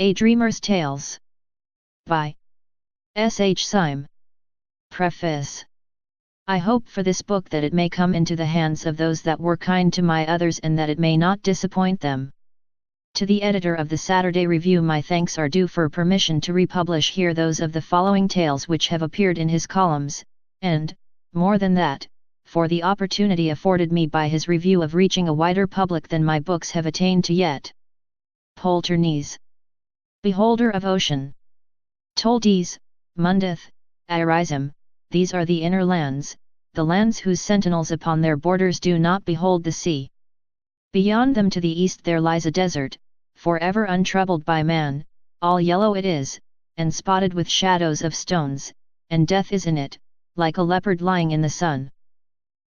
A Dreamer's Tales. By S. H. Sime. Preface. I hope for this book that it may come into the hands of those that were kind to my others and that it may not disappoint them. To the editor of the Saturday Review my thanks are due for permission to republish here those of the following tales which have appeared in his columns, and, more than that, for the opportunity afforded me by his review of reaching a wider public than my books have attained to yet. Polternies. Beholder of Ocean. Toldes, Mundeth, Irism, these are the inner lands, the lands whose sentinels upon their borders do not behold the sea. Beyond them to the east there lies a desert, forever untroubled by man, all yellow it is, and spotted with shadows of stones, and death is in it, like a leopard lying in the sun.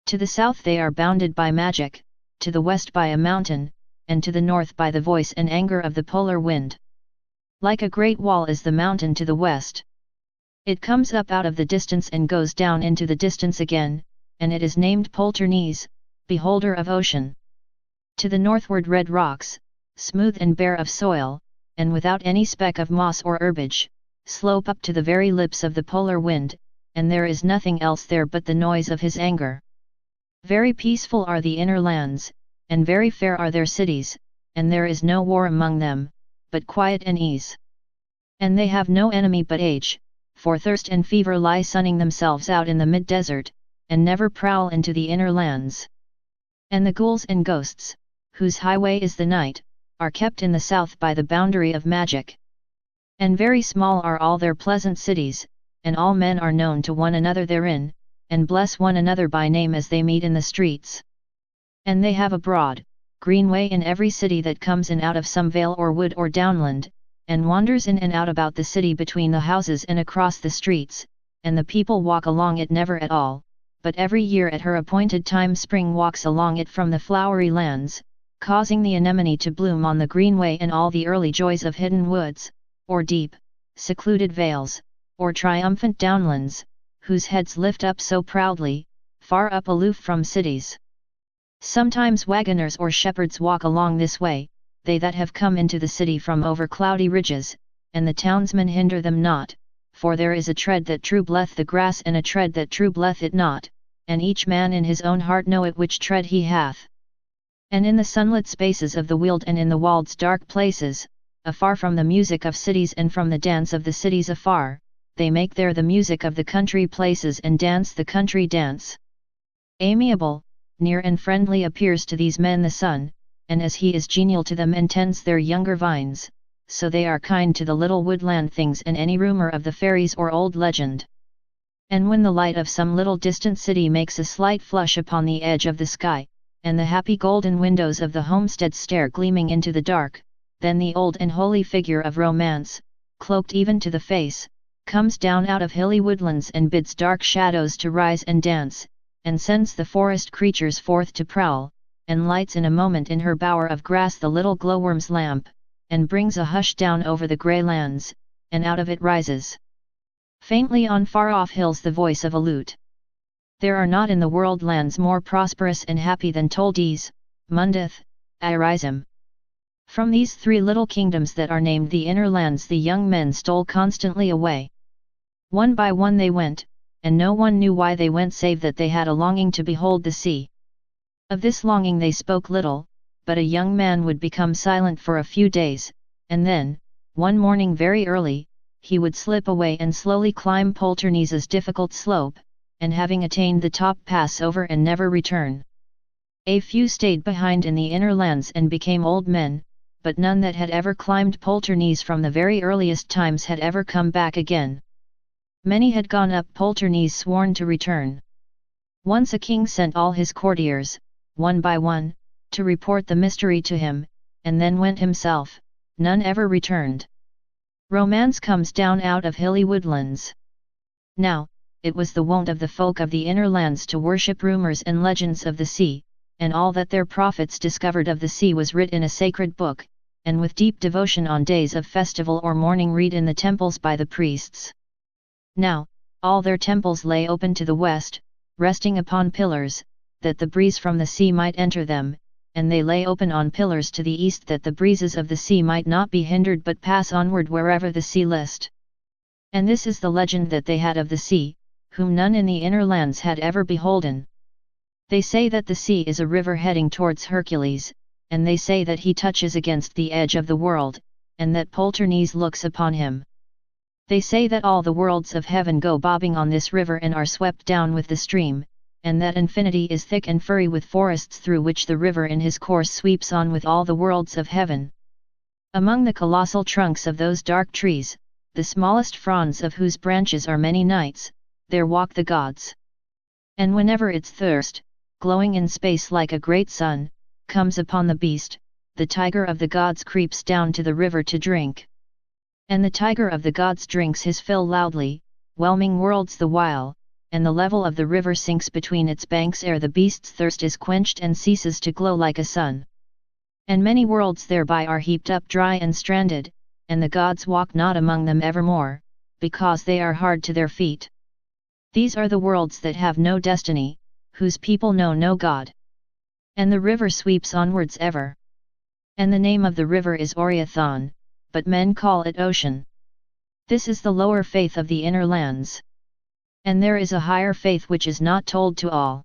To the south they are bounded by magic, to the west by a mountain, and to the north by the voice and anger of the polar wind. Like a great wall is the mountain to the west. It comes up out of the distance and goes down into the distance again, and it is named Polternies, Beholder of Ocean. To the northward red rocks, smooth and bare of soil, and without any speck of moss or herbage, slope up to the very lips of the polar wind, and there is nothing else there but the noise of his anger. Very peaceful are the inner lands, and very fair are their cities, and there is no war among them, but quiet and ease. And they have no enemy but age, for thirst and fever lie sunning themselves out in the mid-desert, and never prowl into the inner lands. And the ghouls and ghosts, whose highway is the night, are kept in the south by the boundary of magic. And very small are all their pleasant cities, and all men are known to one another therein, and bless one another by name as they meet in the streets. And they have a broad, green way in every city that comes in out of some vale or wood or downland, and wanders in and out about the city between the houses and across the streets, and the people walk along it never at all, but every year at her appointed time spring walks along it from the flowery lands, causing the anemone to bloom on the green way and all the early joys of hidden woods, or deep, secluded vales, or triumphant downlands, whose heads lift up so proudly, far up aloof from cities. Sometimes waggoners or shepherds walk along this way, they that have come into the city from over cloudy ridges, and the townsmen hinder them not, for there is a tread that troubleth the grass and a tread that troubleth it not, and each man in his own heart knoweth which tread he hath. And in the sunlit spaces of the weald and in the walled dark places, afar from the music of cities and from the dance of the cities afar, they make there the music of the country places and dance the country dance. Amiable, near and friendly appears to these men the sun, and as he is genial to them and tends their younger vines, so they are kind to the little woodland things and any rumour of the fairies or old legend. And when the light of some little distant city makes a slight flush upon the edge of the sky, and the happy golden windows of the homesteads stare gleaming into the dark, then the old and holy figure of romance, cloaked even to the face, comes down out of hilly woodlands and bids dark shadows to rise and dance, and sends the forest creatures forth to prowl, and lights in a moment in her bower of grass the little glowworm's lamp, and brings a hush down over the grey lands, and out of it rises faintly on far-off hills the voice of a lute. There are not in the world lands more prosperous and happy than Toldes, Mundeth, Irism. From these three little kingdoms that are named the inner lands the young men stole constantly away. One by one they went, and no one knew why they went save that they had a longing to behold the sea. Of this longing they spoke little, but a young man would become silent for a few days, and then, one morning very early, he would slip away and slowly climb Polternies' difficult slope, and having attained the top pass over and never return. A few stayed behind in the inner lands and became old men, but none that had ever climbed Polternies from the very earliest times had ever come back again. Many had gone up Polternies sworn to return. Once a king sent all his courtiers, one by one, to report the mystery to him, and then went himself, none ever returned. Romance comes down out of hilly woodlands. Now, it was the wont of the folk of the inner lands to worship rumours and legends of the sea, and all that their prophets discovered of the sea was writ in a sacred book, and with deep devotion on days of festival or mourning read in the temples by the priests. Now, all their temples lay open to the west, resting upon pillars, that the breeze from the sea might enter them, and they lay open on pillars to the east that the breezes of the sea might not be hindered but pass onward wherever the sea list. And this is the legend that they had of the sea, whom none in the inner lands had ever beholden. They say that the sea is a river heading towards Hercules, and they say that he touches against the edge of the world, and that Polternes looks upon him. They say that all the worlds of heaven go bobbing on this river and are swept down with the stream, and that infinity is thick and furry with forests through which the river in his course sweeps on with all the worlds of heaven. Among the colossal trunks of those dark trees, the smallest fronds of whose branches are many nights, there walk the gods. And whenever its thirst, glowing in space like a great sun, comes upon the beast, the tiger of the gods creeps down to the river to drink. And the tiger of the gods drinks his fill loudly, whelming worlds the while, and the level of the river sinks between its banks ere the beast's thirst is quenched and ceases to glow like a sun. And many worlds thereby are heaped up dry and stranded, and the gods walk not among them evermore, because they are hard to their feet. These are the worlds that have no destiny, whose people know no God. And the river sweeps onwards ever. And the name of the river is Oreathon, but men call it ocean. This is the lower faith of the inner lands. And there is a higher faith which is not told to all.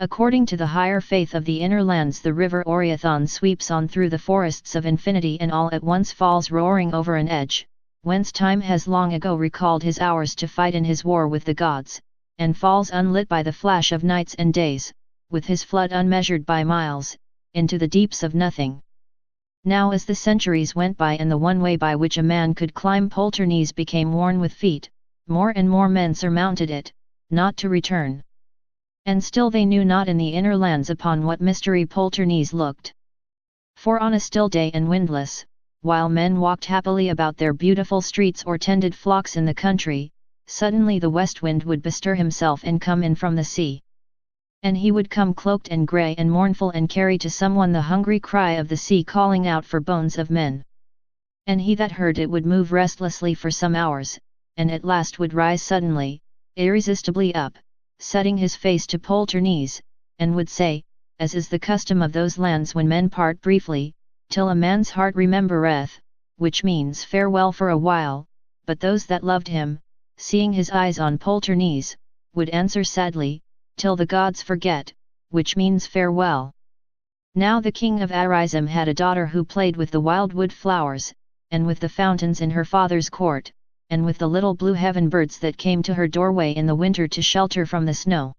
According to the higher faith of the inner lands, the river Oreathon sweeps on through the forests of infinity and all at once falls roaring over an edge, whence time has long ago recalled his hours to fight in his war with the gods, and falls unlit by the flash of nights and days, with his flood unmeasured by miles, into the deeps of nothing. Now as the centuries went by and the one way by which a man could climb Polternes became worn with feet, more and more men surmounted it, not to return. And still they knew not in the inner lands upon what mystery Polternes looked. For on a still day and windless, while men walked happily about their beautiful streets or tended flocks in the country, suddenly the west wind would bestir himself and come in from the sea. And he would come cloaked and grey and mournful and carry to someone the hungry cry of the sea calling out for bones of men. And he that heard it would move restlessly for some hours, and at last would rise suddenly, irresistibly up, setting his face to Polternes, and would say, as is the custom of those lands when men part briefly, till a man's heart remembereth, which means farewell for a while, but those that loved him, seeing his eyes on Polternes, would answer sadly, till the gods forget, which means farewell. Now the king of Arizim had a daughter who played with the wildwood flowers, and with the fountains in her father's court, and with the little blue heaven birds that came to her doorway in the winter to shelter from the snow.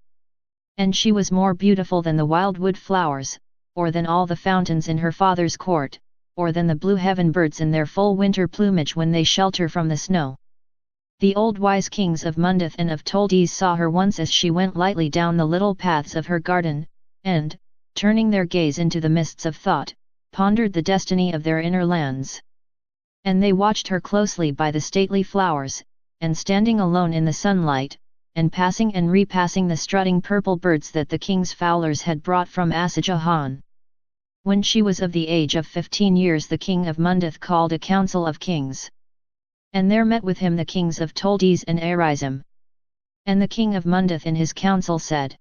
And she was more beautiful than the wildwood flowers, or than all the fountains in her father's court, or than the blue heaven birds in their full winter plumage when they shelter from the snow. The old wise kings of Mundith and of Toldes saw her once as she went lightly down the little paths of her garden, and, turning their gaze into the mists of thought, pondered the destiny of their inner lands. And they watched her closely by the stately flowers, and standing alone in the sunlight, and passing and repassing the strutting purple birds that the king's fowlers had brought from Asajahan. When she was of the age of 15 years, the king of Mundith called a council of kings. And there met with him the kings of Toldes and Arizim. And the king of Mundith in his council said,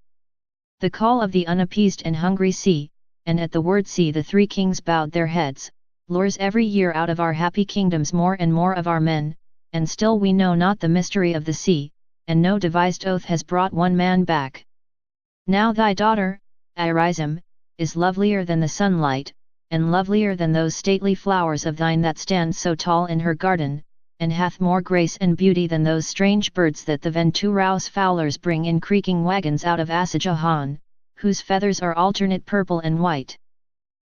"The call of the unappeased and hungry sea," and at the word sea the three kings bowed their heads, "lures every year out of our happy kingdoms more and more of our men, and still we know not the mystery of the sea, and no devised oath has brought one man back. Now thy daughter, Arizim, is lovelier than the sunlight, and lovelier than those stately flowers of thine that stand so tall in her garden, and hath more grace and beauty than those strange birds that the Venturaus fowlers bring in creaking wagons out of Asajahan, whose feathers are alternate purple and white.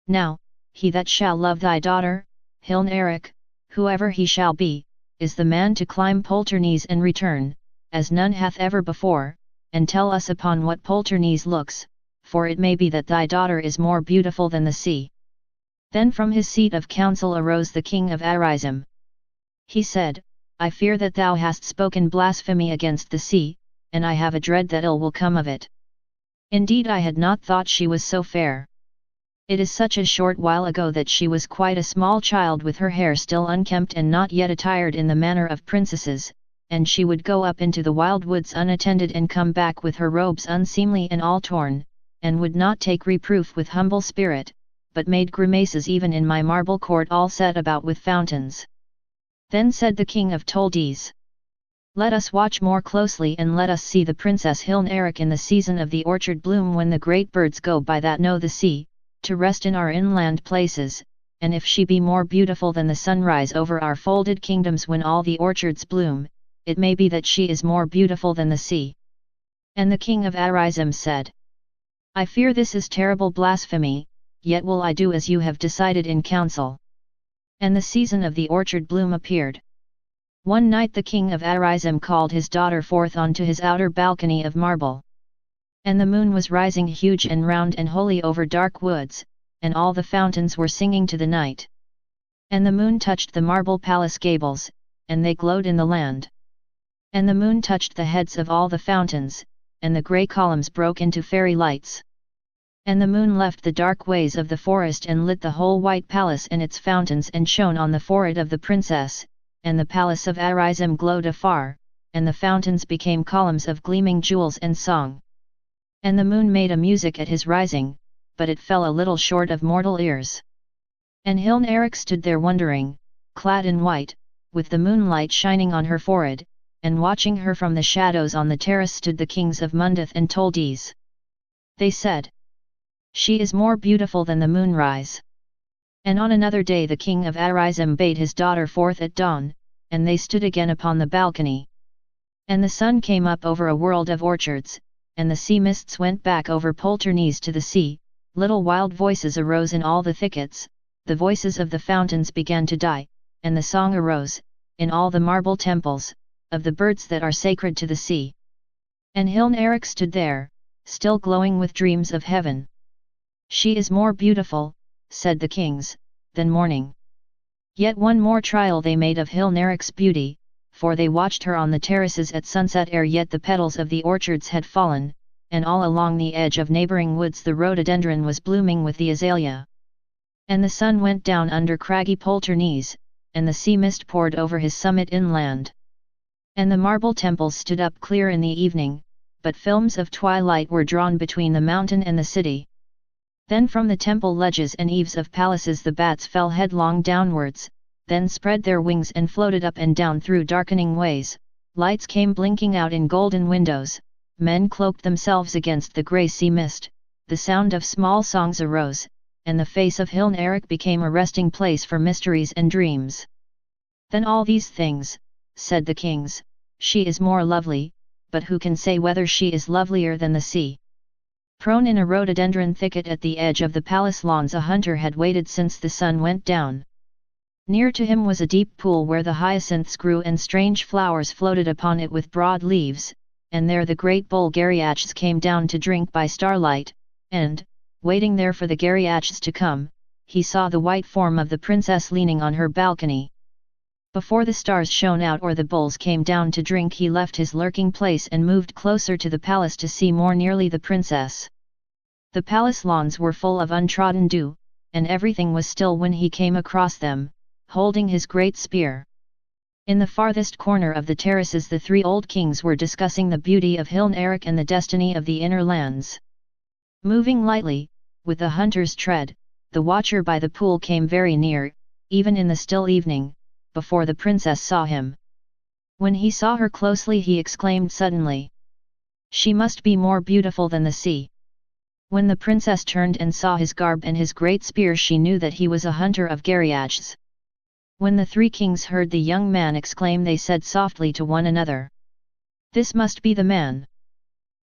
Now, he that shall love thy daughter, Hilnaric, whoever he shall be, is the man to climb Polternes and return, as none hath ever before, and tell us upon what Polternes looks, for it may be that thy daughter is more beautiful than the sea." Then from his seat of council arose the king of Arizim. He said, "I fear that thou hast spoken blasphemy against the sea, and I have a dread that ill will come of it. Indeed I had not thought she was so fair. It is such a short while ago that she was quite a small child with her hair still unkempt and not yet attired in the manner of princesses, and she would go up into the wild woods unattended and come back with her robes unseemly and all torn, and would not take reproof with humble spirit, but made grimaces even in my marble court all set about with fountains. Then said the king of Toldes, let us watch more closely and let us see the Princess Hilnaric in the season of the orchard bloom when the great birds go by that know the sea, to rest in our inland places, and if she be more beautiful than the sunrise over our folded kingdoms when all the orchards bloom, it may be that she is more beautiful than the sea. And the king of Arizim said, I fear this is terrible blasphemy, yet will I do as you have decided in council. And the season of the orchard bloom appeared. One night the king of Arizim called his daughter forth onto his outer balcony of marble. And the moon was rising huge and round and holy over dark woods, and all the fountains were singing to the night. And the moon touched the marble palace gables, and they glowed in the land. And the moon touched the heads of all the fountains, and the grey columns broke into fairy lights. And the moon left the dark ways of the forest and lit the whole white palace and its fountains and shone on the forehead of the princess, and the palace of Arizim glowed afar, and the fountains became columns of gleaming jewels and song. And the moon made a music at his rising, but it fell a little short of mortal ears. And Hilnaric stood there wondering, clad in white, with the moonlight shining on her forehead, and watching her from the shadows on the terrace stood the kings of Mundeth and Toldes. They said, she is more beautiful than the moonrise. And on another day the king of Arizim bade his daughter forth at dawn, and they stood again upon the balcony. And the sun came up over a world of orchards, and the sea mists went back over Polternes to the sea, little wild voices arose in all the thickets, the voices of the fountains began to die, and the song arose, in all the marble temples, of the birds that are sacred to the sea. And Hilnaric stood there, still glowing with dreams of heaven. She is more beautiful, said the kings, than morning. Yet one more trial they made of Hilnaric's beauty, for they watched her on the terraces at sunset ere yet the petals of the orchards had fallen, and all along the edge of neighbouring woods the rhododendron was blooming with the azalea. And the sun went down under craggy Polternes, and the sea mist poured over his summit inland. And the marble temples stood up clear in the evening, but films of twilight were drawn between the mountain and the city. Then from the temple ledges and eaves of palaces the bats fell headlong downwards, then spread their wings and floated up and down through darkening ways, lights came blinking out in golden windows, men cloaked themselves against the grey sea mist, the sound of small songs arose, and the face of Hilnaric became a resting place for mysteries and dreams. Then all these things, said the kings, she is more lovely, but who can say whether she is lovelier than the sea? Prone in a rhododendron thicket at the edge of the palace lawns a hunter had waited since the sun went down. Near to him was a deep pool where the hyacinths grew and strange flowers floated upon it with broad leaves, and there the great bull Gariachs came down to drink by starlight, and, waiting there for the Gariachs to come, he saw the white form of the princess leaning on her balcony. Before the stars shone out or the bulls came down to drink he left his lurking place and moved closer to the palace to see more nearly the princess. The palace lawns were full of untrodden dew, and everything was still when he came across them, holding his great spear. In the farthest corner of the terraces the three old kings were discussing the beauty of Hilnaric and the destiny of the inner lands. Moving lightly, with the hunter's tread, the watcher by the pool came very near, even in the still evening, before the princess saw him. When he saw her closely he exclaimed suddenly, she must be more beautiful than the sea. When the princess turned and saw his garb and his great spear she knew that he was a hunter of Gariachs. When the three kings heard the young man exclaim they said softly to one another, this must be the man.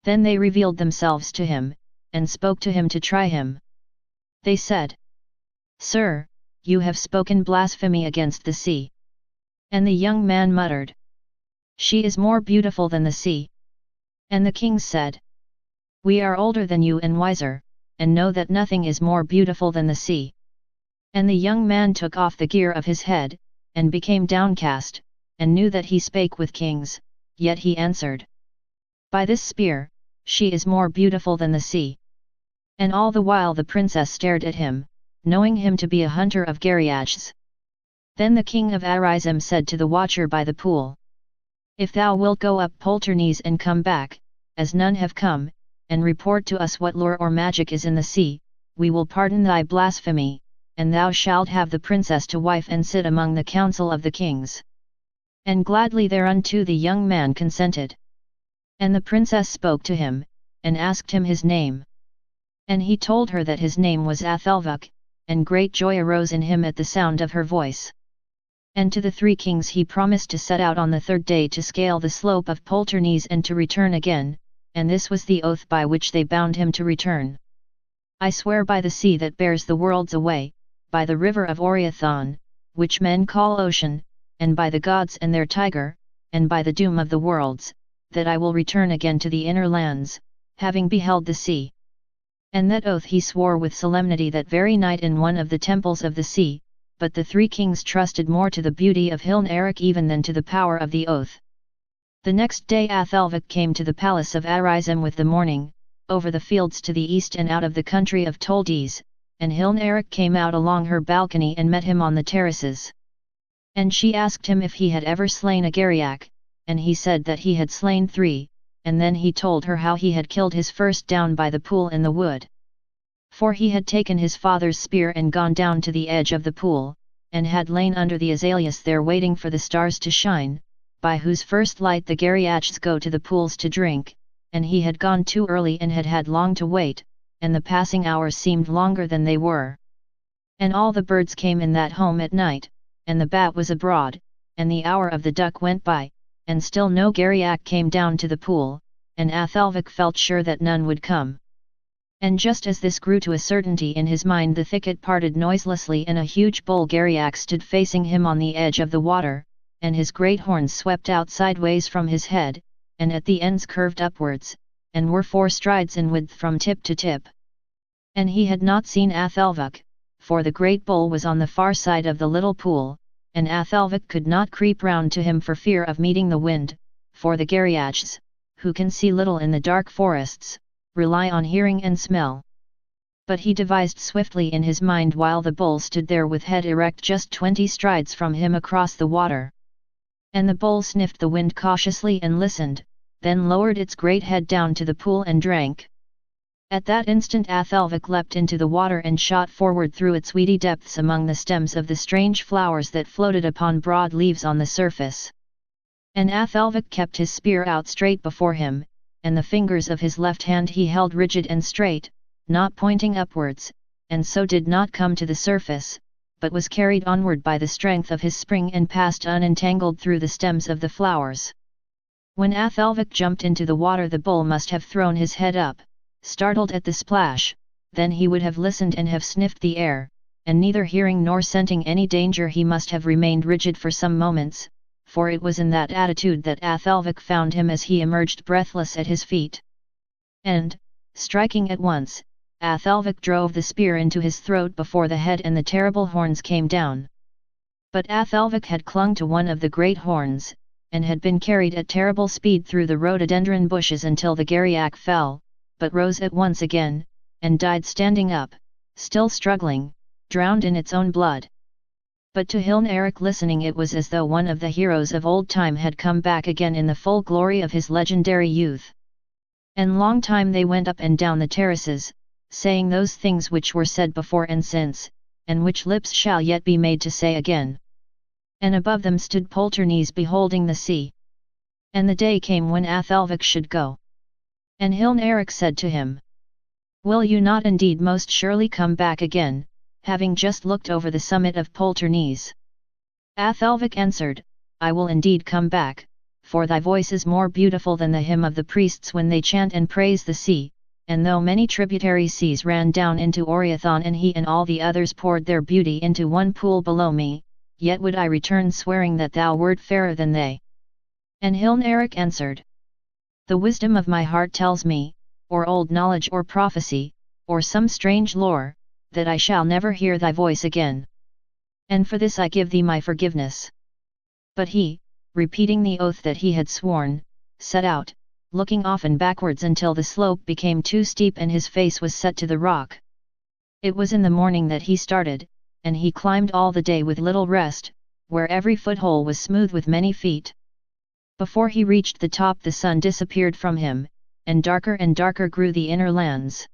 Then they revealed themselves to him, and spoke to him to try him. They said, Sir, you have spoken blasphemy against the sea. And the young man muttered, she is more beautiful than the sea. And the kings said, we are older than you and wiser, and know that nothing is more beautiful than the sea. And the young man took off the gear of his head, and became downcast, and knew that he spake with kings, yet he answered, by this spear, she is more beautiful than the sea. And all the while the princess stared at him, knowing him to be a hunter of Gariachs. Then the king of Arizim said to the watcher by the pool, if thou wilt go up Polternes and come back, as none have come, and report to us what lore or magic is in the sea, we will pardon thy blasphemy, and thou shalt have the princess to wife and sit among the council of the kings." And gladly thereunto the young man consented. And the princess spoke to him, and asked him his name. And he told her that his name was Athelvok, and great joy arose in him at the sound of her voice. And to the 3 kings he promised to set out on the 3rd day to scale the slope of Polternes and to return again, and this was the oath by which they bound him to return. "I swear by the sea that bears the worlds away, by the river of Oreathon, which men call ocean, and by the gods and their tiger, and by the doom of the worlds, that I will return again to the inner lands, having beheld the sea." And that oath he swore with solemnity that very night in one of the temples of the sea, but the 3 kings trusted more to the beauty of Hilnaric even than to the power of the oath. The next day Athelvok came to the palace of Arizem with the morning, over the fields to the east and out of the country of Toldes, and Hilnaric came out along her balcony and met him on the terraces. And she asked him if he had ever slain a Gariac, and he said that he had slain 3, and then he told her how he had killed his first down by the pool in the wood. For he had taken his father's spear and gone down to the edge of the pool, and had lain under the azaleas there waiting for the stars to shine, by whose first light the Gariacs go to the pools to drink, and he had gone too early and had long to wait, and the passing hours seemed longer than they were. And all the birds came in that home at night, and the bat was abroad, and the hour of the duck went by, and still no Gariac came down to the pool, and Athelvok felt sure that none would come. And just as this grew to a certainty in his mind, the thicket parted noiselessly and a huge bull Gariac stood facing him on the edge of the water, and his great horns swept out sideways from his head, and at the ends curved upwards, and were 4 strides in width from tip to tip. And he had not seen Athelvok, for the great bull was on the far side of the little pool, and Athelvok could not creep round to him for fear of meeting the wind, for the Gariacs, who can see little in the dark forests, rely on hearing and smell. But he devised swiftly in his mind while the bull stood there with head erect just 20 strides from him across the water. And the bull sniffed the wind cautiously and listened, then lowered its great head down to the pool and drank. At that instant Athelvok leapt into the water and shot forward through its weedy depths among the stems of the strange flowers that floated upon broad leaves on the surface. And Athelvok kept his spear out straight before him, and the fingers of his left hand he held rigid and straight, not pointing upwards, and so did not come to the surface, but was carried onward by the strength of his spring and passed unentangled through the stems of the flowers. When Athelvok jumped into the water, the bull must have thrown his head up, startled at the splash, then he would have listened and have sniffed the air, and neither hearing nor scenting any danger he must have remained rigid for some moments, for it was in that attitude that Athelvok found him as he emerged breathless at his feet. And, striking at once, Athelvok drove the spear into his throat before the head and the terrible horns came down. But Athelvok had clung to one of the great horns, and had been carried at terrible speed through the rhododendron bushes until the Gariac fell, but rose at once again, and died standing up, still struggling, drowned in its own blood. But to Hilnaric listening it was as though one of the heroes of old time had come back again in the full glory of his legendary youth. And long time they went up and down the terraces, saying those things which were said before and since, and which lips shall yet be made to say again. And above them stood Polternes beholding the sea. And the day came when Athelvok should go. And Hilnaric said to him, "Will you not indeed most surely come back again, having just looked over the summit of Polternes?" Athelvok answered, "I will indeed come back, for thy voice is more beautiful than the hymn of the priests when they chant and praise the sea, and though many tributary seas ran down into Oreathon and he and all the others poured their beauty into one pool below me, yet would I return swearing that thou wert fairer than they." And Hilnaric answered, "The wisdom of my heart tells me, or old knowledge or prophecy, or some strange lore, that I shall never hear thy voice again. And for this I give thee my forgiveness." But he, repeating the oath that he had sworn, set out, looking often backwards until the slope became too steep and his face was set to the rock. It was in the morning that he started, and he climbed all the day with little rest, where every foothold was smooth with many feet. Before he reached the top the sun disappeared from him, and darker grew the inner lands.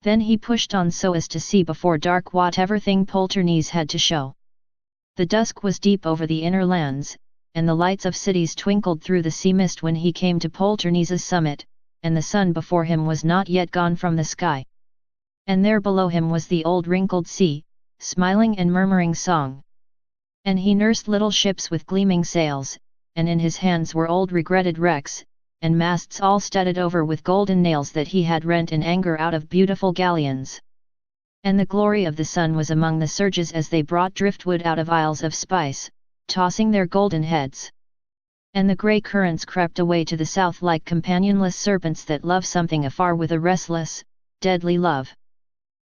Then he pushed on so as to see before dark whatever thing Polternes had to show. The dusk was deep over the inner lands, and the lights of cities twinkled through the sea mist when he came to Polternes' summit, and the sun before him was not yet gone from the sky. And there below him was the old wrinkled sea, smiling and murmuring song. And he nursed little ships with gleaming sails, and in his hands were old regretted wrecks, and masts all studded over with golden nails that he had rent in anger out of beautiful galleons. And the glory of the sun was among the surges as they brought driftwood out of isles of spice, tossing their golden heads. And the grey currents crept away to the south like companionless serpents that love something afar with a restless, deadly love.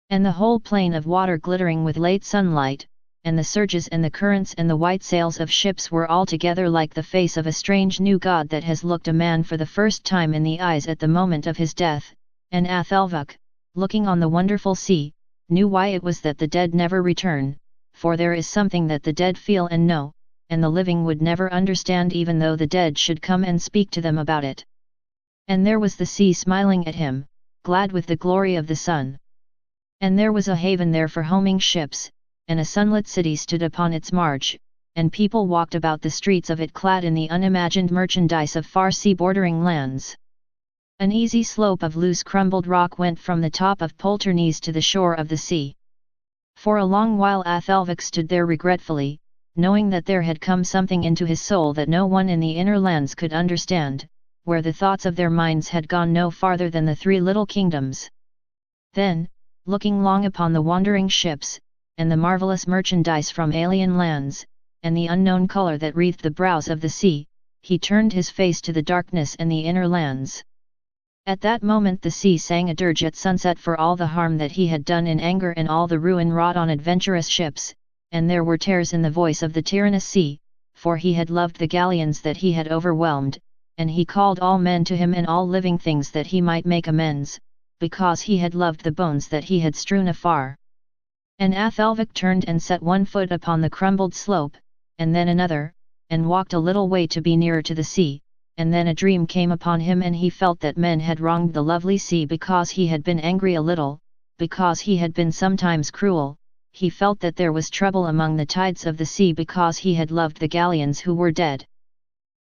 And the whole plain of water glittering with late sunlight, and the surges and the currents and the white sails of ships were altogether like the face of a strange new god that has looked a man for the first time in the eyes at the moment of his death, and Athelvok, looking on the wonderful sea, knew why it was that the dead never return, for there is something that the dead feel and know, and the living would never understand even though the dead should come and speak to them about it. And there was the sea smiling at him, glad with the glory of the sun. And there was a haven there for homing ships, and a sunlit city stood upon its marge, and people walked about the streets of it clad in the unimagined merchandise of far sea-bordering lands. An easy slope of loose crumbled rock went from the top of Polternes to the shore of the sea. For a long while Athelvok stood there regretfully, knowing that there had come something into his soul that no one in the inner lands could understand, where the thoughts of their minds had gone no farther than the three little kingdoms. Then, looking long upon the wandering ships, and the marvelous merchandise from alien lands, and the unknown color that wreathed the brows of the sea, he turned his face to the darkness and the inner lands. At that moment the sea sang a dirge at sunset for all the harm that he had done in anger and all the ruin wrought on adventurous ships, and there were tears in the voice of the tyrannous sea, for he had loved the galleons that he had overwhelmed, and he called all men to him and all living things that he might make amends, because he had loved the bones that he had strewn afar. And Athelvok turned and set one foot upon the crumbled slope, and then another, and walked a little way to be nearer to the sea, and then a dream came upon him and he felt that men had wronged the lovely sea because he had been angry a little, because he had been sometimes cruel, he felt that there was trouble among the tides of the sea because he had loved the galleons who were dead.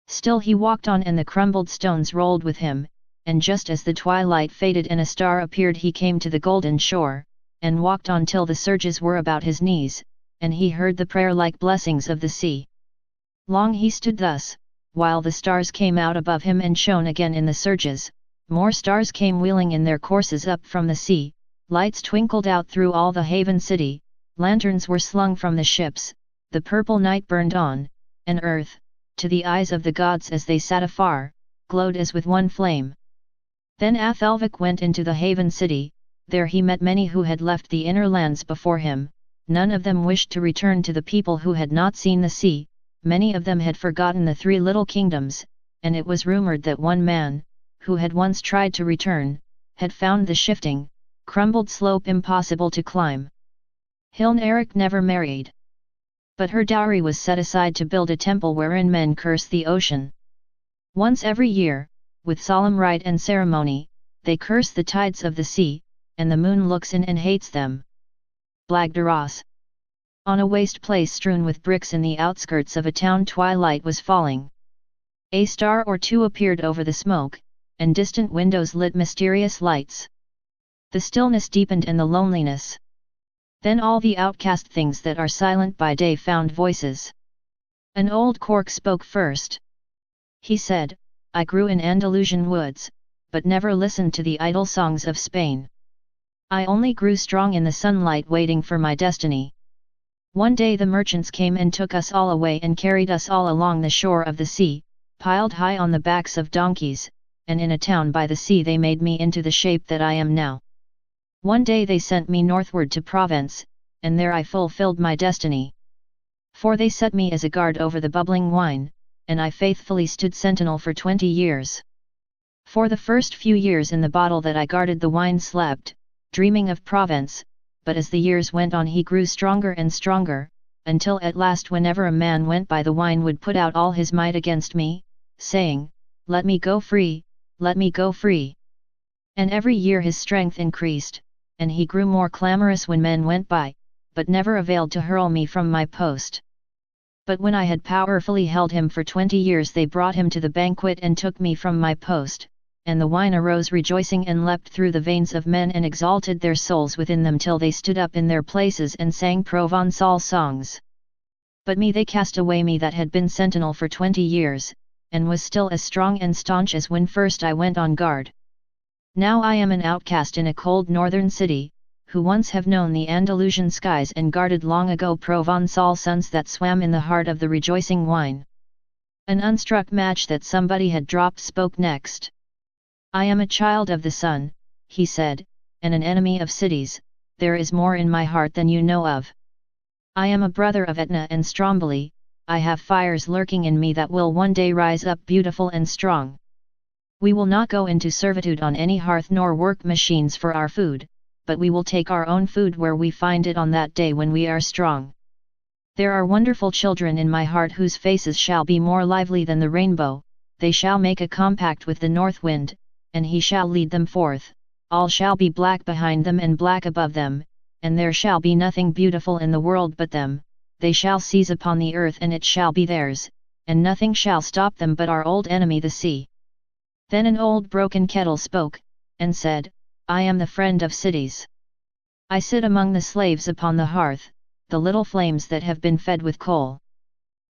Still he walked on and the crumbled stones rolled with him, and just as the twilight faded and a star appeared he came to the golden shore, and walked on till the surges were about his knees, and he heard the prayer-like blessings of the sea. Long he stood thus, while the stars came out above him and shone again in the surges, more stars came wheeling in their courses up from the sea, lights twinkled out through all the haven city, lanterns were slung from the ships, the purple night burned on, and earth, to the eyes of the gods as they sat afar, glowed as with one flame. Then Athelvok went into the haven city. There he met many who had left the inner lands before him, none of them wished to return to the people who had not seen the sea, many of them had forgotten the three little kingdoms, and it was rumored that one man, who had once tried to return, had found the shifting, crumbled slope impossible to climb. Hilnaric never married. But her dowry was set aside to build a temple wherein men curse the ocean. Once every year, with solemn rite and ceremony, they curse the tides of the sea, and the moon looks in and hates them. Duras. On a waste place strewn with bricks in the outskirts of a town twilight was falling. A star or two appeared over the smoke, and distant windows lit mysterious lights. The stillness deepened and the loneliness. Then all the outcast things that are silent by day found voices. An old cork spoke first. He said, "I grew in Andalusian woods, but never listened to the idle songs of Spain. I only grew strong in the sunlight waiting for my destiny. One day the merchants came and took us all away and carried us all along the shore of the sea, piled high on the backs of donkeys, and in a town by the sea they made me into the shape that I am now. One day they sent me northward to Provence, and there I fulfilled my destiny. For they set me as a guard over the bubbling wine, and I faithfully stood sentinel for 20 years. For the first few years in the bottle that I guarded the wine slept, dreaming of Provence, but as the years went on he grew stronger and stronger, until at last whenever a man went by the wine would put out all his might against me, saying, 'Let me go free, let me go free.' And every year his strength increased, and he grew more clamorous when men went by, but never availed to hurl me from my post. But when I had powerfully held him for 20 years they brought him to the banquet and took me from my post, and the wine arose rejoicing and leapt through the veins of men and exalted their souls within them till they stood up in their places and sang Provençal songs. But me they cast away, me that had been sentinel for 20 years, and was still as strong and staunch as when first I went on guard. Now I am an outcast in a cold northern city, who once have known the Andalusian skies and guarded long ago Provençal suns that swam in the heart of the rejoicing wine. An unstruck match that somebody had dropped spoke next. I am a child of the sun, he said, and an enemy of cities. There is more in my heart than you know of. I am a brother of Etna and Stromboli. I have fires lurking in me that will one day rise up beautiful and strong. We will not go into servitude on any hearth nor work machines for our food, but we will take our own food where we find it on that day when we are strong. There are wonderful children in my heart whose faces shall be more lively than the rainbow. They shall make a compact with the north wind, and he shall lead them forth. All shall be black behind them and black above them, and there shall be nothing beautiful in the world but them. They shall seize upon the earth and it shall be theirs, and nothing shall stop them but our old enemy the sea. Then an old broken kettle spoke, and said, I am the friend of cities. I sit among the slaves upon the hearth, the little flames that have been fed with coal.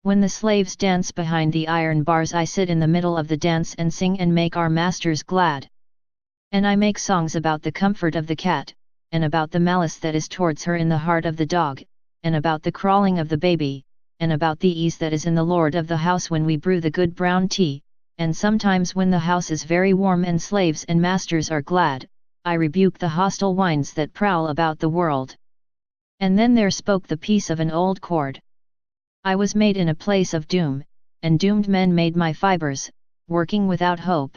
When the slaves dance behind the iron bars I sit in the middle of the dance and sing and make our masters glad. And I make songs about the comfort of the cat, and about the malice that is towards her in the heart of the dog, and about the crawling of the baby, and about the ease that is in the lord of the house when we brew the good brown tea, and sometimes when the house is very warm and slaves and masters are glad, I rebuke the hostile winds that prowl about the world. And then there spoke the piece of an old chord. I was made in a place of doom, and doomed men made my fibers, working without hope.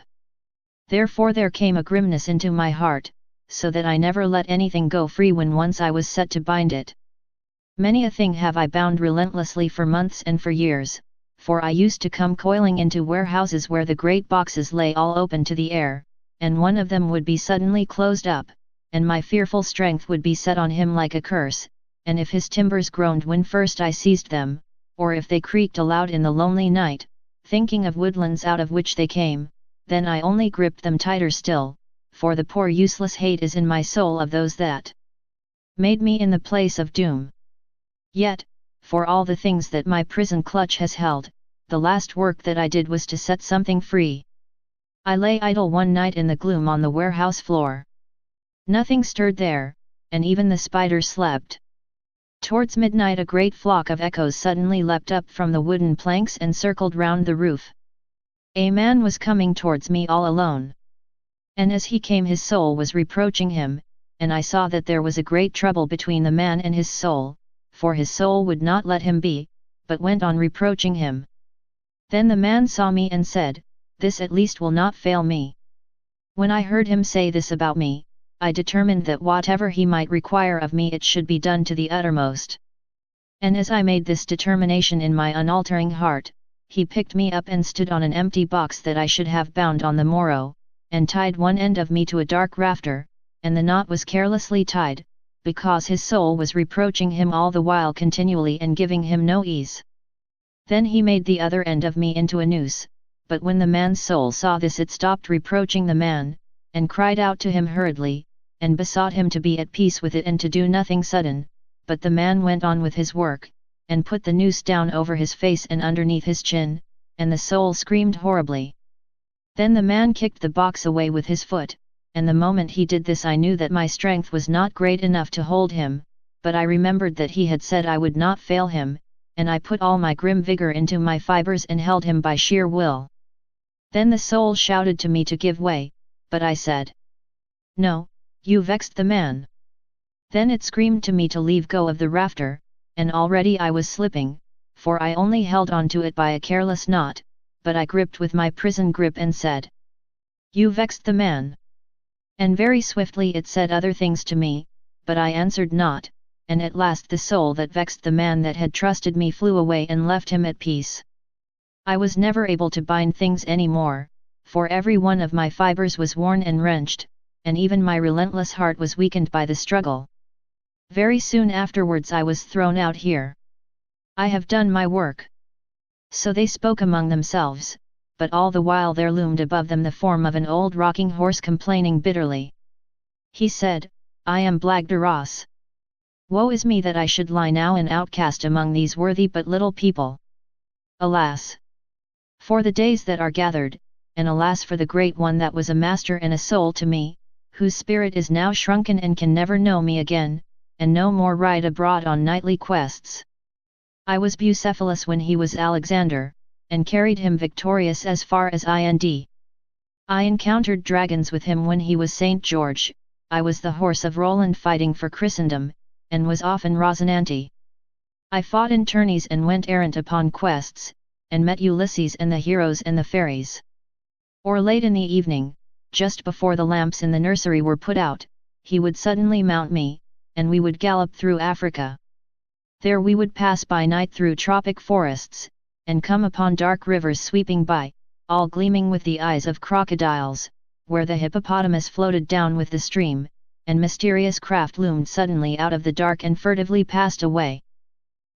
Therefore there came a grimness into my heart, so that I never let anything go free when once I was set to bind it. Many a thing have I bound relentlessly for months and for years, for I used to come coiling into warehouses where the great boxes lay all open to the air, and one of them would be suddenly closed up, and my fearful strength would be set on him like a curse, and if his timbers groaned when first I seized them, or if they creaked aloud in the lonely night, thinking of woodlands out of which they came, then I only gripped them tighter still, for the poor useless hate is in my soul of those that made me in the place of doom. Yet, for all the things that my prison clutch has held, the last work that I did was to set something free. I lay idle one night in the gloom on the warehouse floor. Nothing stirred there, and even the spiders slept. Towards midnight a great flock of echoes suddenly leapt up from the wooden planks and circled round the roof. A man was coming towards me all alone. And as he came his soul was reproaching him, and I saw that there was a great trouble between the man and his soul, for his soul would not let him be, but went on reproaching him. Then the man saw me and said, This at least will not fail me. When I heard him say this about me, I determined that whatever he might require of me it should be done to the uttermost. And as I made this determination in my unaltering heart, he picked me up and stood on an empty box that I should have bound on the morrow, and tied one end of me to a dark rafter, and the knot was carelessly tied, because his soul was reproaching him all the while continually and giving him no ease. Then he made the other end of me into a noose, but when the man's soul saw this it stopped reproaching the man, and cried out to him hurriedly, and besought him to be at peace with it and to do nothing sudden, but the man went on with his work, and put the noose down over his face and underneath his chin, and the soul screamed horribly. Then the man kicked the box away with his foot, and the moment he did this I knew that my strength was not great enough to hold him, but I remembered that he had said I would not fail him, and I put all my grim vigor into my fibers and held him by sheer will. Then the soul shouted to me to give way, but I said, No, you vexed the man. Then it screamed to me to leave go of the rafter, and already I was slipping, for I only held on to it by a careless knot, but I gripped with my prison grip and said, You vexed the man. And very swiftly it said other things to me, but I answered not, and at last the soul that vexed the man that had trusted me flew away and left him at peace. I was never able to bind things any more, for every one of my fibers was worn and wrenched, and even my relentless heart was weakened by the struggle. Very soon afterwards I was thrown out here. I have done my work. So they spoke among themselves, but all the while there loomed above them the form of an old rocking horse complaining bitterly. He said, I am Duras. Woe is me that I should lie now an outcast among these worthy but little people. Alas! For the days that are gathered, and alas for the great one that was a master and a soul to me, whose spirit is now shrunken and can never know me again, and no more ride abroad on nightly quests. I was Bucephalus when he was Alexander, and carried him victorious as far as Ind. I encountered dragons with him when he was St. George. I was the horse of Roland fighting for Christendom, and was often Rosinante. I fought in tourneys and went errant upon quests, and met Ulysses and the heroes and the fairies. Or late in the evening, just before the lamps in the nursery were put out, he would suddenly mount me, and we would gallop through Africa. There we would pass by night through tropic forests, and come upon dark rivers sweeping by, all gleaming with the eyes of crocodiles, where the hippopotamus floated down with the stream, and mysterious craft loomed suddenly out of the dark and furtively passed away.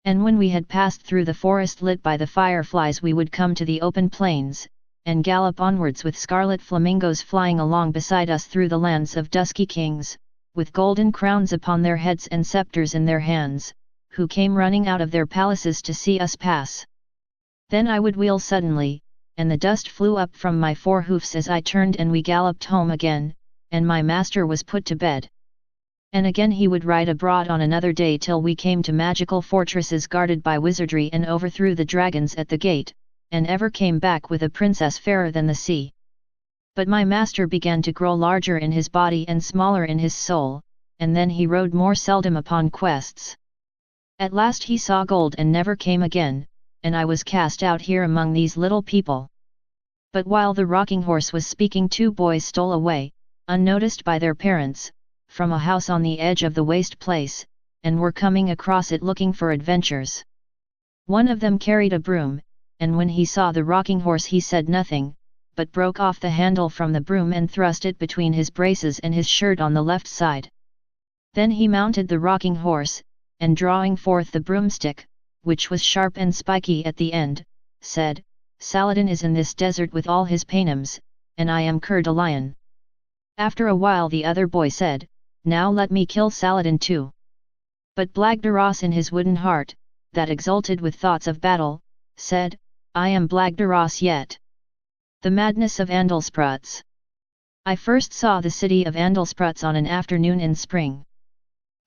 And when we had passed through the forest lit by the fireflies we would come to the open plains, and gallop onwards with scarlet flamingos flying along beside us through the lands of dusky kings, with golden crowns upon their heads and scepters in their hands, who came running out of their palaces to see us pass. Then I would wheel suddenly, and the dust flew up from my forehoofs as I turned and we galloped home again, and my master was put to bed. And again he would ride abroad on another day till we came to magical fortresses guarded by wizardry and overthrew the dragons at the gate, and ever came back with a princess fairer than the sea. But my master began to grow larger in his body and smaller in his soul, and then he rode more seldom upon quests. At last he saw gold and never came again, and I was cast out here among these little people. But while the rocking horse was speaking, 2 boys stole away, unnoticed by their parents, from a house on the edge of the waste place, and were coming across it looking for adventures. One of them carried a broom, and when he saw the rocking horse he said nothing, but broke off the handle from the broom and thrust it between his braces and his shirt on the left side. Then he mounted the rocking horse, and drawing forth the broomstick, which was sharp and spiky at the end, said, Saladin is in this desert with all his paynims, and I am Coeur de Lion. After a while the other boy said, Now let me kill Saladin too. But Duras in his wooden heart, that exulted with thoughts of battle, said, I am Duras yet. The madness of Andelsprutz. I first saw the city of Andelsprutz on an afternoon in spring.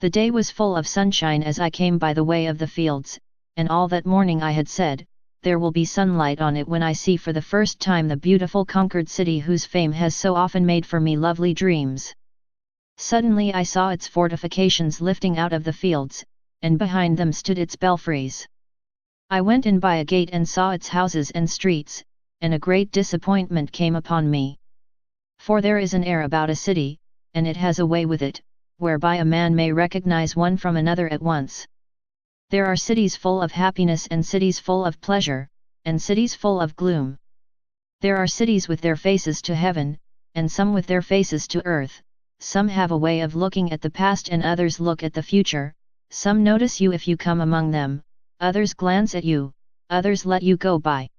The day was full of sunshine as I came by the way of the fields, and all that morning I had said, there will be sunlight on it when I see for the first time the beautiful conquered city whose fame has so often made for me lovely dreams. Suddenly I saw its fortifications lifting out of the fields, and behind them stood its belfries. I went in by a gate and saw its houses and streets, and a great disappointment came upon me. For there is an air about a city, and it has a way with it, whereby a man may recognize one from another at once. There are cities full of happiness and cities full of pleasure, and cities full of gloom. There are cities with their faces to heaven, and some with their faces to earth. Some have a way of looking at the past and others look at the future. Some notice you if you come among them, others glance at you, others let you go by.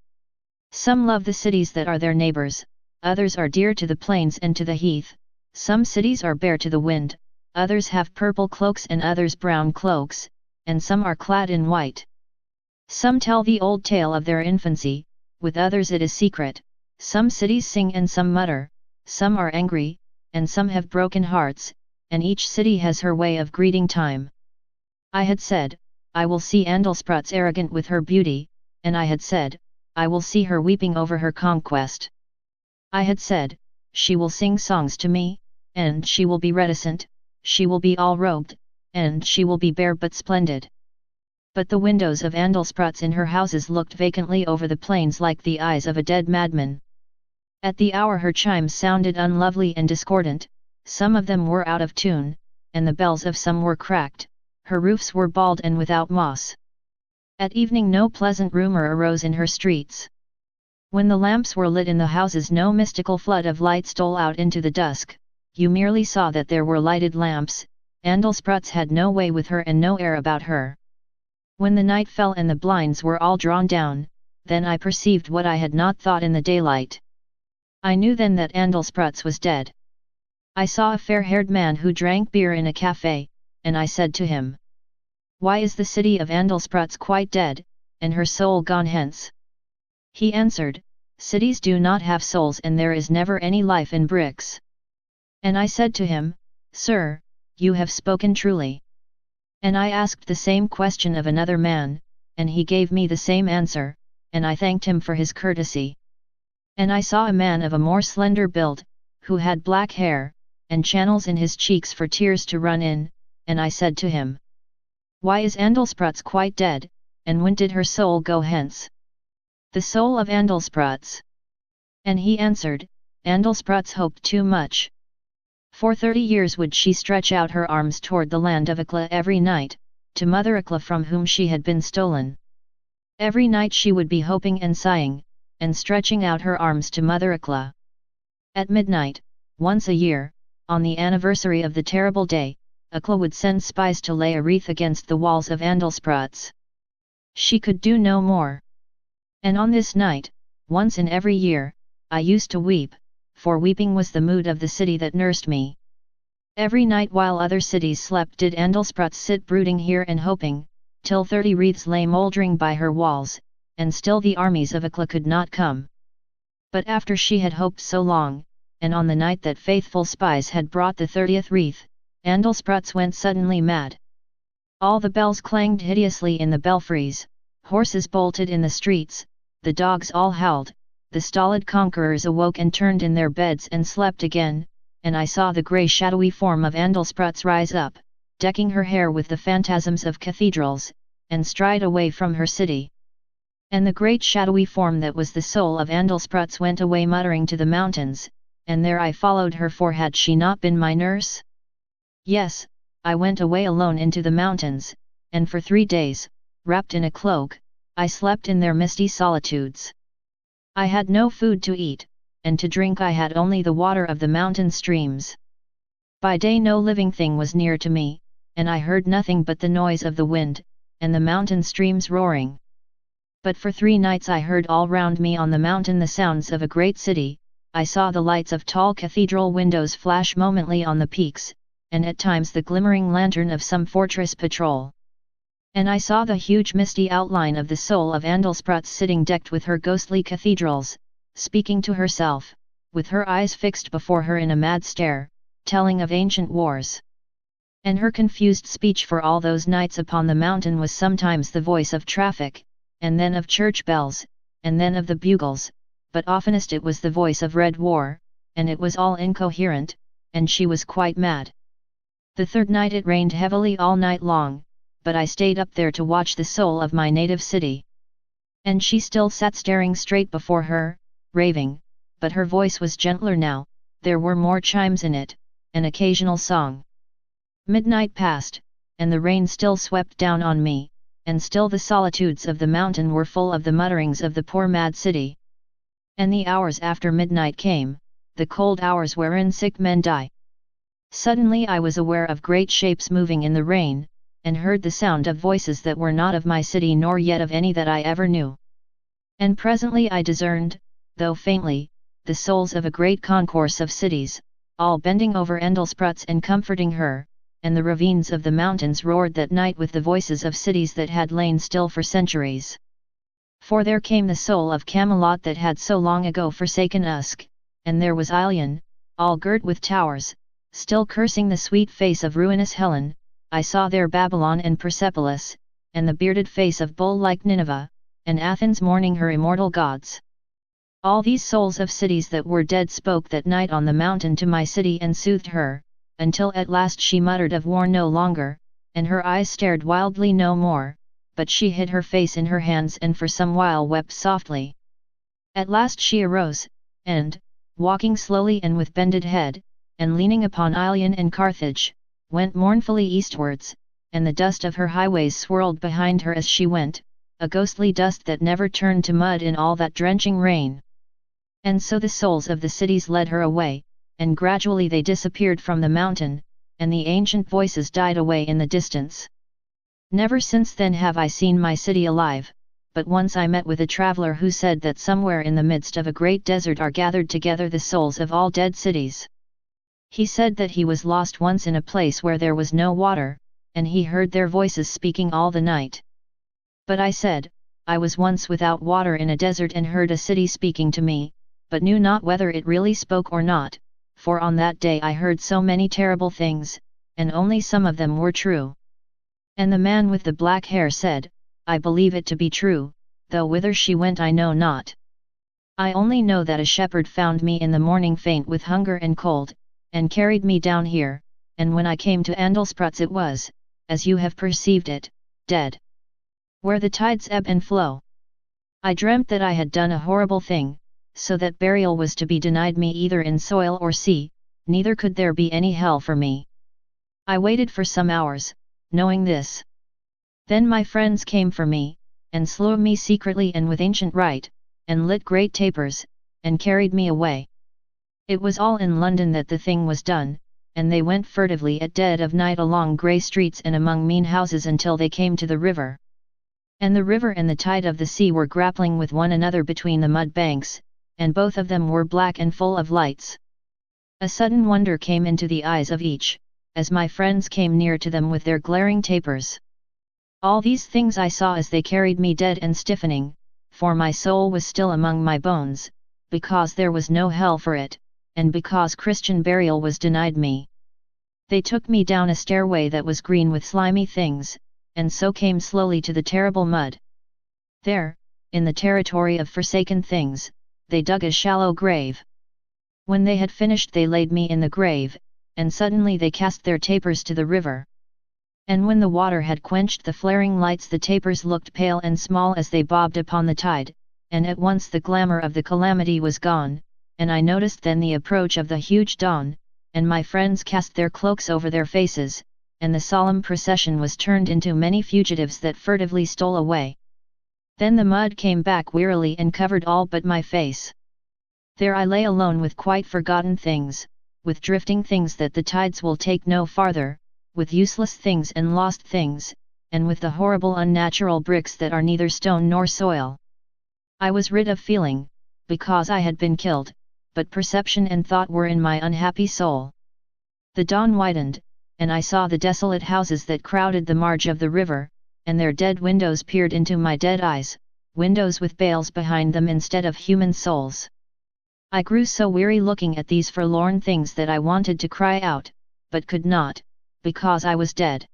Some love the cities that are their neighbors, others are dear to the plains and to the heath. Some cities are bare to the wind, others have purple cloaks and others brown cloaks, and some are clad in white. Some tell the old tale of their infancy, with others it is secret. Some cities sing and some mutter, some are angry, and some have broken hearts, and each city has her way of greeting time. I had said, I will see Andelsprutz arrogant with her beauty, and I had said, I will see her weeping over her conquest. I had said, she will sing songs to me, and she will be reticent, she will be all robed, and she will be bare but splendid. But the windows of Andelsprutz in her houses looked vacantly over the plains like the eyes of a dead madman. At the hour her chimes sounded unlovely and discordant, some of them were out of tune, and the bells of some were cracked, her roofs were bald and without moss. At evening no pleasant rumour arose in her streets. When the lamps were lit in the houses no mystical flood of light stole out into the dusk, you merely saw that there were lighted lamps. Andelsprutz had no way with her and no air about her. When the night fell and the blinds were all drawn down, then I perceived what I had not thought in the daylight. I knew then that Andelsprutz was dead. I saw a fair-haired man who drank beer in a cafe, and I said to him, "Why is the city of Andelsprutz quite dead, and her soul gone hence?" He answered, "Cities do not have souls and there is never any life in bricks." And I said to him, "Sir, you have spoken truly." And I asked the same question of another man, and he gave me the same answer, and I thanked him for his courtesy. And I saw a man of a more slender build, who had black hair, and channels in his cheeks for tears to run in, and I said to him, "Why is Andelsprutz quite dead, and when did her soul go hence?" "The soul of Andelsprutz." And he answered, "Andelsprutz hoped too much. For 30 years would she stretch out her arms toward the land of Ikla every night, to Mother Ikla from whom she had been stolen. Every night she would be hoping and sighing, and stretching out her arms to Mother Ikla. At midnight, once a year, on the anniversary of the terrible day, Ikla would send spies to lay a wreath against the walls of Andelsprutz. She could do no more. And on this night, once in every year, I used to weep, for weeping was the mood of the city that nursed me. Every night while other cities slept did Andelsprutz sit brooding here and hoping, till 30 wreaths lay mouldering by her walls, and still the armies of Ikla could not come. But after she had hoped so long, and on the night that faithful spies had brought the 30th wreath, Andelsprutz went suddenly mad. All the bells clanged hideously in the belfries, horses bolted in the streets, the dogs all howled, the stolid conquerors awoke and turned in their beds and slept again, and I saw the grey shadowy form of Andelsprutz rise up, decking her hair with the phantasms of cathedrals, and stride away from her city. And the great shadowy form that was the soul of Andelsprutz went away muttering to the mountains, and there I followed her, for had she not been my nurse? Yes, I went away alone into the mountains, and for 3 days, wrapped in a cloak, I slept in their misty solitudes. I had no food to eat, and to drink I had only the water of the mountain streams. By day no living thing was near to me, and I heard nothing but the noise of the wind, and the mountain streams roaring. But for 3 nights I heard all round me on the mountain the sounds of a great city, I saw the lights of tall cathedral windows flash momently on the peaks, and at times the glimmering lantern of some fortress patrol. And I saw the huge misty outline of the soul of Andelsprutz sitting decked with her ghostly cathedrals, speaking to herself, with her eyes fixed before her in a mad stare, telling of ancient wars. And her confused speech for all those nights upon the mountain was sometimes the voice of traffic, and then of church bells, and then of the bugles, but oftenest it was the voice of red war, and it was all incoherent, and she was quite mad. The 3rd night it rained heavily all night long, but I stayed up there to watch the soul of my native city. And she still sat staring straight before her, raving, but her voice was gentler now, there were more chimes in it, an occasional song. Midnight passed, and the rain still swept down on me, and still the solitudes of the mountain were full of the mutterings of the poor mad city. And the hours after midnight came, the cold hours wherein sick men die. Suddenly I was aware of great shapes moving in the rain, and heard the sound of voices that were not of my city nor yet of any that I ever knew. And presently I discerned, though faintly, the souls of a great concourse of cities, all bending over Andelsprutz and comforting her, and the ravines of the mountains roared that night with the voices of cities that had lain still for centuries. For there came the soul of Camelot that had so long ago forsaken Usk, and there was Ilion, all girt with towers, still cursing the sweet face of ruinous Helen. I saw there Babylon and Persepolis, and the bearded face of bull-like Nineveh, and Athens mourning her immortal gods. All these souls of cities that were dead spoke that night on the mountain to my city and soothed her, until at last she muttered of war no longer, and her eyes stared wildly no more, but she hid her face in her hands and for some while wept softly. At last she arose, and, walking slowly and with bended head, and leaning upon Ilion and Carthage, went mournfully eastwards, and the dust of her highways swirled behind her as she went, a ghostly dust that never turned to mud in all that drenching rain. And so the souls of the cities led her away, and gradually they disappeared from the mountain, and the ancient voices died away in the distance. Never since then have I seen my city alive, but once I met with a traveler who said that somewhere in the midst of a great desert are gathered together the souls of all dead cities. He said that he was lost once in a place where there was no water, and he heard their voices speaking all the night. But I said, I was once without water in a desert and heard a city speaking to me, but knew not whether it really spoke or not, for on that day I heard so many terrible things, and only some of them were true. And the man with the black hair said, I believe it to be true, though whither she went I know not. I only know that a shepherd found me in the morning faint with hunger and cold, and carried me down here, and when I came to Andelsprutz it was, as you have perceived it, dead. Where the tides ebb and flow. I dreamt that I had done a horrible thing, so that burial was to be denied me either in soil or sea, neither could there be any hell for me. I waited for some hours, knowing this. Then my friends came for me, and slew me secretly and with ancient rite, and lit great tapers, and carried me away. It was all in London that the thing was done, and they went furtively at dead of night along grey streets and among mean houses until they came to the river. And the river and the tide of the sea were grappling with one another between the mud banks, and both of them were black and full of lights. A sudden wonder came into the eyes of each, as my friends came near to them with their glaring tapers. All these things I saw as they carried me dead and stiffening, for my soul was still among my bones, because there was no hell for it, and because Christian burial was denied me. They took me down a stairway that was green with slimy things, and so came slowly to the terrible mud. There, in the territory of forsaken things, they dug a shallow grave. When they had finished they laid me in the grave, and suddenly they cast their tapers to the river. And when the water had quenched the flaring lights the tapers looked pale and small as they bobbed upon the tide, and at once the glamour of the calamity was gone, and I noticed then the approach of the huge dawn, and my friends cast their cloaks over their faces, and the solemn procession was turned into many fugitives that furtively stole away. Then the mud came back wearily and covered all but my face. There I lay alone with quite forgotten things, with drifting things that the tides will take no farther, with useless things and lost things, and with the horrible unnatural bricks that are neither stone nor soil. I was rid of feeling, because I had been killed, but perception and thought were in my unhappy soul. The dawn widened, and I saw the desolate houses that crowded the marge of the river, and their dead windows peered into my dead eyes, windows with bales behind them instead of human souls. I grew so weary looking at these forlorn things that I wanted to cry out, but could not, because I was dead.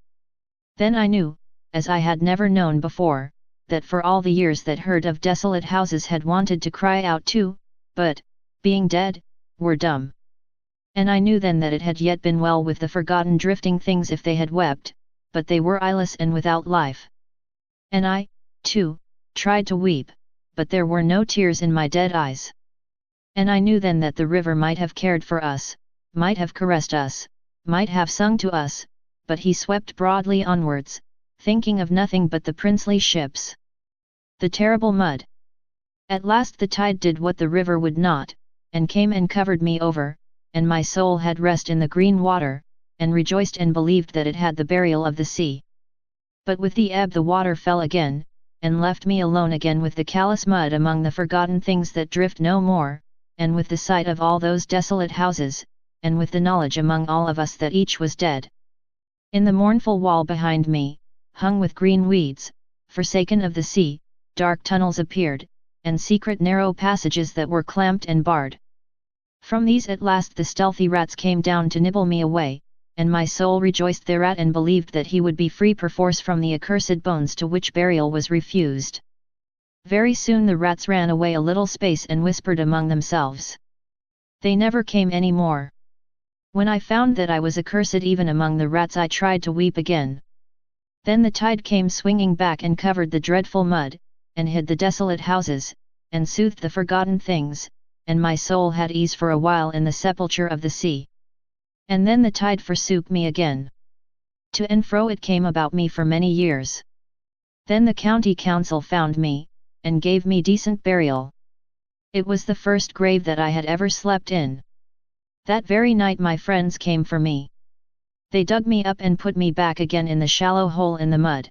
Then I knew, as I had never known before, that for all the years that heard of desolate houses had wanted to cry out too, but, being dead, were dumb. And I knew then that it had yet been well with the forgotten drifting things if they had wept, but they were eyeless and without life. And I, too, tried to weep, but there were no tears in my dead eyes. And I knew then that the river might have cared for us, might have caressed us, might have sung to us, but he swept broadly onwards, thinking of nothing but the princely ships. The terrible mud. At last the tide did what the river would not, and came and covered me over, and my soul had rest in the green water, and rejoiced and believed that it had the burial of the sea. But with the ebb the water fell again, and left me alone again with the callous mud among the forgotten things that drift no more, and with the sight of all those desolate houses, and with the knowledge among all of us that each was dead. In the mournful wall behind me, hung with green weeds, forsaken of the sea, dark tunnels appeared, and secret narrow passages that were clamped and barred. From these at last the stealthy rats came down to nibble me away, and my soul rejoiced thereat and believed that he would be free perforce from the accursed bones to which burial was refused. Very soon the rats ran away a little space and whispered among themselves. They never came any more. When I found that I was accursed even among the rats I tried to weep again. Then the tide came swinging back and covered the dreadful mud, and hid the desolate houses, and soothed the forgotten things, and my soul had ease for a while in the sepulchre of the sea. And then the tide forsook me again. To and fro it came about me for many years. Then the county council found me, and gave me decent burial. It was the first grave that I had ever slept in. That very night my friends came for me. They dug me up and put me back again in the shallow hole in the mud.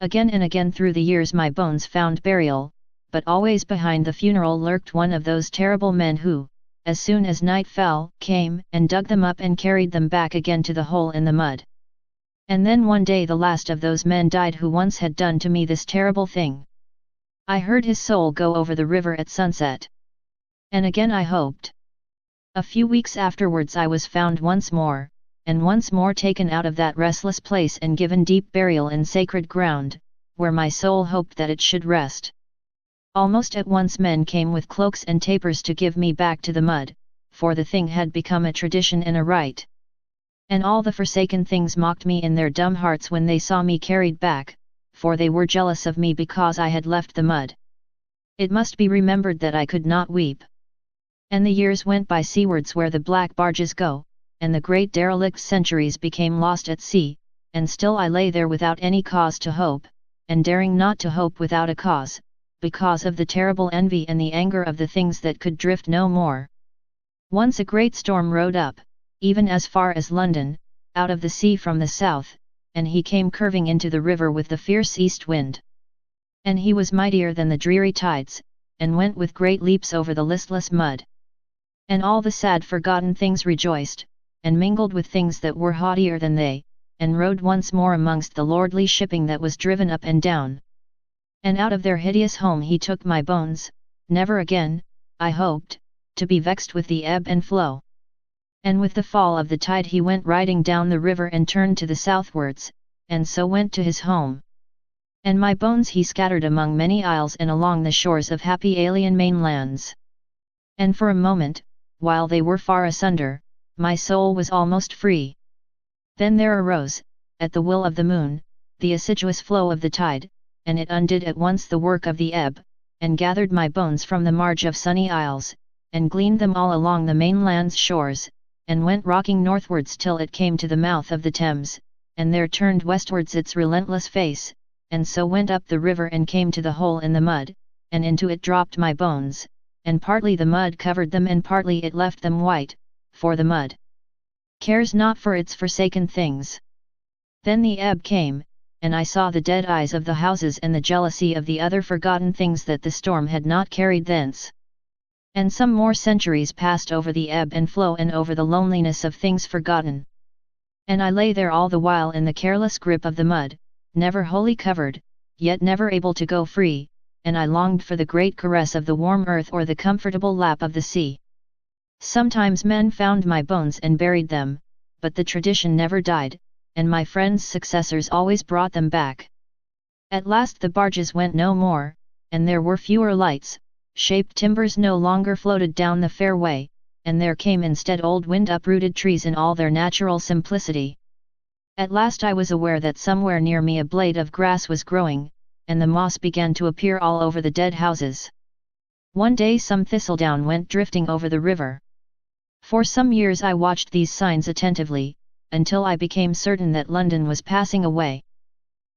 Again and again through the years my bones found burial, but always behind the funeral lurked one of those terrible men who, as soon as night fell, came and dug them up and carried them back again to the hole in the mud. And then one day the last of those men died who once had done to me this terrible thing. I heard his soul go over the river at sunset. And again I hoped. A few weeks afterwards I was found once more, and once more taken out of that restless place and given deep burial in sacred ground, where my soul hoped that it should rest. Almost at once men came with cloaks and tapers to give me back to the mud, for the thing had become a tradition and a rite. And all the forsaken things mocked me in their dumb hearts when they saw me carried back, for they were jealous of me because I had left the mud. It must be remembered that I could not weep. And the years went by seawards where the black barges go, and the great derelict centuries became lost at sea, and still I lay there without any cause to hope, and daring not to hope without a cause, because of the terrible envy and the anger of the things that could drift no more. Once a great storm rode up, even as far as London, out of the sea from the south, and he came curving into the river with the fierce east wind. And he was mightier than the dreary tides, and went with great leaps over the listless mud. And all the sad forgotten things rejoiced, and mingled with things that were haughtier than they, and rode once more amongst the lordly shipping that was driven up and down. And out of their hideous home he took my bones, never again, I hoped, to be vexed with the ebb and flow. And with the fall of the tide he went riding down the river and turned to the southwards, and so went to his home. And my bones he scattered among many isles and along the shores of happy alien mainlands. And for a moment, while they were far asunder, my soul was almost free. Then there arose, at the will of the moon, the assiduous flow of the tide, and it undid at once the work of the ebb, and gathered my bones from the marge of sunny isles, and gleaned them all along the mainland's shores, and went rocking northwards till it came to the mouth of the Thames, and there turned westwards its relentless face, and so went up the river and came to the hole in the mud, and into it dropped my bones, and partly the mud covered them and partly it left them white, for the mud cares not for its forsaken things. Then the ebb came, and I saw the dead eyes of the houses and the jealousy of the other forgotten things that the storm had not carried thence. And some more centuries passed over the ebb and flow and over the loneliness of things forgotten. And I lay there all the while in the careless grip of the mud, never wholly covered, yet never able to go free, and I longed for the great caress of the warm earth or the comfortable lap of the sea. Sometimes men found my bones and buried them, but the tradition never died, and my friends' successors always brought them back. At last the barges went no more, and there were fewer lights, shaped timbers no longer floated down the fairway, and there came instead old wind-uprooted trees in all their natural simplicity. At last I was aware that somewhere near me a blade of grass was growing, and the moss began to appear all over the dead houses. One day some thistledown went drifting over the river. For some years I watched these signs attentively, until I became certain that London was passing away.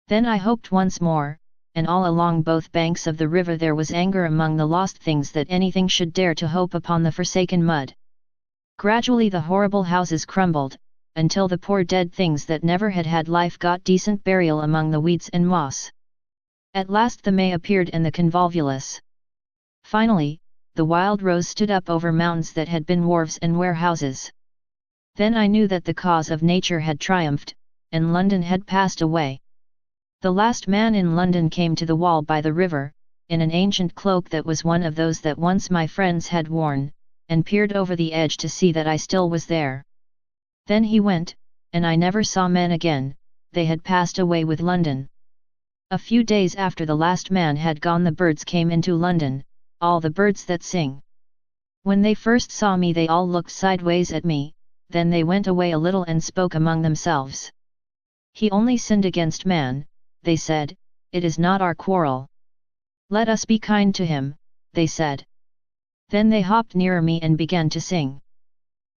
Then I hoped once more, and all along both banks of the river there was anger among the lost things that anything should dare to hope upon the forsaken mud. Gradually the horrible houses crumbled, until the poor dead things that never had had life got decent burial among the weeds and moss. At last the May appeared and the convolvulus. Finally, the wild rose stood up over mountains that had been wharves and warehouses. Then I knew that the cause of nature had triumphed, and London had passed away. The last man in London came to the wall by the river, in an ancient cloak that was one of those that once my friends had worn, and peered over the edge to see that I still was there. Then he went, and I never saw men again, they had passed away with London. A few days after the last man had gone the birds came into London, all the birds that sing. When they first saw me they all looked sideways at me, then they went away a little and spoke among themselves. He only sinned against man, they said, it is not our quarrel. Let us be kind to him, they said. Then they hopped nearer me and began to sing.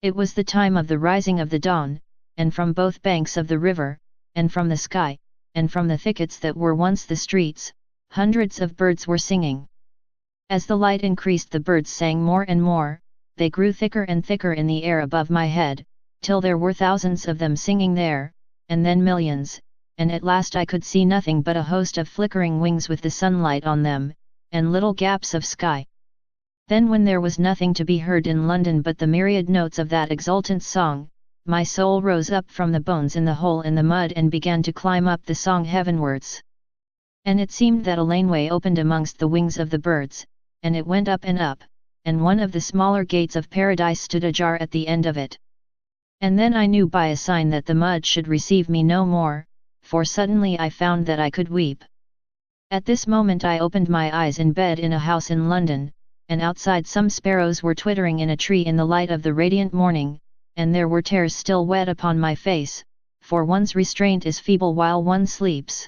It was the time of the rising of the dawn, and from both banks of the river, and from the sky, and from the thickets that were once the streets, hundreds of birds were singing. As the light increased the birds sang more and more, they grew thicker and thicker in the air above my head, till there were thousands of them singing there, and then millions, and at last I could see nothing but a host of flickering wings with the sunlight on them, and little gaps of sky. Then when there was nothing to be heard in London but the myriad notes of that exultant song, my soul rose up from the bones in the hole in the mud and began to climb up the song heavenwards. And it seemed that a laneway opened amongst the wings of the birds, and it went up, and one of the smaller gates of paradise stood ajar at the end of it. And then I knew by a sign that the mud should receive me no more, for suddenly I found that I could weep. At this moment I opened my eyes in bed in a house in London, and outside some sparrows were twittering in a tree in the light of the radiant morning, and there were tears still wet upon my face, for one's restraint is feeble while one sleeps.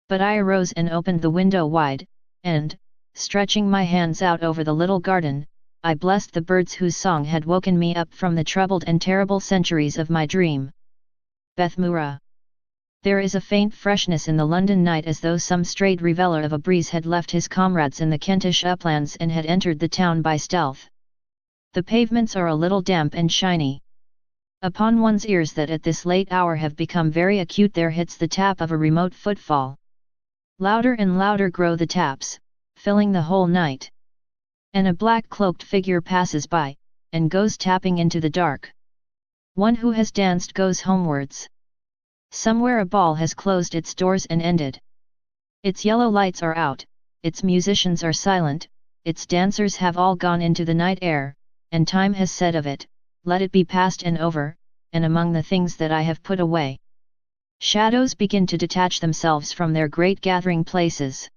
But I arose and opened the window wide, and, stretching my hands out over the little garden, I blessed the birds whose song had woken me up from the troubled and terrible centuries of my dream. Bethmoora. There is a faint freshness in the London night as though some strayed reveller of a breeze had left his comrades in the Kentish uplands and had entered the town by stealth. The pavements are a little damp and shiny. Upon one's ears that at this late hour have become very acute there hits the tap of a remote footfall. Louder and louder grow the taps, filling the whole night. And a black-cloaked figure passes by, and goes tapping into the dark. One who has danced goes homewards. Somewhere a ball has closed its doors and ended. Its yellow lights are out, its musicians are silent, its dancers have all gone into the night air, and time has said of it, let it be past and over, and among the things that I have put away. Shadows begin to detach themselves from their great gathering places.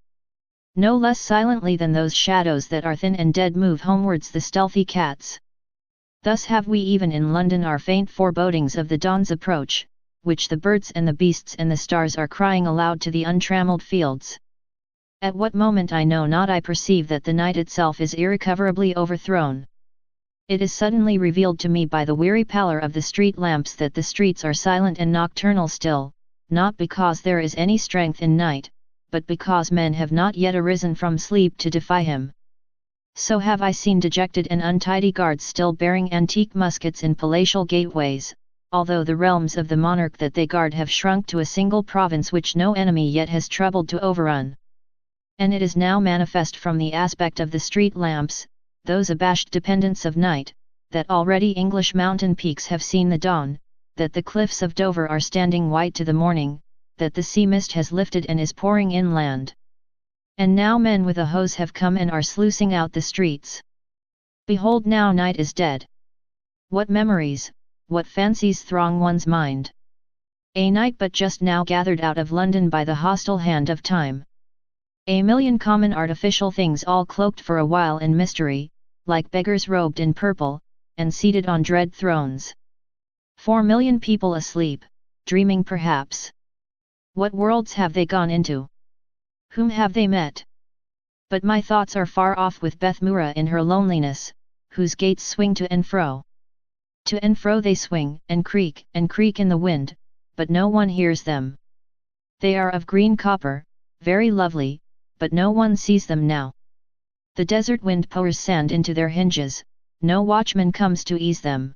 No less silently than those shadows that are thin and dead move homewards the stealthy cats. Thus have we even in London our faint forebodings of the dawn's approach, which the birds and the beasts and the stars are crying aloud to the untrammeled fields. At what moment I know not I perceive that the night itself is irrecoverably overthrown. It is suddenly revealed to me by the weary pallor of the street lamps that the streets are silent and nocturnal still, not because there is any strength in night, but because men have not yet arisen from sleep to defy him. So have I seen dejected and untidy guards still bearing antique muskets in palatial gateways, although the realms of the monarch that they guard have shrunk to a single province which no enemy yet has troubled to overrun. And it is now manifest from the aspect of the street lamps, those abashed dependents of night, that already English mountain peaks have seen the dawn, that the cliffs of Dover are standing white to the morning, that the sea mist has lifted and is pouring inland. And now men with a hose have come and are sluicing out the streets. Behold, now night is dead. What memories, what fancies throng one's mind! A night but just now gathered out of London by the hostile hand of time. A million common artificial things all cloaked for a while in mystery, like beggars robed in purple, and seated on dread thrones. 4,000,000 people asleep, dreaming perhaps. What worlds have they gone into? Whom have they met? But my thoughts are far off with Bethmoora in her loneliness, whose gates swing to and fro. To and fro they swing, and creak in the wind, but no one hears them. They are of green copper, very lovely, but no one sees them now. The desert wind pours sand into their hinges, no watchman comes to ease them.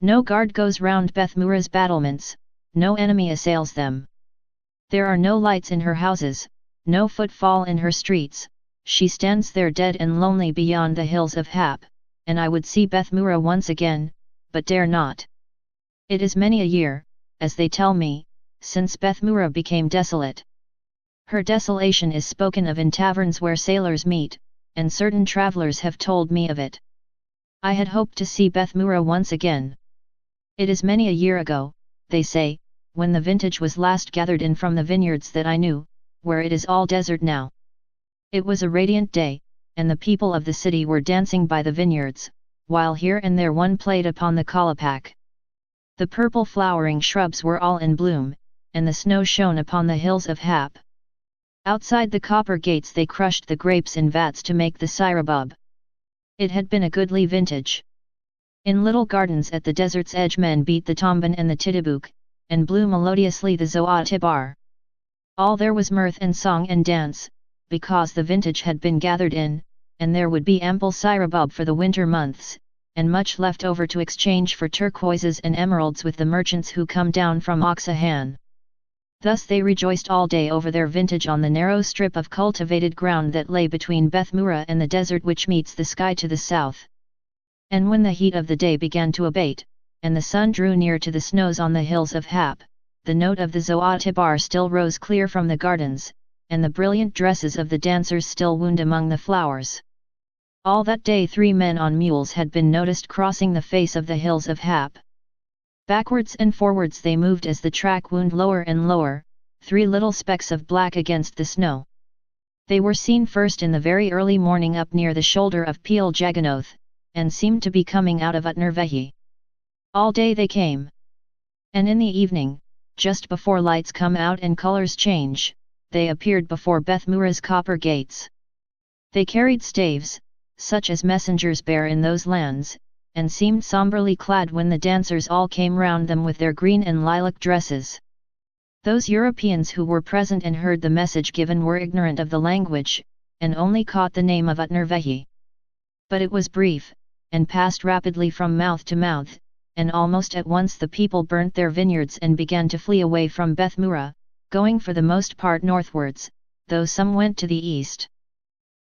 No guard goes round Bethmoora's battlements, no enemy assails them. There are no lights in her houses, no footfall in her streets, she stands there dead and lonely beyond the hills of Hap, and I would see Bethmoora once again, but dare not. It is many a year, as they tell me, since Bethmoora became desolate. Her desolation is spoken of in taverns where sailors meet, and certain travellers have told me of it. I had hoped to see Bethmoora once again. It is many a year ago, they say, when the vintage was last gathered in from the vineyards that I knew, where it is all desert now. It was a radiant day, and the people of the city were dancing by the vineyards, while here and there one played upon the colapac. The purple flowering shrubs were all in bloom, and the snow shone upon the hills of Hap. Outside the copper gates they crushed the grapes in vats to make the syrubub. It had been a goodly vintage. In little gardens at the desert's edge men beat the tomban and the titibuk, and blew melodiously the zoa-tibar. All there was mirth and song and dance, because the vintage had been gathered in, and there would be ample syrubub for the winter months, and much left over to exchange for turquoises and emeralds with the merchants who come down from Oxahan. Thus they rejoiced all day over their vintage on the narrow strip of cultivated ground that lay between Bethmoora and the desert which meets the sky to the south. And when the heat of the day began to abate, and the sun drew near to the snows on the hills of Hap, the note of the Zoatibar still rose clear from the gardens, and the brilliant dresses of the dancers still wound among the flowers. All that day 3 men on mules had been noticed crossing the face of the hills of Hap. Backwards and forwards they moved as the track wound lower and lower, 3 little specks of black against the snow. They were seen first in the very early morning up near the shoulder of Peel Jaganoth, and seemed to be coming out of Utnervehi. All day they came. And in the evening, just before lights come out and colours change, they appeared before Bethmoora's copper gates. They carried staves, such as messengers bear in those lands, and seemed somberly clad when the dancers all came round them with their green and lilac dresses. Those Europeans who were present and heard the message given were ignorant of the language, and only caught the name of Utnervehi. But it was brief, and passed rapidly from mouth to mouth, and almost at once the people burnt their vineyards and began to flee away from Bethmoora, going for the most part northwards, though some went to the east.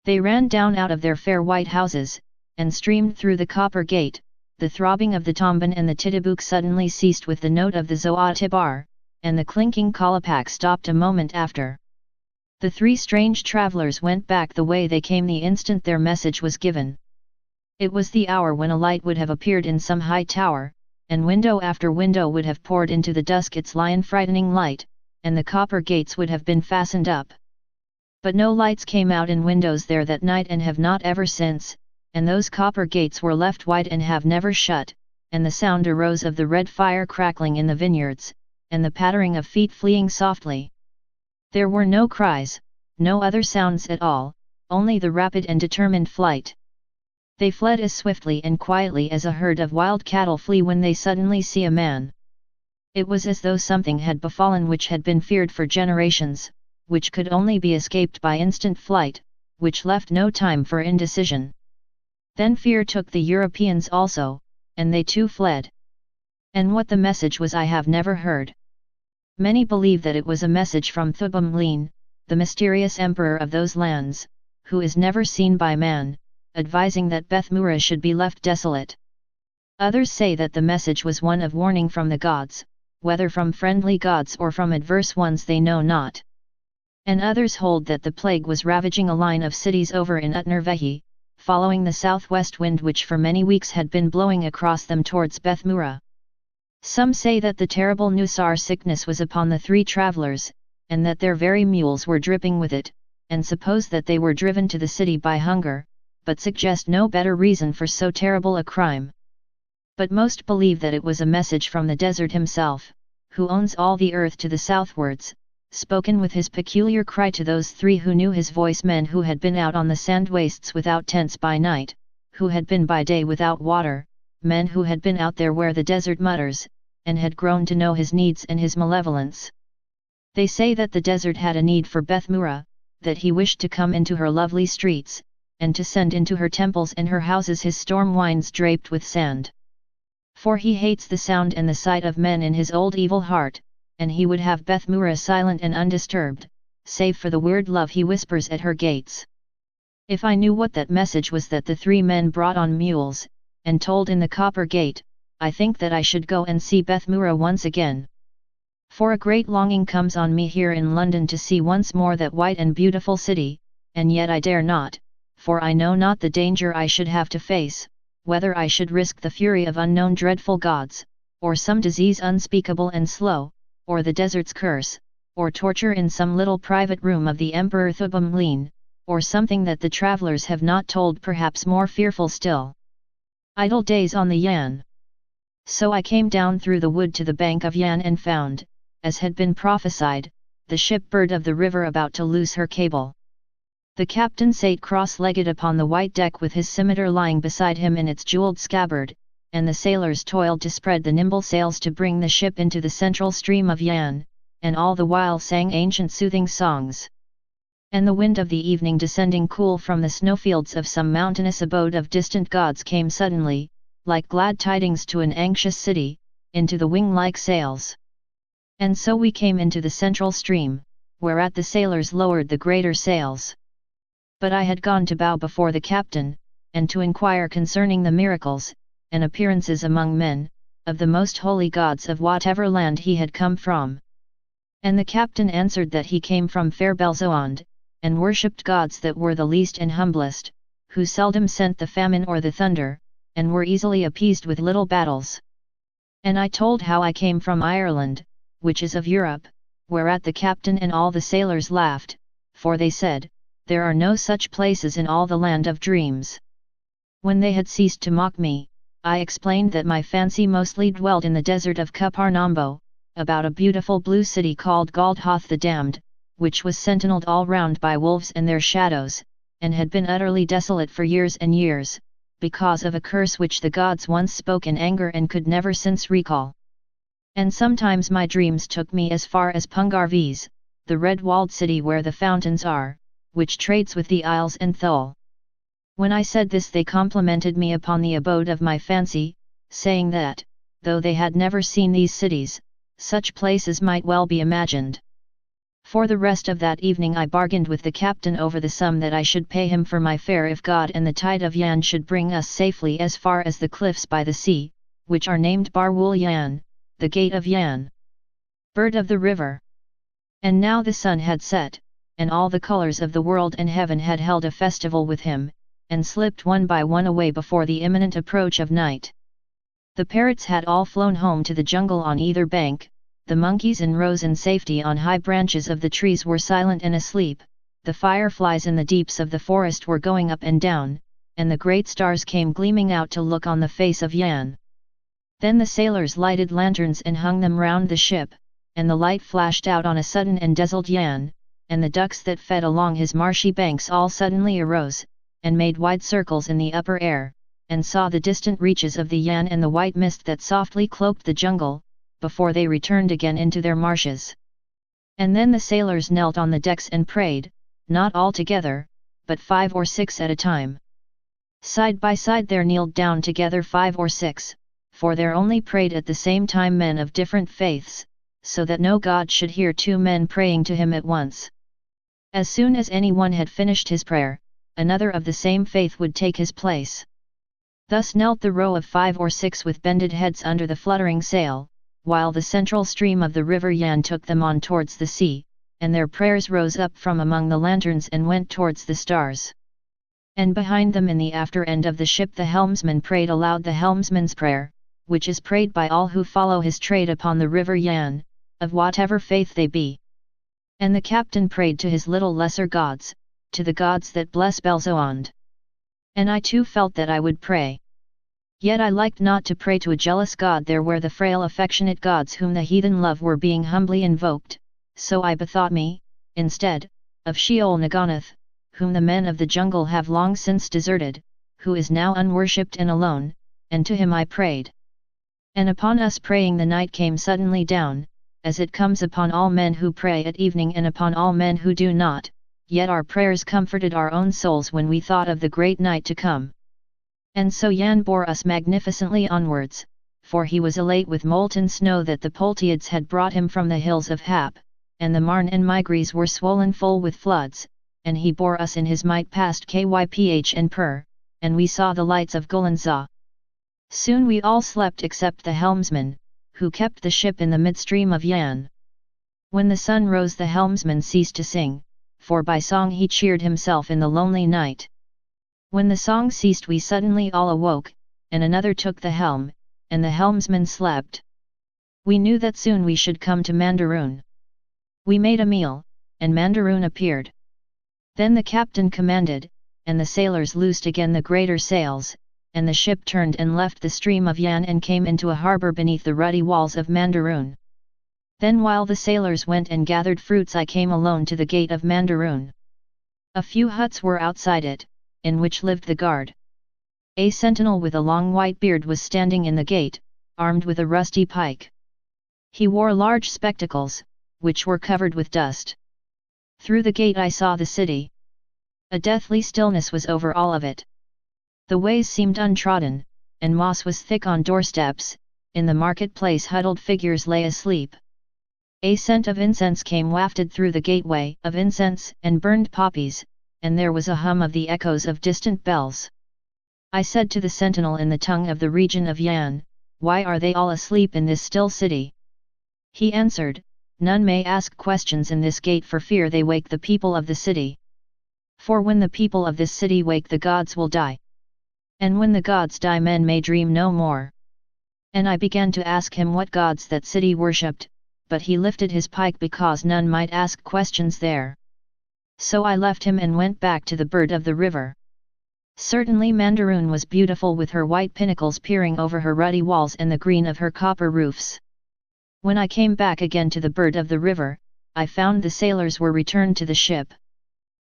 They ran down out of their fair white houses, and streamed through the copper gate. The throbbing of the tomban and the titibuk suddenly ceased with the note of the Zoatibar, and the clinking kalapak stopped a moment after. The 3 strange travellers went back the way they came the instant their message was given. It was the hour when a light would have appeared in some high tower, and window after window would have poured into the dusk its lion-frightening light, and the copper gates would have been fastened up. But no lights came out in windows there that night and have not ever since, and those copper gates were left wide and have never shut, and the sound arose of the red fire crackling in the vineyards, and the pattering of feet fleeing softly. There were no cries, no other sounds at all, only the rapid and determined flight. They fled as swiftly and quietly as a herd of wild cattle flee when they suddenly see a man. It was as though something had befallen which had been feared for generations, which could only be escaped by instant flight, which left no time for indecision. Then fear took the Europeans also, and they too fled. And what the message was I have never heard. Many believe that it was a message from Thubamlin, the mysterious emperor of those lands, who is never seen by man, advising that Bethmoora should be left desolate. Others say that the message was one of warning from the gods, whether from friendly gods or from adverse ones they know not. And others hold that the plague was ravaging a line of cities over in Utnervehi, following the southwest wind which for many weeks had been blowing across them towards Bethmoora. Some say that the terrible Nusar sickness was upon the 3 travellers, and that their very mules were dripping with it, and suppose that they were driven to the city by hunger, but suggest no better reason for so terrible a crime. But most believe that it was a message from the desert himself, who owns all the earth to the southwards, spoken with his peculiar cry to those 3 who knew his voice, men who had been out on the sand wastes without tents by night, who had been by day without water, men who had been out there where the desert mutters, and had grown to know his needs and his malevolence. They say that the desert had a need for Bethmoora, that he wished to come into her lovely streets, and to send into her temples and her houses his storm winds draped with sand. For he hates the sound and the sight of men in his old evil heart, and he would have Bethmoora silent and undisturbed, save for the weird love he whispers at her gates. If I knew what that message was that the 3 men brought on mules, and told in the copper gate, I think that I should go and see Bethmoora once again. For a great longing comes on me here in London to see once more that white and beautiful city, and yet I dare not, for I know not the danger I should have to face, whether I should risk the fury of unknown dreadful gods, or some disease unspeakable and slow, or the desert's curse, or torture in some little private room of the Emperor Thubamlin, or something that the travellers have not told, perhaps more fearful still. Idle days on the Yan. So I came down through the wood to the bank of Yan and found, as had been prophesied, the ship-bird of the river about to loose her cable. The captain sate cross-legged upon the white deck with his scimitar lying beside him in its jewelled scabbard, and the sailors toiled to spread the nimble sails to bring the ship into the central stream of Yan, and all the while sang ancient soothing songs. And the wind of the evening descending cool from the snowfields of some mountainous abode of distant gods came suddenly, like glad tidings to an anxious city, into the wing-like sails. And so we came into the central stream, whereat the sailors lowered the greater sails. But I had gone to bow before the captain, and to inquire concerning the miracles, and appearances among men, of the most holy gods of whatever land he had come from. And the captain answered that he came from fair Belzoond, and worshipped gods that were the least and humblest, who seldom sent the famine or the thunder, and were easily appeased with little battles. And I told how I came from Ireland, which is of Europe, whereat the captain and all the sailors laughed, for they said, there are no such places in all the land of dreams. When they had ceased to mock me, I explained that my fancy mostly dwelt in the desert of Capernaum, about a beautiful blue city called Galdhoth the Damned, which was sentinelled all round by wolves and their shadows, and had been utterly desolate for years and years, because of a curse which the gods once spoke in anger and could never since recall. And sometimes my dreams took me as far as Pungarvis, the red-walled city where the fountains are, which trades with the isles and Thule. When I said this they complimented me upon the abode of my fancy, saying that, though they had never seen these cities, such places might well be imagined. For the rest of that evening I bargained with the captain over the sum that I should pay him for my fare if God and the tide of Yan should bring us safely as far as the cliffs by the sea, which are named Barwool Yan, the gate of Yan, bird of the river. And now the sun had set, and all the colours of the world and heaven had held a festival with him, and slipped one by one away before the imminent approach of night. The parrots had all flown home to the jungle on either bank, the monkeys in rows in safety on high branches of the trees were silent and asleep, the fireflies in the deeps of the forest were going up and down, and the great stars came gleaming out to look on the face of Yan. Then the sailors lighted lanterns and hung them round the ship, and the light flashed out on a sudden and dazzled Yan, and the ducks that fed along his marshy banks all suddenly arose, and made wide circles in the upper air, and saw the distant reaches of the Yan and the white mist that softly cloaked the jungle, before they returned again into their marshes. And then the sailors knelt on the decks and prayed, not all together, but 5 or 6 at a time. Side by side there kneeled down together 5 or 6, for there only prayed at the same time men of different faiths, so that no god should hear 2 men praying to him at once. As soon as any one had finished his prayer, another of the same faith would take his place. Thus knelt the row of 5 or 6 with bended heads under the fluttering sail, while the central stream of the river Yan took them on towards the sea, and their prayers rose up from among the lanterns and went towards the stars. And behind them in the after end of the ship the helmsman prayed aloud the helmsman's prayer, which is prayed by all who follow his trade upon the river Yan, of whatever faith they be. And the captain prayed to his little lesser gods, to the gods that bless Belzoond. And I too felt that I would pray. Yet I liked not to pray to a jealous god there where the frail affectionate gods whom the heathen love were being humbly invoked, so I bethought me, instead, of Sheol Naganath, whom the men of the jungle have long since deserted, who is now unworshipped and alone, and to him I prayed. And upon us praying the night came suddenly down, as it comes upon all men who pray at evening and upon all men who do not, yet our prayers comforted our own souls when we thought of the great night to come. And so Yan bore us magnificently onwards, for he was elate with molten snow that the Poltiads had brought him from the hills of Hap, and the Marne and Migres were swollen full with floods, and he bore us in his might past Kyph and Pur, and we saw the lights of Golanza. Soon we all slept except the helmsman, who kept the ship in the midstream of Yan. When the sun rose the helmsman ceased to sing, for by song he cheered himself in the lonely night. When the song ceased we suddenly all awoke, and another took the helm, and the helmsman slept. We knew that soon we should come to Mandaroon. We made a meal, and Mandaroon appeared. Then the captain commanded, and the sailors loosed again the greater sails, and the ship turned and left the stream of Yan and came into a harbour beneath the ruddy walls of Mandaroon. Then while the sailors went and gathered fruits I came alone to the gate of Mandaroon. A few huts were outside it, in which lived the guard. A sentinel with a long white beard was standing in the gate, armed with a rusty pike. He wore large spectacles, which were covered with dust. Through the gate I saw the city. A deathly stillness was over all of it. The ways seemed untrodden, and moss was thick on doorsteps. In the marketplace huddled figures lay asleep. A scent of incense came wafted through the gateway of incense and burned poppies, and there was a hum of the echoes of distant bells. I said to the sentinel in the tongue of the region of Yan, "Why are they all asleep in this still city?" He answered, "None may ask questions in this gate for fear they wake the people of the city. For when the people of this city wake the gods will die. And when the gods die men may dream no more." And I began to ask him what gods that city worshipped, but he lifted his pike because none might ask questions there. So I left him and went back to the bird of the river. Certainly Mandaroon was beautiful with her white pinnacles peering over her ruddy walls and the green of her copper roofs. When I came back again to the bird of the river, I found the sailors were returned to the ship.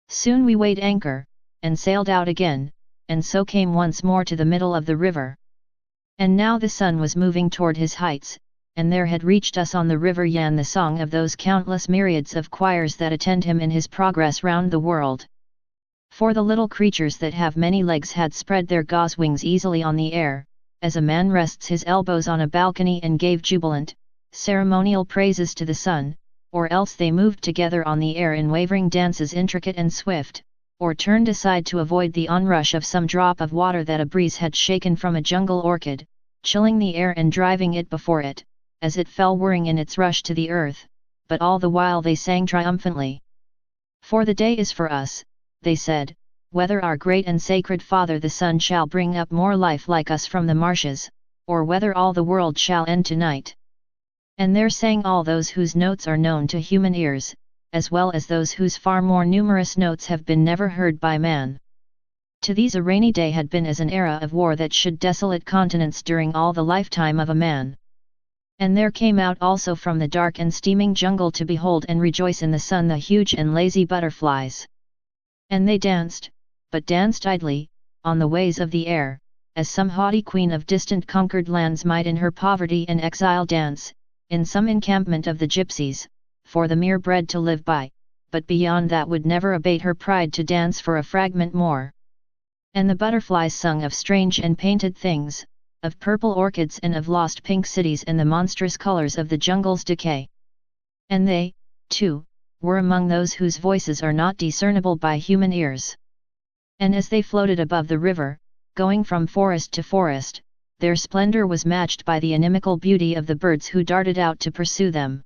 Soon we weighed anchor, and sailed out again, and so came once more to the middle of the river. And now the sun was moving toward his heights, and there had reached us on the river Yan the song of those countless myriads of choirs that attend him in his progress round the world. For the little creatures that have many legs had spread their gauze wings easily on the air, as a man rests his elbows on a balcony, and gave jubilant, ceremonial praises to the sun, or else they moved together on the air in wavering dances intricate and swift, or turned aside to avoid the onrush of some drop of water that a breeze had shaken from a jungle orchid, chilling the air and driving it before it, as it fell whirring in its rush to the earth, but all the while they sang triumphantly. "For the day is for us," they said, "whether our great and sacred Father the Sun shall bring up more life like us from the marshes, or whether all the world shall end tonight." And there sang all those whose notes are known to human ears, as well as those whose far more numerous notes have been never heard by man. To these a rainy day had been as an era of war that should desolate continents during all the lifetime of a man. And there came out also from the dark and steaming jungle to behold and rejoice in the sun the huge and lazy butterflies. And they danced, but danced idly, on the ways of the air, as some haughty queen of distant conquered lands might in her poverty and exile dance, in some encampment of the gypsies, for the mere bread to live by, but beyond that would never abate her pride to dance for a fragment more. And the butterflies sung of strange and painted things, of purple orchids and of lost pink cities and the monstrous colors of the jungle's decay. And they, too, were among those whose voices are not discernible by human ears. And as they floated above the river, going from forest to forest, their splendor was matched by the inimical beauty of the birds who darted out to pursue them.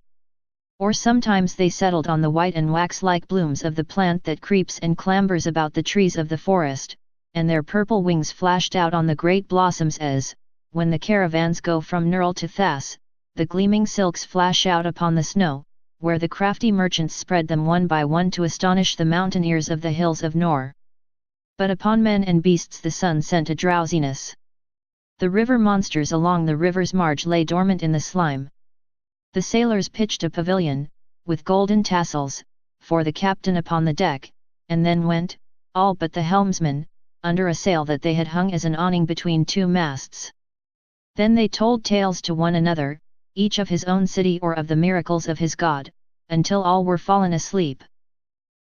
Or sometimes they settled on the white and wax-like blooms of the plant that creeps and clambers about the trees of the forest, and their purple wings flashed out on the great blossoms as, when the caravans go from Nurl to Thas, the gleaming silks flash out upon the snow, where the crafty merchants spread them one by one to astonish the mountaineers of the hills of Nor. But upon men and beasts the sun sent a drowsiness. The river monsters along the river's marge lay dormant in the slime. The sailors pitched a pavilion, with golden tassels, for the captain upon the deck, and then went, all but the helmsman, under a sail that they had hung as an awning between two masts. Then they told tales to one another, each of his own city or of the miracles of his god, until all were fallen asleep.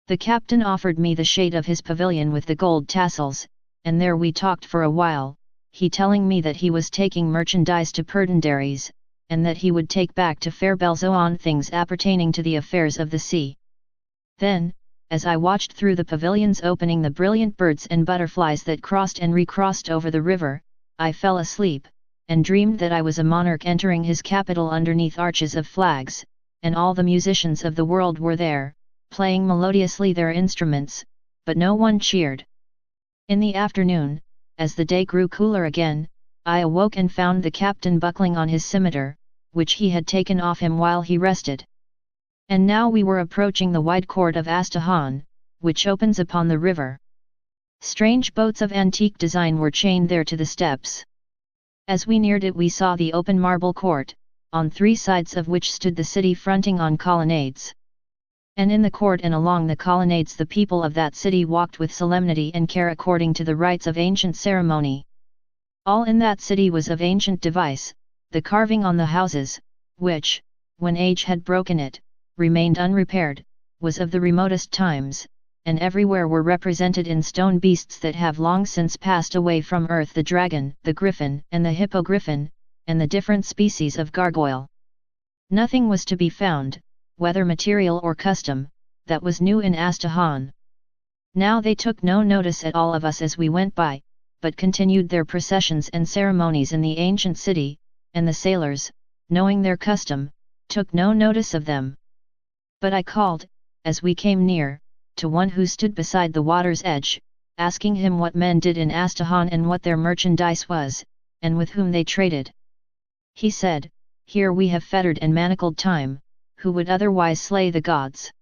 The captain offered me the shade of his pavilion with the gold tassels, and there we talked for a while, he telling me that he was taking merchandise to Purdendaries, and that he would take back to fair Belzoan things appertaining to the affairs of the sea. Then, as I watched through the pavilion's opening the brilliant birds and butterflies that crossed and recrossed over the river, I fell asleep, and dreamed that I was a monarch entering his capital underneath arches of flags, and all the musicians of the world were there, playing melodiously their instruments, but no one cheered. In the afternoon, as the day grew cooler again, I awoke and found the captain buckling on his scimitar, which he had taken off him while he rested. And now we were approaching the wide court of Astahan, which opens upon the river. Strange boats of antique design were chained there to the steps. As we neared it we saw the open marble court, on three sides of which stood the city fronting on colonnades. And in the court and along the colonnades the people of that city walked with solemnity and care according to the rites of ancient ceremony. All in that city was of ancient device, the carving on the houses, which, when age had broken it, remained unrepaired, was of the remotest times, and everywhere were represented in stone beasts that have long since passed away from earth: the dragon, the griffin, and the hippogriffin, and the different species of gargoyle. Nothing was to be found, whether material or custom, that was new in Astahahn. Now they took no notice at all of us as we went by, but continued their processions and ceremonies in the ancient city, and the sailors, knowing their custom, took no notice of them. But I called, as we came near, to one who stood beside the water's edge, asking him what men did in Astahahn and what their merchandise was, and with whom they traded. He said, "Here we have fettered and manacled Time, who would otherwise slay the gods."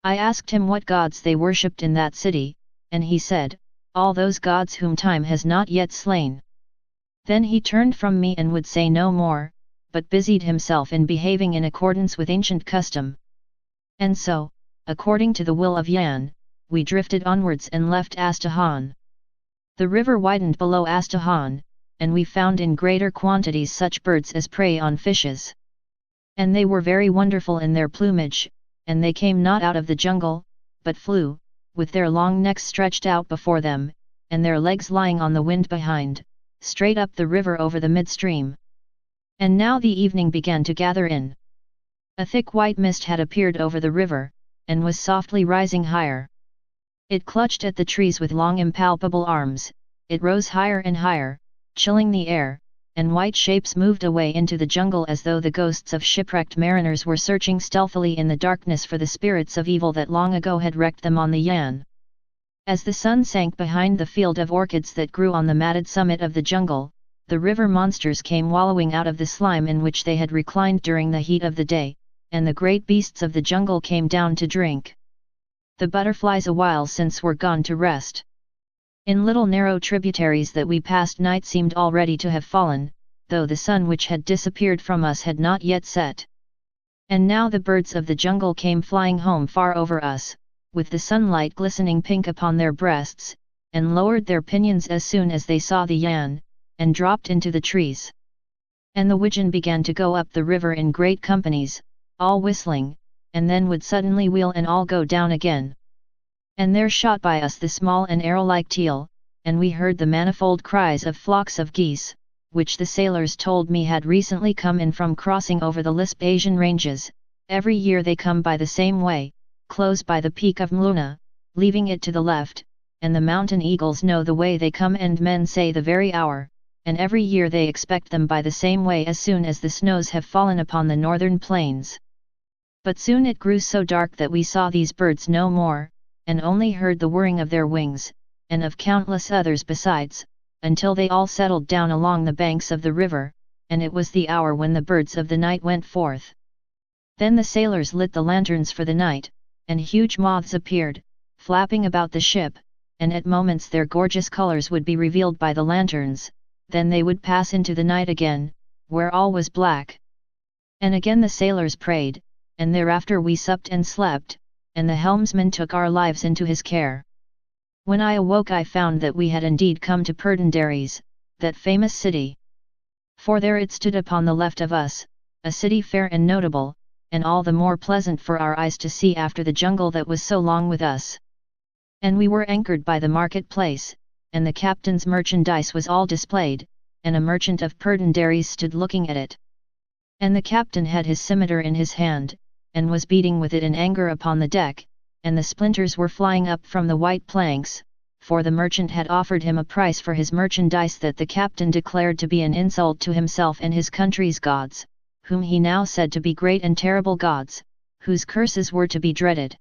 I asked him what gods they worshipped in that city, and he said, "All those gods whom Time has not yet slain." Then he turned from me and would say no more, but busied himself in behaving in accordance with ancient custom. And so, according to the will of Yan, we drifted onwards and left Astahahn. The river widened below Astahahn, and we found in greater quantities such birds as prey on fishes. And they were very wonderful in their plumage, and they came not out of the jungle, but flew, with their long necks stretched out before them, and their legs lying on the wind behind, straight up the river over the midstream. And now the evening began to gather in. A thick white mist had appeared over the river, and was softly rising higher. It clutched at the trees with long impalpable arms, it rose higher and higher, chilling the air, and white shapes moved away into the jungle as though the ghosts of shipwrecked mariners were searching stealthily in the darkness for the spirits of evil that long ago had wrecked them on the Yan. As the sun sank behind the field of orchids that grew on the matted summit of the jungle, the river monsters came wallowing out of the slime in which they had reclined during the heat of the day, and the great beasts of the jungle came down to drink. The butterflies a while since were gone to rest. In little narrow tributaries that we passed night seemed already to have fallen, though the sun which had disappeared from us had not yet set. And now the birds of the jungle came flying home far over us, with the sunlight glistening pink upon their breasts, and lowered their pinions as soon as they saw the Yan, and dropped into the trees. And the widgeon began to go up the river in great companies, all whistling, and then would suddenly wheel and all go down again. And there shot by us the small and arrow-like teal, and we heard the manifold cries of flocks of geese, which the sailors told me had recently come in from crossing over the Lisp-Asian ranges. Every year they come by the same way, close by the peak of Mluna, leaving it to the left, and the mountain eagles know the way they come and men say the very hour, and every year they expect them by the same way as soon as the snows have fallen upon the northern plains. But soon it grew so dark that we saw these birds no more, and only heard the whirring of their wings, and of countless others besides, until they all settled down along the banks of the river, and it was the hour when the birds of the night went forth. Then the sailors lit the lanterns for the night, and huge moths appeared, flapping about the ship, and at moments their gorgeous colors would be revealed by the lanterns, then they would pass into the night again, where all was black. And again the sailors prayed, and thereafter we supped and slept, and the helmsman took our lives into his care. When I awoke I found that we had indeed come to Perd&Aries, that famous city. For there it stood upon the left of us, a city fair and notable, and all the more pleasant for our eyes to see after the jungle that was so long with us. And we were anchored by the market-place, and the captain's merchandise was all displayed, and a merchant of Perd&Aries stood looking at it. And the captain had his scimitar in his hand, and was beating with it in anger upon the deck, and the splinters were flying up from the white planks, for the merchant had offered him a price for his merchandise that the captain declared to be an insult to himself and his country's gods, whom he now said to be great and terrible gods, whose curses were to be dreaded.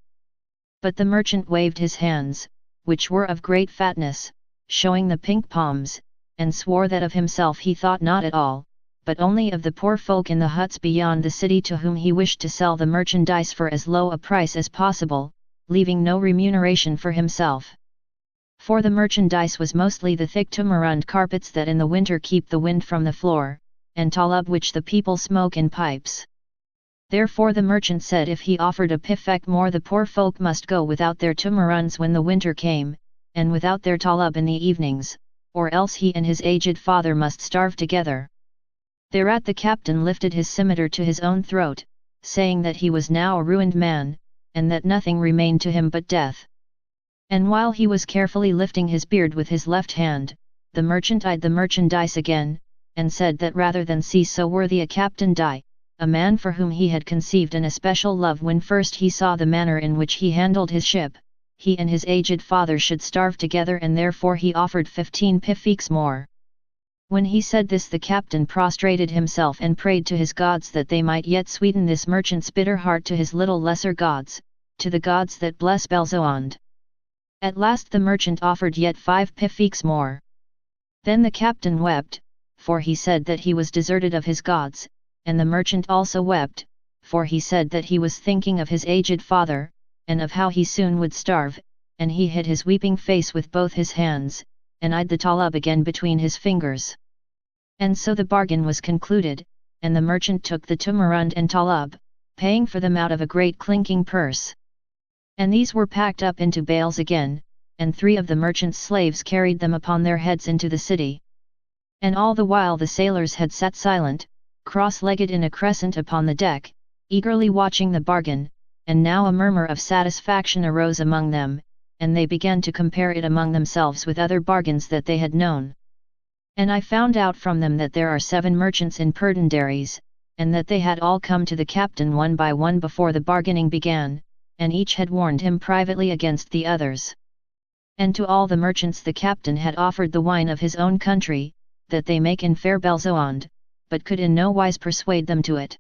But the merchant waved his hands, which were of great fatness, showing the pink palms, and swore that of himself he thought not at all, but only of the poor folk in the huts beyond the city to whom he wished to sell the merchandise for as low a price as possible, leaving no remuneration for himself. For the merchandise was mostly the thick tamarind carpets that in the winter keep the wind from the floor, and talub which the people smoke in pipes. Therefore the merchant said if he offered a pifek more the poor folk must go without their tamarinds when the winter came, and without their talub in the evenings, or else he and his aged father must starve together. Thereat the captain lifted his scimitar to his own throat, saying that he was now a ruined man, and that nothing remained to him but death, And while he was carefully lifting his beard with his left hand, the merchant eyed the merchandise again, and said that rather than see so worthy a captain die, a man for whom he had conceived an especial love when first he saw the manner in which he handled his ship, he and his aged father should starve together, and therefore he offered 15 piffeeks more. When he said this, the captain prostrated himself and prayed to his gods that they might yet sweeten this merchant's bitter heart to his little lesser gods, to the gods that bless Belzoond. At last the merchant offered yet 5 piffeeks more. Then the captain wept, for he said that he was deserted of his gods, and the merchant also wept, for he said that he was thinking of his aged father, and of how he soon would starve, and he hid his weeping face with both his hands, and eyed the talub again between his fingers. And so the bargain was concluded, and the merchant took the tumurund and talub, paying for them out of a great clinking purse. And these were packed up into bales again, and 3 of the merchant's slaves carried them upon their heads into the city. And all the while the sailors had sat silent, cross-legged in a crescent upon the deck, eagerly watching the bargain, and now a murmur of satisfaction arose among them, and they began to compare it among themselves with other bargains that they had known. And I found out from them that there are 7 merchants in Perd&Aries, and that they had all come to the captain one by one before the bargaining began, and each had warned him privately against the others. And to all the merchants the captain had offered the wine of his own country, that they make in fair Belzoond, but could in no wise persuade them to it.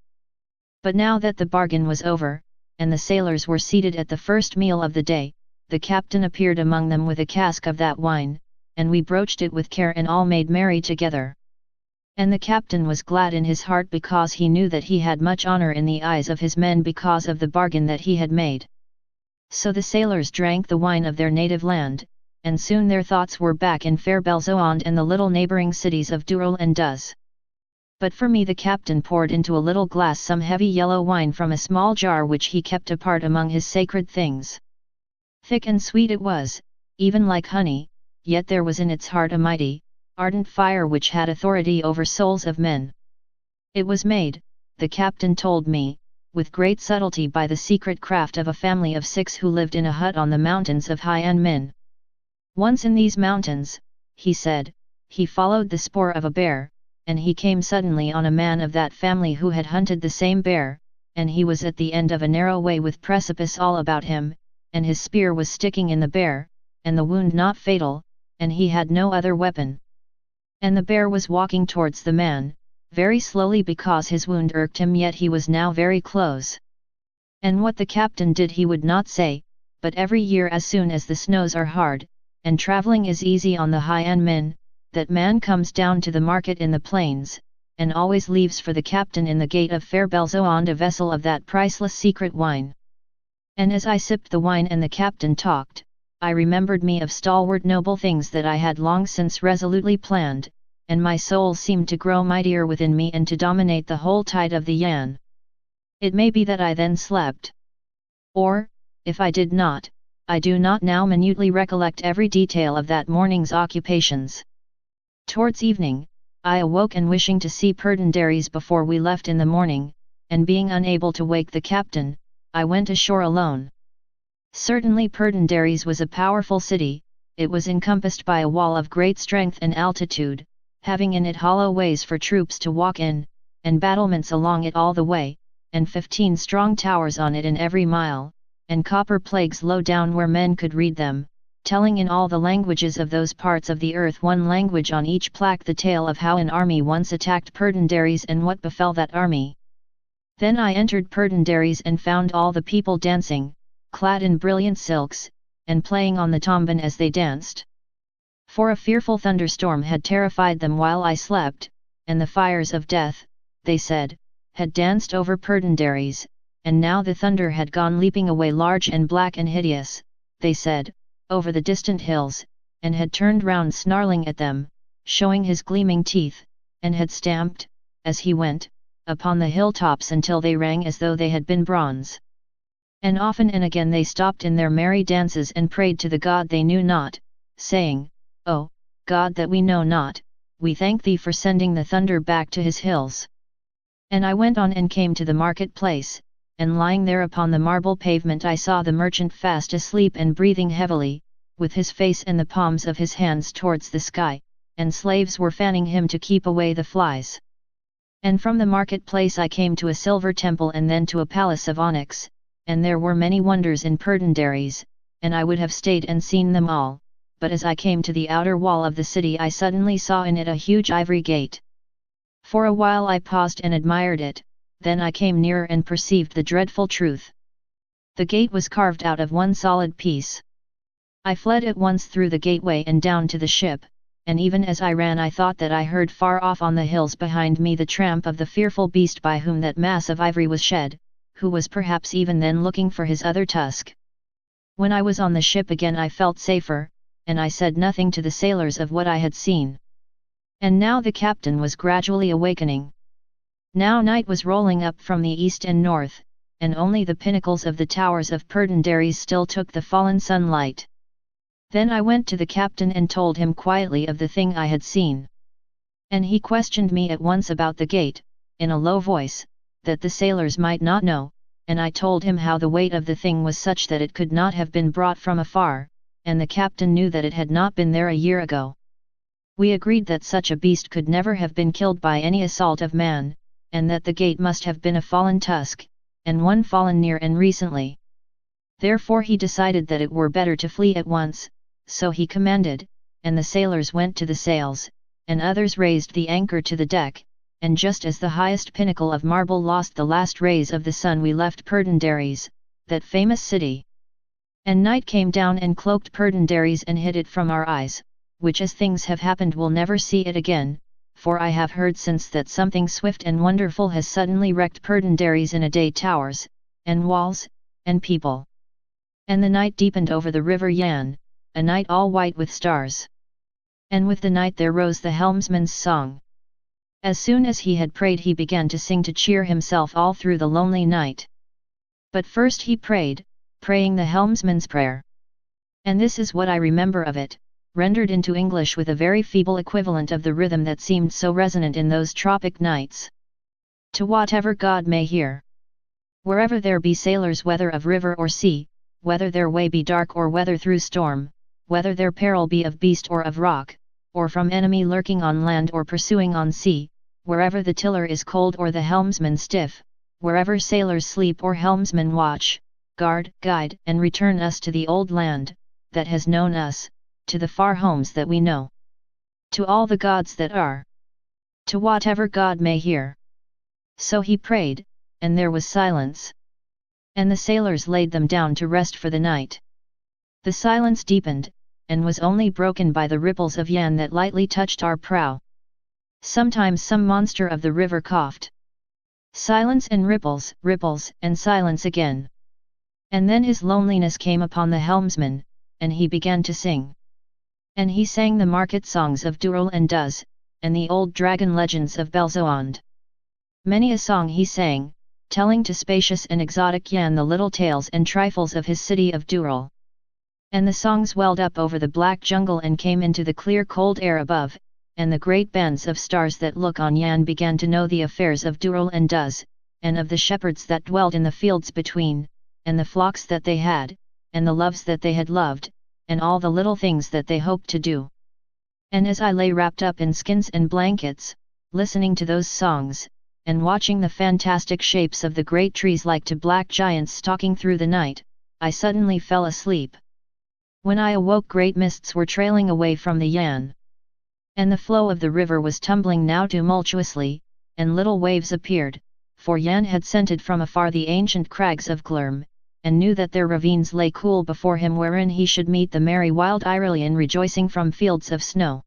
But now that the bargain was over, and the sailors were seated at the first meal of the day, the captain appeared among them with a cask of that wine, and we broached it with care and all made merry together. And the captain was glad in his heart because he knew that he had much honour in the eyes of his men because of the bargain that he had made. So the sailors drank the wine of their native land, and soon their thoughts were back in fair Belzoond and the little neighbouring cities of Duras and Duras. But for me the captain poured into a little glass some heavy yellow wine from a small jar which he kept apart among his sacred things. Thick and sweet it was, even like honey, yet there was in its heart a mighty, ardent fire which had authority over souls of men. It was made, the captain told me, with great subtlety by the secret craft of a family of 6 who lived in a hut on the mountains of Hien Min. Once in these mountains, he said, he followed the spoor of a bear, and he came suddenly on a man of that family who had hunted the same bear, and he was at the end of a narrow way with precipice all about him, and his spear was sticking in the bear, and the wound not fatal, and he had no other weapon. And the bear was walking towards the man, very slowly because his wound irked him, yet he was now very close. And what the captain did he would not say, but every year as soon as the snows are hard, and travelling is easy on the Hien Min, that man comes down to the market in the plains, and always leaves for the captain in the gate of fair Belzoond a vessel of that priceless secret wine. And as I sipped the wine and the captain talked, I remembered me of stalwart noble things that I had long since resolutely planned, and my soul seemed to grow mightier within me and to dominate the whole tide of the Yan. It may be that I then slept. Or, if I did not, I do not now minutely recollect every detail of that morning's occupations. Towards evening, I awoke and wishing to see Perd&Aries before we left in the morning, and being unable to wake the captain, I went ashore alone. Certainly Perd&Aries was a powerful city, it was encompassed by a wall of great strength and altitude, having in it hollow ways for troops to walk in, and battlements along it all the way, and 15 strong towers on it in every mile, and copper plagues low down where men could read them, telling in all the languages of those parts of the earth, one language on each plaque, the tale of how an army once attacked Perd&Aries and what befell that army. Then I entered Perd&Aries and found all the people dancing, clad in brilliant silks, and playing on the tomban as they danced. For a fearful thunderstorm had terrified them while I slept, and the fires of death, they said, had danced over Perd&Aries, and now the thunder had gone leaping away large and black and hideous, they said, over the distant hills, and had turned round snarling at them, showing his gleaming teeth, and had stamped, as he went, upon the hilltops until they rang as though they had been bronze. And often and again they stopped in their merry dances and prayed to the God they knew not, saying, "O, God that we know not, we thank thee for sending the thunder back to his hills." And I went on and came to the market-place, and lying there upon the marble pavement I saw the merchant fast asleep and breathing heavily, with his face and the palms of his hands towards the sky, and slaves were fanning him to keep away the flies. And from the marketplace I came to a silver temple and then to a palace of onyx, and there were many wonders in Perd&aries, and I would have stayed and seen them all, but as I came to the outer wall of the city I suddenly saw in it a huge ivory gate. For a while I paused and admired it, then I came nearer and perceived the dreadful truth. The gate was carved out of one solid piece. I fled at once through the gateway and down to the ship, and even as I ran I thought that I heard far off on the hills behind me the tramp of the fearful beast by whom that mass of ivory was shed, who was perhaps even then looking for his other tusk. When I was on the ship again I felt safer, and I said nothing to the sailors of what I had seen. And now the captain was gradually awakening. Now night was rolling up from the east and north, and only the pinnacles of the towers of Perd&aries still took the fallen sunlight. Then I went to the captain and told him quietly of the thing I had seen. And he questioned me at once about the gate, in a low voice, that the sailors might not know, and I told him how the weight of the thing was such that it could not have been brought from afar, and the captain knew that it had not been there a year ago. We agreed that such a beast could never have been killed by any assault of man, and that the gate must have been a fallen tusk, and one fallen near and recently. Therefore he decided that it were better to flee at once, so he commanded, and the sailors went to the sails, and others raised the anchor to the deck, and just as the highest pinnacle of marble lost the last rays of the sun we left Perd&aries, that famous city. And night came down and cloaked Perd&aries and hid it from our eyes, which as things have happened we'll never see it again, for I have heard since that something swift and wonderful has suddenly wrecked Perd&aries in a day, towers, and walls, and people. And the night deepened over the river Yan, a night all white with stars. And with the night there rose the helmsman's song. As soon as he had prayed he began to sing to cheer himself all through the lonely night. But first he prayed, praying the helmsman's prayer. And this is what I remember of it, rendered into English with a very feeble equivalent of the rhythm that seemed so resonant in those tropic nights. To whatever God may hear. Wherever there be sailors whether of river or sea, whether their way be dark or whether through storm, whether their peril be of beast or of rock, or from enemy lurking on land or pursuing on sea, wherever the tiller is cold or the helmsman stiff, wherever sailors sleep or helmsmen watch, guard, guide, and return us to the old land, that has known us, to the far homes that we know. To all the gods that are. To whatever God may hear. So he prayed, and there was silence. And the sailors laid them down to rest for the night. The silence deepened, and was only broken by the ripples of Yan that lightly touched our prow. Sometimes some monster of the river coughed. Silence and ripples, ripples, and silence again. And then his loneliness came upon the helmsman, and he began to sing. And he sang the market songs of Duras and Duras, and the old dragon legends of Belzoond. Many a song he sang, telling to spacious and exotic Yan the little tales and trifles of his city of Duras. And the songs welled up over the black jungle and came into the clear cold air above, and the great bands of stars that look on Yan began to know the affairs of Duras and Duras, and of the shepherds that dwelt in the fields between, and the flocks that they had, and the loves that they had loved, and all the little things that they hoped to do. And as I lay wrapped up in skins and blankets, listening to those songs, and watching the fantastic shapes of the great trees like to black giants stalking through the night, I suddenly fell asleep. When I awoke great mists were trailing away from the Yan. And the flow of the river was tumbling now tumultuously, and little waves appeared, for Yan had scented from afar the ancient crags of Glurm, and knew that their ravines lay cool before him wherein he should meet the merry wild Irelian rejoicing from fields of snow.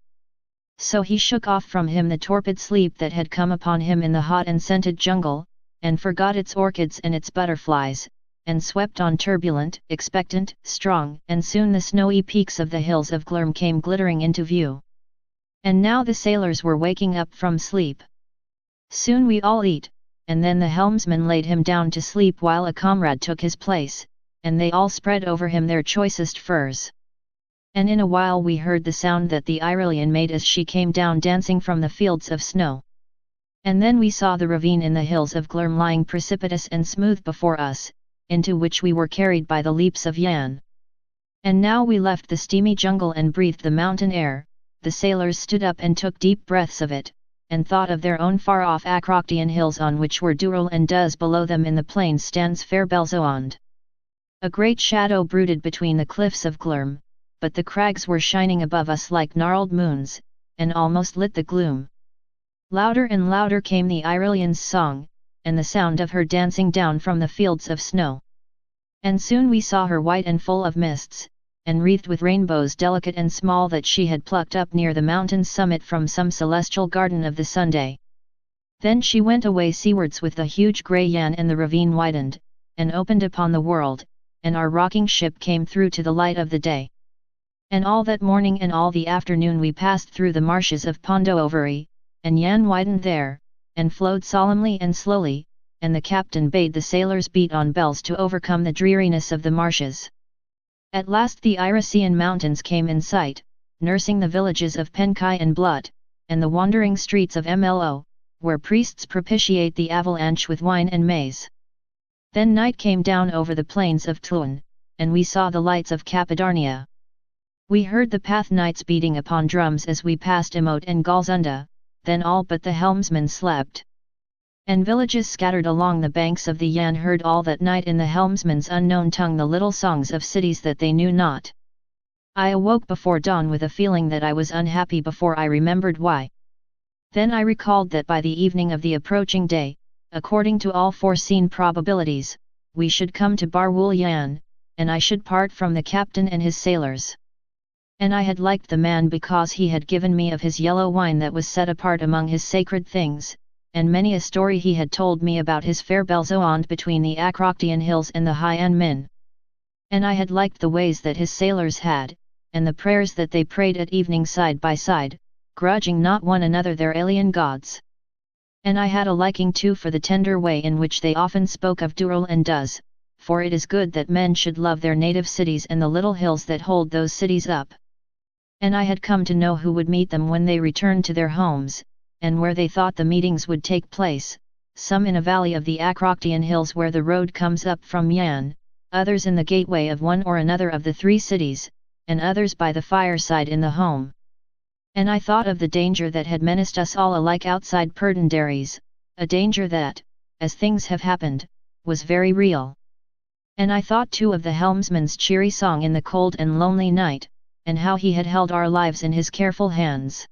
So he shook off from him the torpid sleep that had come upon him in the hot and scented jungle, and forgot its orchids and its butterflies, and swept on turbulent, expectant, strong, and soon the snowy peaks of the hills of Glurm came glittering into view. And now the sailors were waking up from sleep. Soon we all eat, and then the helmsman laid him down to sleep while a comrade took his place, and they all spread over him their choicest furs. And in a while we heard the sound that the Irelian made as she came down dancing from the fields of snow. And then we saw the ravine in the hills of Glurm lying precipitous and smooth before us, into which we were carried by the leaps of Yan. And now we left the steamy jungle and breathed the mountain air. The sailors stood up and took deep breaths of it, and thought of their own far-off Acroctian hills on which were Duras and Duras. Below them in the plains stands fair Belzoond. A great shadow brooded between the cliffs of Glurm, but the crags were shining above us like gnarled moons, and almost lit the gloom. Louder and louder came the Irilian's song, and the sound of her dancing down from the fields of snow. And soon we saw her white and full of mists, and wreathed with rainbows delicate and small that she had plucked up near the mountain's summit from some celestial garden of the Sunday. Then she went away seawards with the huge grey Yan, and the ravine widened, and opened upon the world, and our rocking ship came through to the light of the day. And all that morning and all the afternoon we passed through the marshes of Pondooveri, and Yan widened there, and flowed solemnly and slowly, and the captain bade the sailors beat on bells to overcome the dreariness of the marshes. At last the Irisian mountains came in sight, nursing the villages of Penkai and Blut, and the wandering streets of Mlo, where priests propitiate the avalanche with wine and maize. Then night came down over the plains of Tluan, and we saw the lights of Cappadarnia. We heard the path knights beating upon drums as we passed Emote and Galzunda, then all but the helmsman slept. And villages scattered along the banks of the Yan heard all that night in the helmsman's unknown tongue the little songs of cities that they knew not. I awoke before dawn with a feeling that I was unhappy before I remembered why. Then I recalled that by the evening of the approaching day, according to all foreseen probabilities, we should come to Barwool Yan, and I should part from the captain and his sailors. And I had liked the man because he had given me of his yellow wine that was set apart among his sacred things, and many a story he had told me about his fair Belzoond between the Acroctian hills and the High An Min. And I had liked the ways that his sailors had, and the prayers that they prayed at evening side by side, grudging not one another their alien gods. And I had a liking too for the tender way in which they often spoke of Duras and Duras, for it is good that men should love their native cities and the little hills that hold those cities up. And I had come to know who would meet them when they returned to their homes, and where they thought the meetings would take place, some in a valley of the Acroctian hills where the road comes up from Yan, others in the gateway of one or another of the three cities, and others by the fireside in the home. And I thought of the danger that had menaced us all alike outside Purdendaries, a danger that, as things have happened, was very real. And I thought too of the helmsman's cheery song in the cold and lonely night, and how he had held our lives in his careful hands.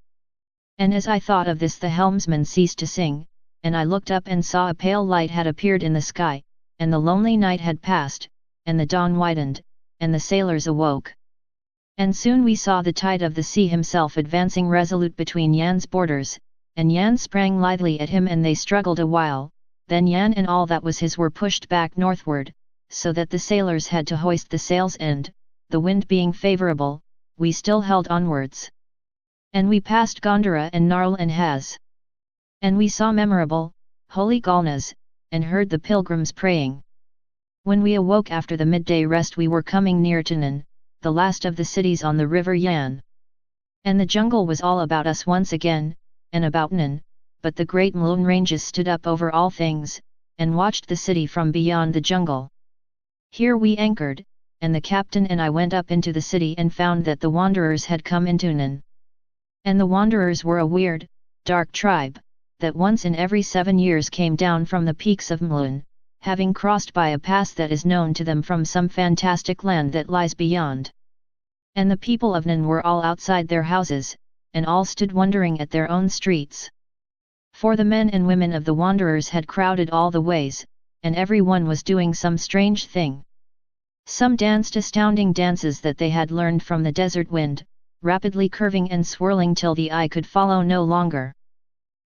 And as I thought of this the helmsman ceased to sing, and I looked up and saw a pale light had appeared in the sky, and the lonely night had passed, and the dawn widened, and the sailors awoke. And soon we saw the tide of the sea himself advancing resolute between Yan's borders, and Yan sprang lithely at him and they struggled a while, then Yan and all that was his were pushed back northward, so that the sailors had to hoist the sails and, the wind being favourable, we still held onwards. And we passed Gondara and Gnarl and Haz. And we saw memorable, holy Galnas, and heard the pilgrims praying. When we awoke after the midday rest we were coming near to Nan, the last of the cities on the river Yan. And the jungle was all about us once again, and about Nan, but the great Mlun ranges stood up over all things, and watched the city from beyond the jungle. Here we anchored, and the captain and I went up into the city and found that the wanderers had come into Nan. And the wanderers were a weird, dark tribe, that once in every 7 years came down from the peaks of Mlun, having crossed by a pass that is known to them from some fantastic land that lies beyond. And the people of Nan were all outside their houses, and all stood wondering at their own streets. For the men and women of the wanderers had crowded all the ways, and every one was doing some strange thing. Some danced astounding dances that they had learned from the desert wind, rapidly curving and swirling till the eye could follow no longer.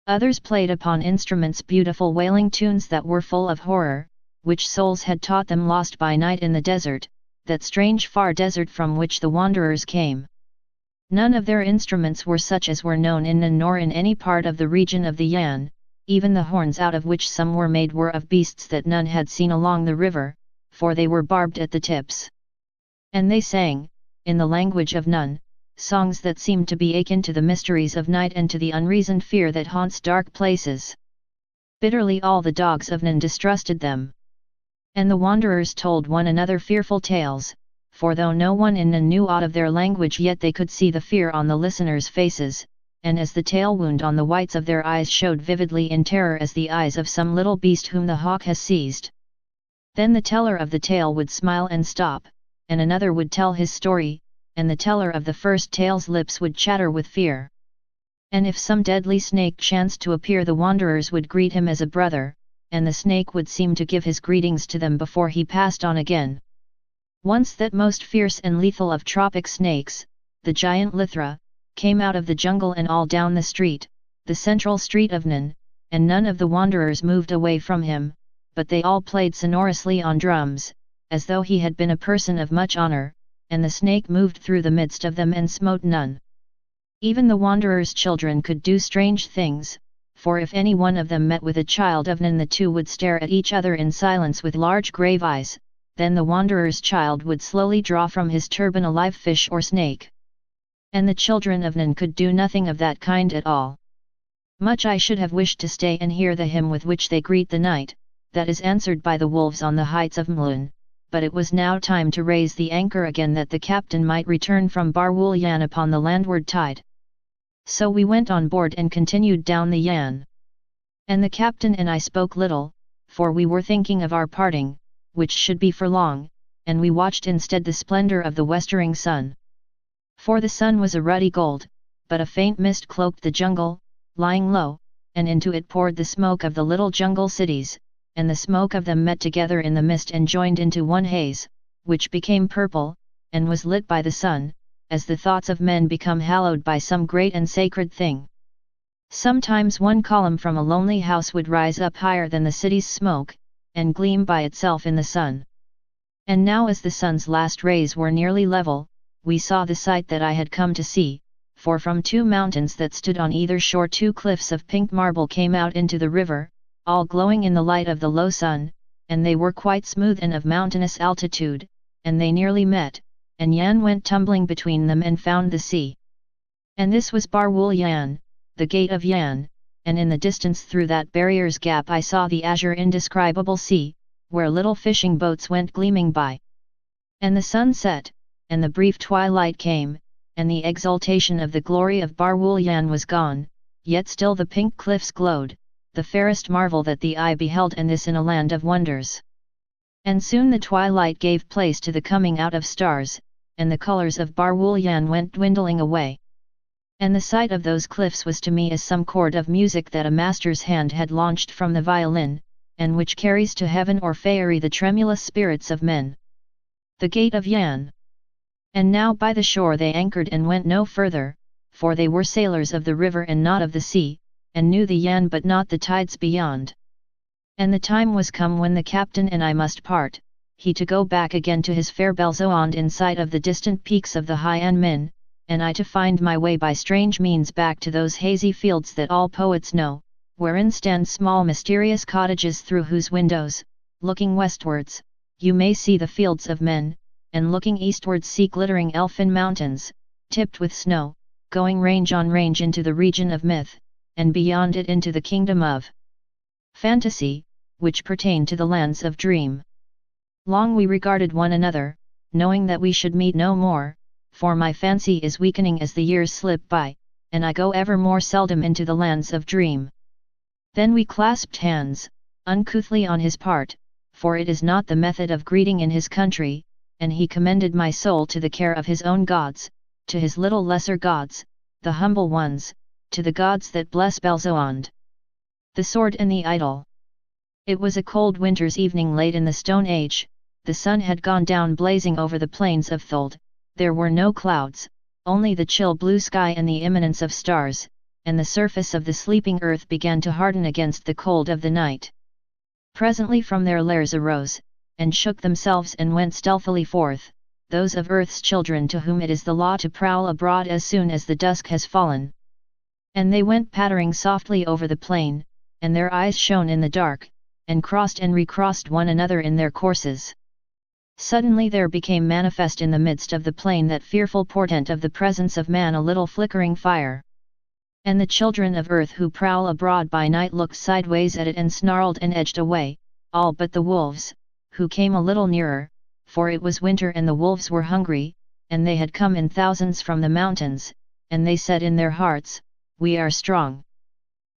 Others played upon instruments beautiful wailing tunes that were full of horror, which souls had taught them lost by night in the desert, that strange far desert from which the wanderers came. None of their instruments were such as were known in Nan nor in any part of the region of the Yan, even the horns out of which some were made were of beasts that none had seen along the river, for they were barbed at the tips. And they sang, in the language of Nan, songs that seemed to be akin to the mysteries of night and to the unreasoned fear that haunts dark places. Bitterly all the dogs of Nan distrusted them. And the wanderers told one another fearful tales, for though no one in Nan knew aught of their language, yet they could see the fear on the listeners' faces, and as the tail wound on the whites of their eyes showed vividly in terror as the eyes of some little beast whom the hawk has seized. Then the teller of the tale would smile and stop, and another would tell his story, and the teller of the first tale's lips would chatter with fear. And if some deadly snake chanced to appear, the wanderers would greet him as a brother, and the snake would seem to give his greetings to them before he passed on again. Once that most fierce and lethal of tropic snakes, the giant Lithra, came out of the jungle and all down the street, the central street of Nan, and none of the wanderers moved away from him, but they all played sonorously on drums, as though he had been a person of much honor, and the snake moved through the midst of them and smote none. Even the wanderers' children could do strange things, for if any one of them met with a child of Nan, the two would stare at each other in silence with large grave eyes, then the wanderer's child would slowly draw from his turban a live fish or snake. And the children of Nan could do nothing of that kind at all. Much I should have wished to stay and hear the hymn with which they greet the night, that is answered by the wolves on the heights of Mlun, but it was now time to raise the anchor again, that the captain might return from Barwool Yan upon the landward tide. So we went on board and continued down the Yan. And the captain and I spoke little, for we were thinking of our parting, which should be for long, and we watched instead the splendor of the westering sun. For the sun was a ruddy gold, but a faint mist cloaked the jungle, lying low, and into it poured the smoke of the little jungle cities, and the smoke of them met together in the mist and joined into one haze, which became purple, and was lit by the sun, as the thoughts of men become hallowed by some great and sacred thing. Sometimes one column from a lonely house would rise up higher than the city's smoke, and gleam by itself in the sun. And now, as the sun's last rays were nearly level, we saw the sight that I had come to see, for from two mountains that stood on either shore 2 cliffs of pink marble came out into the river, all glowing in the light of the low sun, and they were quite smooth and of mountainous altitude, and they nearly met, and Yan went tumbling between them and found the sea. And this was Barwool Yan, the gate of Yan, and in the distance through that barrier's gap I saw the azure indescribable sea, where little fishing boats went gleaming by. And the sun set, and the brief twilight came, and the exultation of the glory of Barwool Yan was gone, yet still the pink cliffs glowed, the fairest marvel that the eye beheld, and this in a land of wonders. And soon the twilight gave place to the coming out of stars, and the colors of Barwool Yan went dwindling away. And the sight of those cliffs was to me as some chord of music that a master's hand had launched from the violin, and which carries to heaven or faerie the tremulous spirits of men. The gate of Yan. And now by the shore they anchored and went no further, for they were sailors of the river and not of the sea, and knew the Yan but not the tides beyond. And the time was come when the captain and I must part, he to go back again to his fair Belzoond in sight of the distant peaks of the High An Min, and I to find my way by strange means back to those hazy fields that all poets know, wherein stand small mysterious cottages through whose windows, looking westwards, you may see the fields of men, and looking eastwards see glittering elfin mountains, tipped with snow, going range on range into the region of myth, and beyond it into the kingdom of fantasy, which pertain to the lands of dream. Long we regarded one another, knowing that we should meet no more, for my fancy is weakening as the years slip by, and I go ever more seldom into the lands of dream. Then we clasped hands, uncouthly on his part, for it is not the method of greeting in his country, and he commended my soul to the care of his own gods, to his little lesser gods, the humble ones, to the gods that bless Belzoond. The sword and the idol. It was a cold winter's evening late in the Stone Age, the sun had gone down blazing over the plains of Thuld, there were no clouds, only the chill blue sky and the imminence of stars, and the surface of the sleeping earth began to harden against the cold of the night. Presently from their lairs arose, and shook themselves and went stealthily forth, those of earth's children to whom it is the law to prowl abroad as soon as the dusk has fallen. And they went pattering softly over the plain, and their eyes shone in the dark, and crossed and recrossed one another in their courses. Suddenly there became manifest in the midst of the plain that fearful portent of the presence of man, a little flickering fire. And the children of earth who prowl abroad by night looked sideways at it and snarled and edged away, all but the wolves, who came a little nearer, for it was winter and the wolves were hungry, and they had come in thousands from the mountains, and they said in their hearts, "We are strong."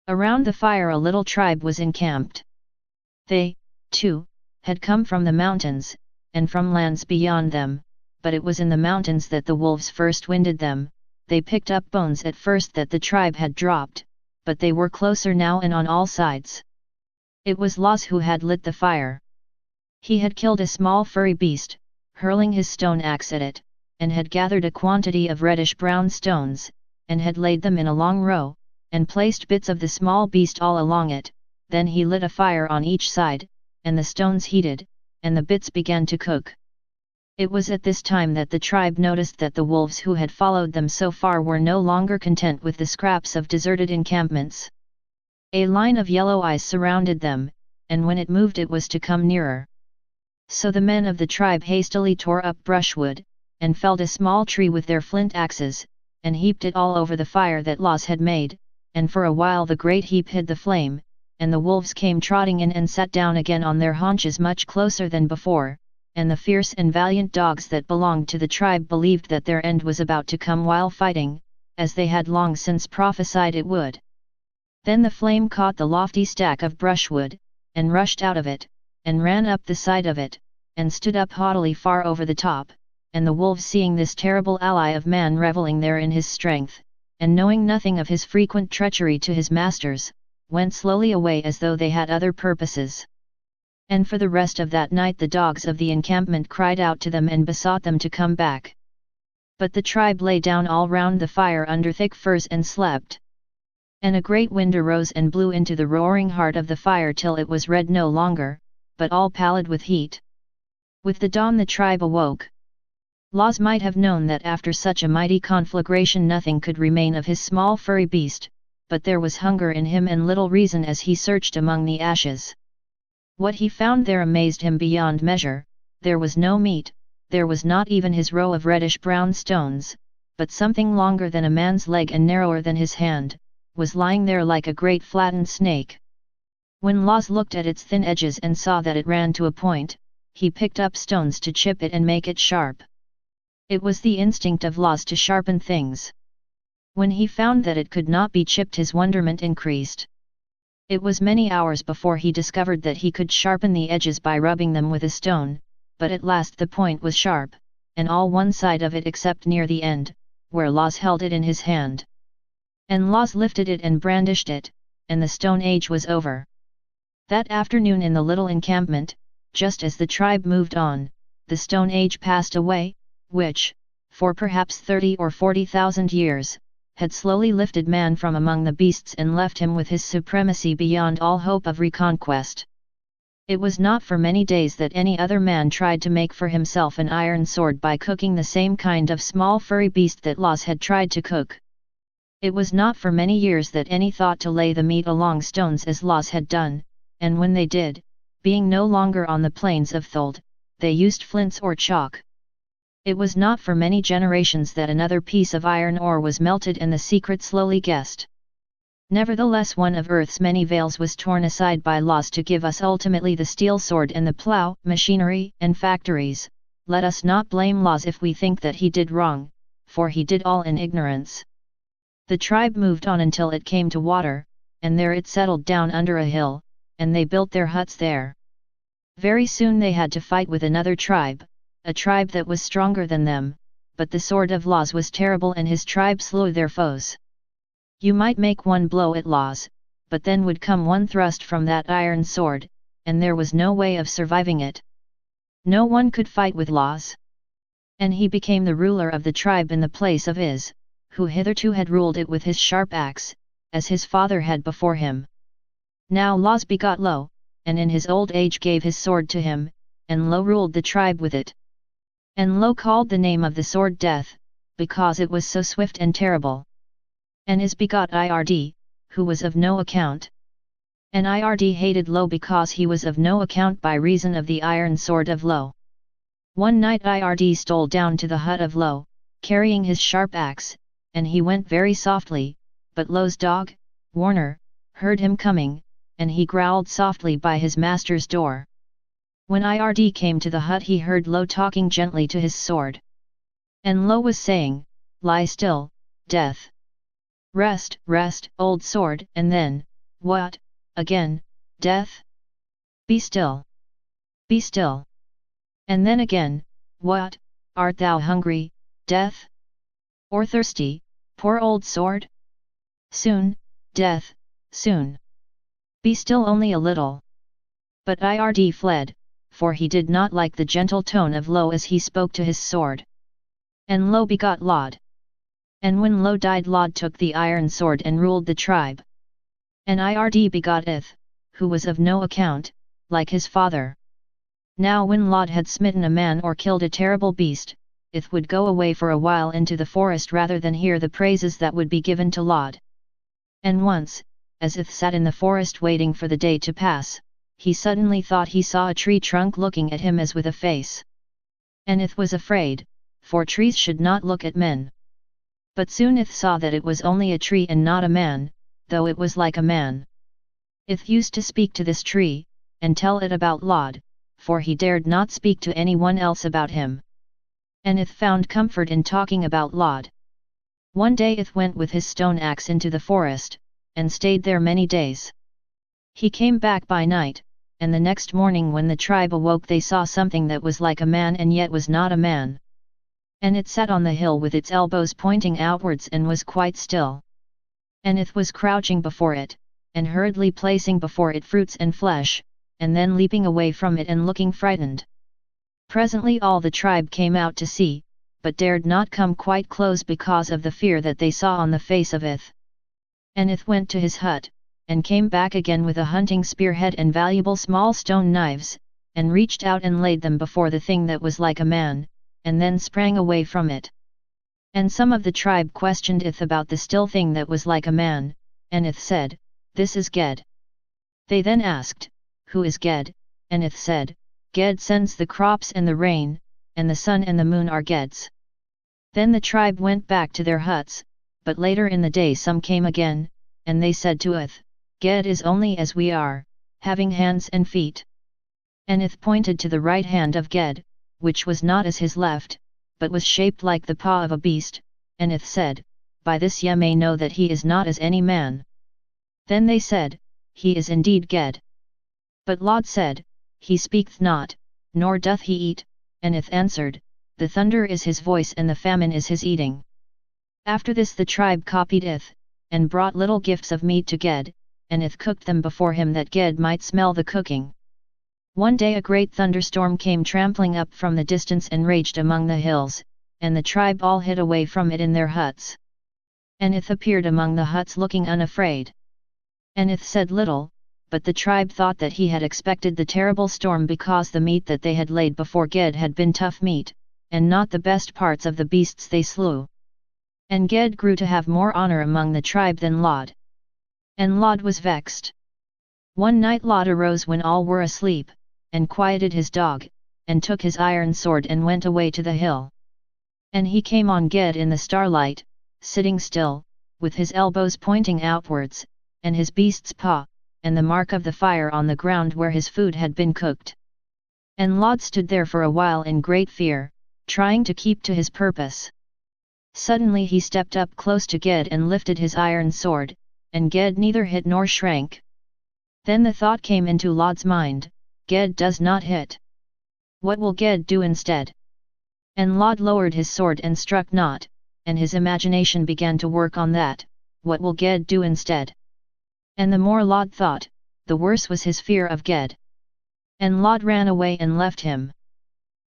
Around the fire a little tribe was encamped. They, too, had come from the mountains, and from lands beyond them, but it was in the mountains that the wolves first winded them. They picked up bones at first that the tribe had dropped, but they were closer now and on all sides. It was Laz who had lit the fire. He had killed a small furry beast, hurling his stone axe at it, and had gathered a quantity of reddish-brown stones, and had laid them in a long row, and placed bits of the small beast all along it. Then he lit a fire on each side, and the stones heated, and the bits began to cook. It was at this time that the tribe noticed that the wolves who had followed them so far were no longer content with the scraps of deserted encampments. A line of yellow eyes surrounded them, and when it moved it was to come nearer. So the men of the tribe hastily tore up brushwood, and felled a small tree with their flint axes, and heaped it all over the fire that Laz had made, and for a while the great heap hid the flame, and the wolves came trotting in and sat down again on their haunches much closer than before, and the fierce and valiant dogs that belonged to the tribe believed that their end was about to come while fighting, as they had long since prophesied it would. Then the flame caught the lofty stack of brushwood, and rushed out of it, and ran up the side of it, and stood up haughtily far over the top, and the wolves, seeing this terrible ally of man revelling there in his strength, and knowing nothing of his frequent treachery to his masters, went slowly away as though they had other purposes. And for the rest of that night the dogs of the encampment cried out to them and besought them to come back. But the tribe lay down all round the fire under thick firs and slept. And a great wind arose and blew into the roaring heart of the fire till it was red no longer, but all pallid with heat. With the dawn the tribe awoke. Laz might have known that after such a mighty conflagration nothing could remain of his small furry beast, but there was hunger in him and little reason as he searched among the ashes. What he found there amazed him beyond measure. There was no meat, there was not even his row of reddish-brown stones, but something longer than a man's leg and narrower than his hand, was lying there like a great flattened snake. When Laz looked at its thin edges and saw that it ran to a point, he picked up stones to chip it and make it sharp. It was the instinct of Laz to sharpen things. When he found that it could not be chipped his wonderment increased. It was many hours before he discovered that he could sharpen the edges by rubbing them with a stone, but at last the point was sharp, and all one side of it except near the end, where Laz held it in his hand. And Laz lifted it and brandished it, and the Stone Age was over. That afternoon in the little encampment, just as the tribe moved on, the Stone Age passed away, which, for perhaps 30 or 40,000 years, had slowly lifted man from among the beasts and left him with his supremacy beyond all hope of reconquest. It was not for many days that any other man tried to make for himself an iron sword by cooking the same kind of small furry beast that Laz had tried to cook. It was not for many years that any thought to lay the meat along stones as Laz had done, and when they did, being no longer on the plains of Thuld, they used flints or chalk. It was not for many generations that another piece of iron ore was melted and the secret slowly guessed. Nevertheless, one of Earth's many veils was torn aside by Laz to give us ultimately the steel sword and the plough, machinery, and factories. Let us not blame Laz if we think that he did wrong, for he did all in ignorance. The tribe moved on until it came to water, and there it settled down under a hill, and they built their huts there. Very soon they had to fight with another tribe, a tribe that was stronger than them, but the sword of Laz was terrible and his tribe slew their foes. You might make one blow at Laz, but then would come one thrust from that iron sword, and there was no way of surviving it. No one could fight with Laz. And he became the ruler of the tribe in the place of Is, who hitherto had ruled it with his sharp axe, as his father had before him. Now Laz begot Lo, and in his old age gave his sword to him, and Lo ruled the tribe with it. And Lo called the name of the sword Death, because it was so swift and terrible. And Is begot Ird, who was of no account. And Ird hated Lo because he was of no account by reason of the iron sword of Lo. One night Ird stole down to the hut of Lo, carrying his sharp axe, and he went very softly, but Lo's dog, Warner, heard him coming, and he growled softly by his master's door. When Ird came to the hut he heard Lo talking gently to his sword. And Lo was saying, "Lie still, death. Rest, rest, old sword," and then, "What, again, death? Be still. Be still." And then again, "What, art thou hungry, death? Or thirsty, poor old sword? Soon, death, soon. Be still only a little." But Ird fled, for he did not like the gentle tone of Lo as he spoke to his sword. And Lo begot Lod. And when Lo died, Lod took the iron sword and ruled the tribe. And Ird begot Ith, who was of no account, like his father. Now when Lod had smitten a man or killed a terrible beast, Ith would go away for a while into the forest rather than hear the praises that would be given to Lod. And once, as Ith sat in the forest waiting for the day to pass, he suddenly thought he saw a tree trunk looking at him as with a face. And Ith was afraid, for trees should not look at men. But soon Ith saw that it was only a tree and not a man, though it was like a man. Ith used to speak to this tree, and tell it about Lod, for he dared not speak to anyone else about him. And Ith found comfort in talking about Lod. One day Ith went with his stone axe into the forest, and stayed there many days. He came back by night, and the next morning when the tribe awoke they saw something that was like a man and yet was not a man. And it sat on the hill with its elbows pointing outwards and was quite still. And Ith was crouching before it, and hurriedly placing before it fruits and flesh, and then leaping away from it and looking frightened. Presently all the tribe came out to see, but dared not come quite close because of the fear that they saw on the face of Ith. And Ith went to his hut, and came back again with a hunting spearhead and valuable small stone knives, and reached out and laid them before the thing that was like a man, and then sprang away from it. And some of the tribe questioned Ith about the still thing that was like a man, and Ith said, "This is Ged." They then asked, "Who is Ged?" And Ith said, "Ged sends the crops and the rain, and the sun and the moon are Ged's." Then the tribe went back to their huts, but later in the day some came again, and they said to Ith, "Ged is only as we are, having hands and feet." And Ith pointed to the right hand of Ged, which was not as his left, but was shaped like the paw of a beast, and Ith said, "By this ye may know that he is not as any man." Then they said, "He is indeed Ged." But Lod said, "He speaketh not, nor doth he eat," and Ith answered, "The thunder is his voice and the famine is his eating." After this the tribe copied Ith, and brought little gifts of meat to Ged, and Ith cooked them before him that Ged might smell the cooking. One day a great thunderstorm came trampling up from the distance and raged among the hills, and the tribe all hid away from it in their huts. And Ith appeared among the huts looking unafraid. And Ith said little, but the tribe thought that he had expected the terrible storm because the meat that they had laid before Ged had been tough meat, and not the best parts of the beasts they slew. And Ged grew to have more honor among the tribe than Lod. And Lod was vexed. One night Lod arose when all were asleep, and quieted his dog, and took his iron sword and went away to the hill. And he came on Ged in the starlight, sitting still, with his elbows pointing outwards, and his beast's paw, and the mark of the fire on the ground where his food had been cooked. And Lod stood there for a while in great fear, trying to keep to his purpose. Suddenly he stepped up close to Ged and lifted his iron sword, and Ged neither hit nor shrank. Then the thought came into Lod's mind, "Ged does not hit. What will Ged do instead?" And Lod lowered his sword and struck not, and his imagination began to work on that, what will Ged do instead? And the more Lod thought, the worse was his fear of Ged. And Lod ran away and left him.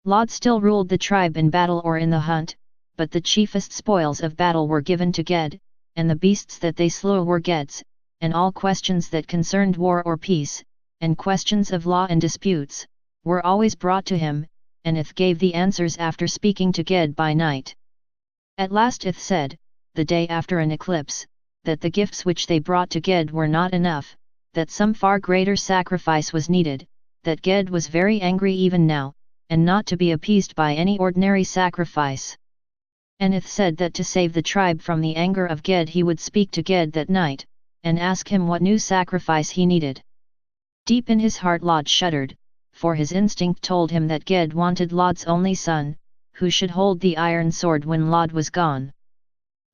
Lod still ruled the tribe in battle or in the hunt, but the chiefest spoils of battle were given to Ged, and the beasts that they slew were Ged's, and all questions that concerned war or peace, and questions of law and disputes, were always brought to him, and Ith gave the answers after speaking to Ged by night. At last Ith said, the day after an eclipse, that the gifts which they brought to Ged were not enough, that some far greater sacrifice was needed, that Ged was very angry even now, and not to be appeased by any ordinary sacrifice. And Ith said that to save the tribe from the anger of Ged he would speak to Ged that night, and ask him what new sacrifice he needed. Deep in his heart Lod shuddered, for his instinct told him that Ged wanted Lod's only son, who should hold the iron sword when Lod was gone.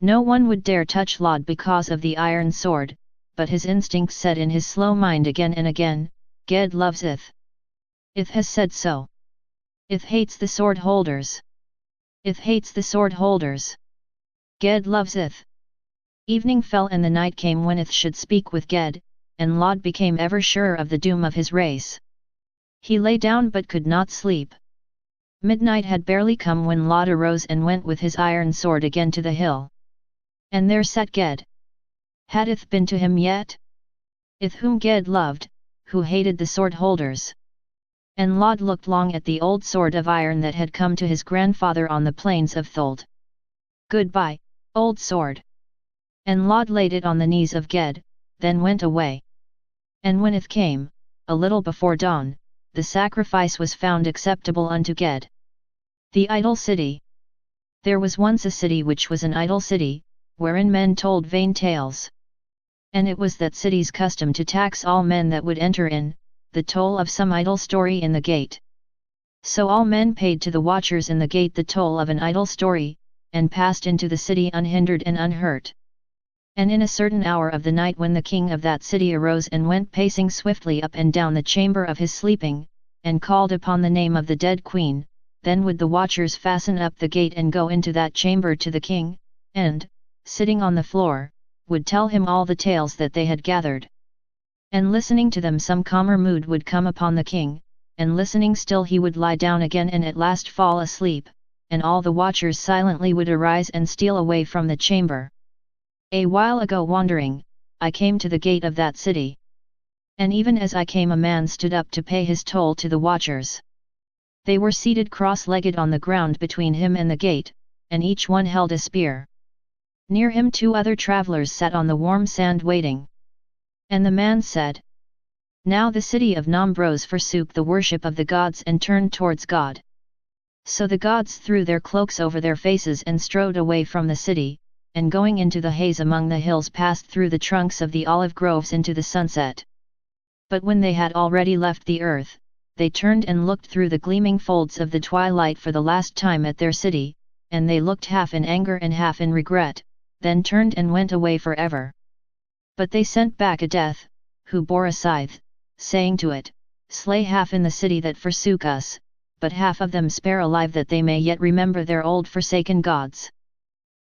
No one would dare touch Lod because of the iron sword, but his instinct said in his slow mind again and again, Ged loves Ith. Ith has said so. Ith hates the sword holders. Ith hates the sword holders. Ged loves Ith. Evening fell and the night came when Ith should speak with Ged, and Lod became ever surer of the doom of his race. He lay down but could not sleep. Midnight had barely come when Lod arose and went with his iron sword again to the hill. And there sat Ged. Had Ith been to him yet? Ith whom Ged loved, who hated the sword holders. And Lod looked long at the old sword of iron that had come to his grandfather on the plains of Thuld. Goodbye, old sword. And Lod laid it on the knees of Ged, then went away. And when Ith came, a little before dawn, the sacrifice was found acceptable unto Ged. The idle city. There was once a city which was an idle city, wherein men told vain tales. And it was that city's custom to tax all men that would enter in, the toll of some idle story in the gate. So all men paid to the watchers in the gate the toll of an idle story, and passed into the city unhindered and unhurt. And in a certain hour of the night when the king of that city arose and went pacing swiftly up and down the chamber of his sleeping, and called upon the name of the dead queen, then would the watchers fasten up the gate and go into that chamber to the king, and, sitting on the floor, would tell him all the tales that they had gathered. And listening to them some calmer mood would come upon the king, and listening still he would lie down again and at last fall asleep, and all the watchers silently would arise and steal away from the chamber. A while ago wandering, I came to the gate of that city. And even as I came a man stood up to pay his toll to the watchers. They were seated cross-legged on the ground between him and the gate, and each one held a spear. Near him 2 other travelers sat on the warm sand waiting. And the man said, Now the city of Nombros forsook the worship of the gods and turned towards God. So the gods threw their cloaks over their faces and strode away from the city, and going into the haze among the hills passed through the trunks of the olive groves into the sunset. But when they had already left the earth, they turned and looked through the gleaming folds of the twilight for the last time at their city, and they looked half in anger and half in regret, then turned and went away forever. But they sent back a death, who bore a scythe, saying to it, Slay half in the city that forsook us, but half of them spare alive that they may yet remember their old forsaken gods.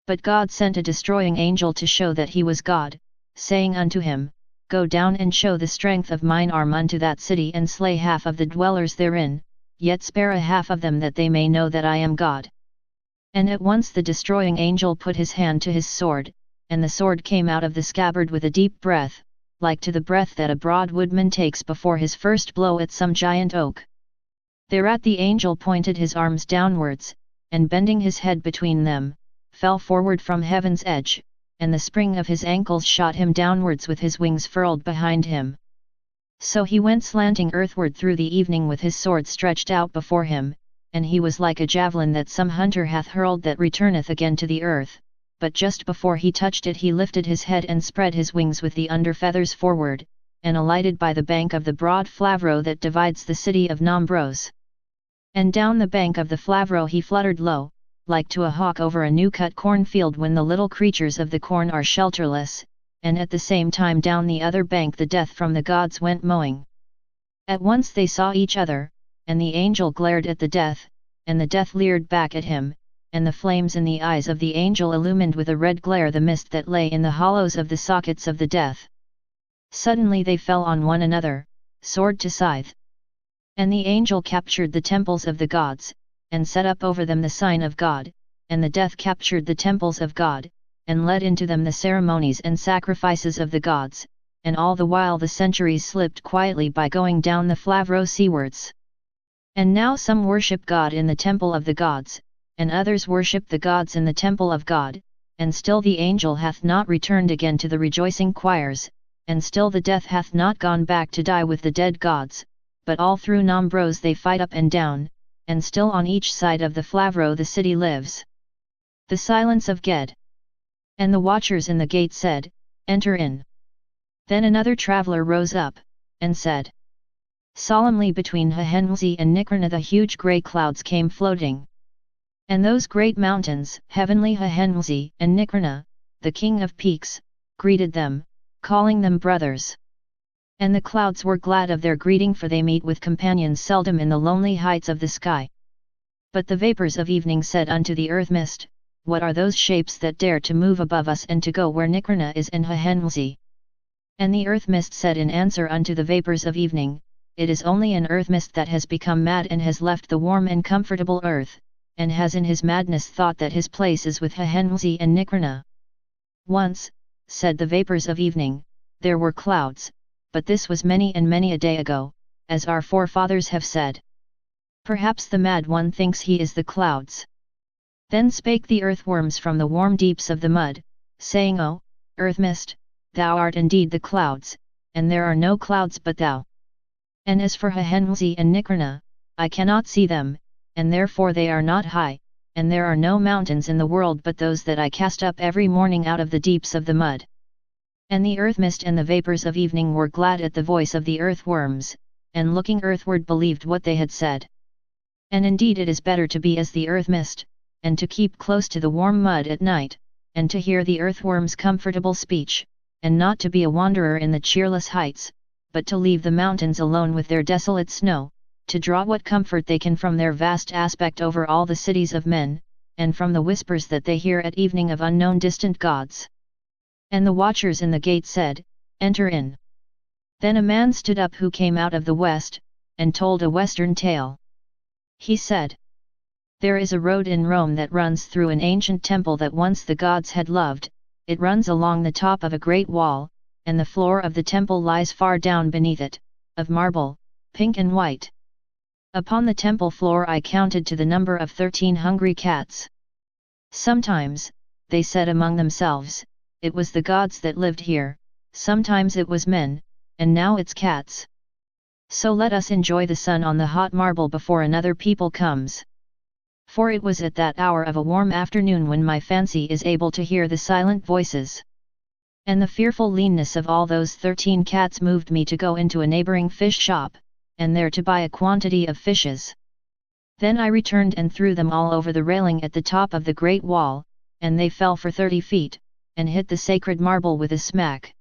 But God sent a destroying angel to show that he was God, saying unto him, Go down and show the strength of mine arm unto that city and slay half of the dwellers therein, yet spare a half of them that they may know that I am God. And at once the destroying angel put his hand to his sword, and the sword came out of the scabbard with a deep breath, like to the breath that a broad woodman takes before his first blow at some giant oak. Thereat the angel pointed his arms downwards, and bending his head between them, fell forward from heaven's edge, and the spring of his ankles shot him downwards with his wings furled behind him. So he went slanting earthward through the evening with his sword stretched out before him, and he was like a javelin that some hunter hath hurled that returneth again to the earth, but just before he touched it he lifted his head and spread his wings with the under feathers forward, and alighted by the bank of the broad Flavro that divides the city of Nombros. And down the bank of the Flavro he fluttered low, like to a hawk over a new-cut cornfield when the little creatures of the corn are shelterless, and at the same time down the other bank the death from the gods went mowing. At once they saw each other, and the angel glared at the death, and the death leered back at him, and the flames in the eyes of the angel illumined with a red glare the mist that lay in the hollows of the sockets of the death. Suddenly they fell on one another, sword to scythe. And the angel captured the temples of the gods, and set up over them the sign of God, and the death captured the temples of God, and led into them the ceremonies and sacrifices of the gods, and all the while the centuries slipped quietly by going down the Flavro seawards. And now some worship God in the temple of the gods, and others worship the gods in the temple of God, and still the angel hath not returned again to the rejoicing choirs, and still the death hath not gone back to die with the dead gods, but all through Nombros they fight up and down, and still on each side of the Flavro the city lives. The silence of Ged. And the watchers in the gate said, Enter in. Then another traveller rose up, and said, Solemnly between Hilnaric and Nikrina the huge grey clouds came floating. And those great mountains, heavenly Hilnaric and Nikrina, the king of peaks, greeted them, calling them brothers. And the clouds were glad of their greeting, for they meet with companions seldom in the lonely heights of the sky. But the vapours of evening said unto the earth mist, What are those shapes that dare to move above us and to go where Nikrina is and Hilnaric? And the earth mist said in answer unto the vapours of evening, It is only an earth mist that has become mad and has left the warm and comfortable earth, and has in his madness thought that his place is with Hilnaric and Nikrina. Once, said the vapours of evening, there were clouds, but this was many and many a day ago, as our forefathers have said. Perhaps the mad one thinks he is the clouds. Then spake the earthworms from the warm deeps of the mud, saying, O, earth mist, thou art indeed the clouds, and there are no clouds but thou. And as for Hilnaric and Nikrina, I cannot see them, and therefore they are not high, and there are no mountains in the world but those that I cast up every morning out of the deeps of the mud. And the earth mist and the vapours of evening were glad at the voice of the earthworms, and looking earthward believed what they had said. And indeed it is better to be as the earth mist, and to keep close to the warm mud at night, and to hear the earthworms' comfortable speech, and not to be a wanderer in the cheerless heights, but to leave the mountains alone with their desolate snow, to draw what comfort they can from their vast aspect over all the cities of men, and from the whispers that they hear at evening of unknown distant gods. And the watchers in the gate said, Enter in. Then a man stood up who came out of the west, and told a western tale. He said, There is a road in Rome that runs through an ancient temple that once the gods had loved. It runs along the top of a great wall, and the floor of the temple lies far down beneath it, of marble, pink and white. Upon the temple floor I counted to the number of 13 hungry cats. Sometimes, they said among themselves, it was the gods that lived here, sometimes it was men, and now it's cats. So let us enjoy the sun on the hot marble before another people comes. For it was at that hour of a warm afternoon when my fancy is able to hear the silent voices. And the fearful leanness of all those 13 cats moved me to go into a neighbouring fish shop, and there to buy a quantity of fishes. Then I returned and threw them all over the railing at the top of the great wall, and they fell for 30 feet, and hit the sacred marble with a smack.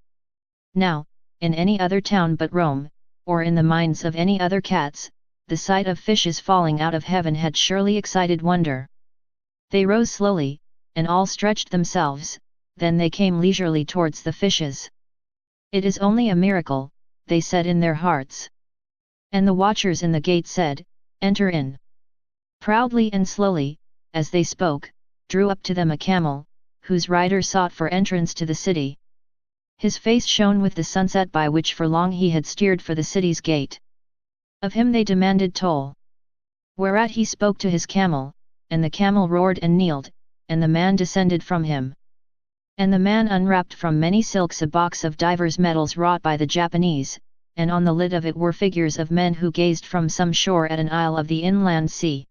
Now, in any other town but Rome, or in the minds of any other cats, the sight of fishes falling out of heaven had surely excited wonder. They rose slowly, and all stretched themselves, then they came leisurely towards the fishes. It is only a miracle, they said in their hearts. And the watchers in the gate said, Enter in. Proudly and slowly, as they spoke, drew up to them a camel, whose rider sought for entrance to the city. His face shone with the sunset by which for long he had steered for the city's gate. Of him they demanded toll. Whereat he spoke to his camel, and the camel roared and kneeled, and the man descended from him. And the man unwrapped from many silks a box of divers metals wrought by the Japanese, and on the lid of it were figures of men who gazed from some shore at an isle of the inland sea.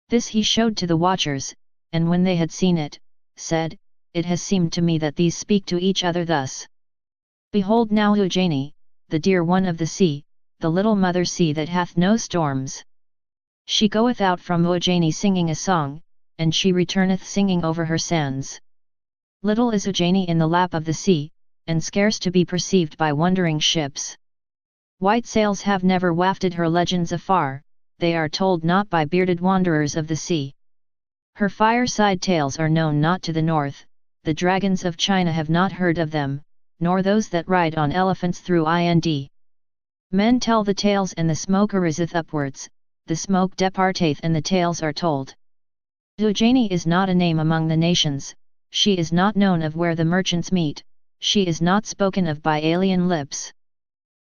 This he showed to the watchers, and when they had seen it, said, It has seemed to me that these speak to each other thus. Behold now Ujjaini, the dear one of the sea, the little mother sea that hath no storms. She goeth out from Ujjaini singing a song, and she returneth singing over her sands. Little is Ujjaini in the lap of the sea, and scarce to be perceived by wondering ships. White sails have never wafted her legends afar, they are told not by bearded wanderers of the sea. Her fireside tales are known not to the north, the dragons of China have not heard of them, nor those that ride on elephants through Ind. Men tell the tales and the smoke ariseth upwards, the smoke departeth and the tales are told. Ujjaini is not a name among the nations, she is not known of where the merchants meet, she is not spoken of by alien lips.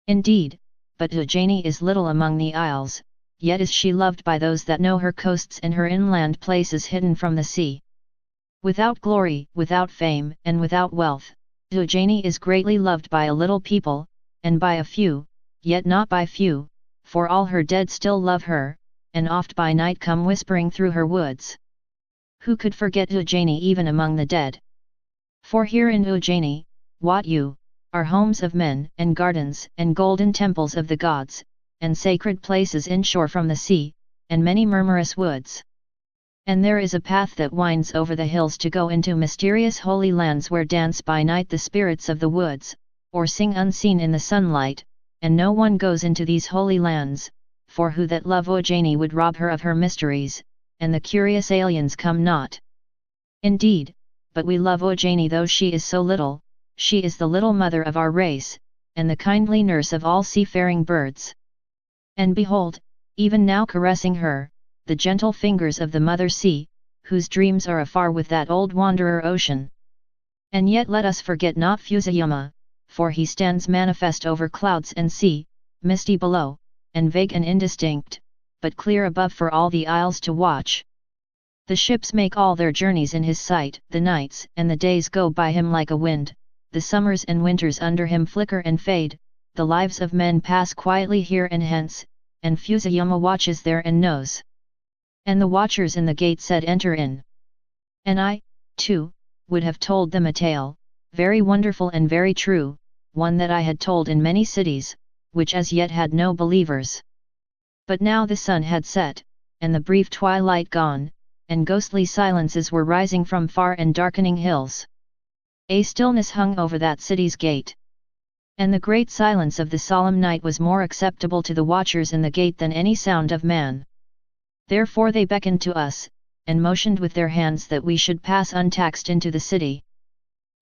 Indeed, but Ujjaini is little among the isles, yet is she loved by those that know her coasts and her inland places hidden from the sea. Without glory, without fame, and without wealth, Ujjaini is greatly loved by a little people, and by a few, yet not by few, for all her dead still love her, and oft by night come whispering through her woods. Who could forget Ujjaini even among the dead? For here in Ujjaini, wot you, are homes of men, and gardens, and golden temples of the gods, and sacred places inshore from the sea, and many murmurous woods. And there is a path that winds over the hills to go into mysterious holy lands where dance by night the spirits of the woods, or sing unseen in the sunlight, and no one goes into these holy lands, for who that love Ojani would rob her of her mysteries, and the curious aliens come not. Indeed, but we love Ojani though she is so little, she is the little mother of our race, and the kindly nurse of all seafaring birds. And behold, even now caressing her, the gentle fingers of the mother sea, whose dreams are afar with that old wanderer ocean. And yet let us forget not Fusayama, for he stands manifest over clouds and sea, misty below, and vague and indistinct, but clear above for all the isles to watch. The ships make all their journeys in his sight, the nights and the days go by him like a wind, the summers and winters under him flicker and fade, the lives of men pass quietly here and hence, and Fusayama watches there and knows. And the watchers in the gate said, "Enter in." And I, too, would have told them a tale, very wonderful and very true, one that I had told in many cities, which as yet had no believers. But now the sun had set, and the brief twilight gone, and ghostly silences were rising from far and darkening hills. A stillness hung over that city's gate. And the great silence of the solemn night was more acceptable to the watchers in the gate than any sound of man. Therefore they beckoned to us, and motioned with their hands that we should pass untaxed into the city.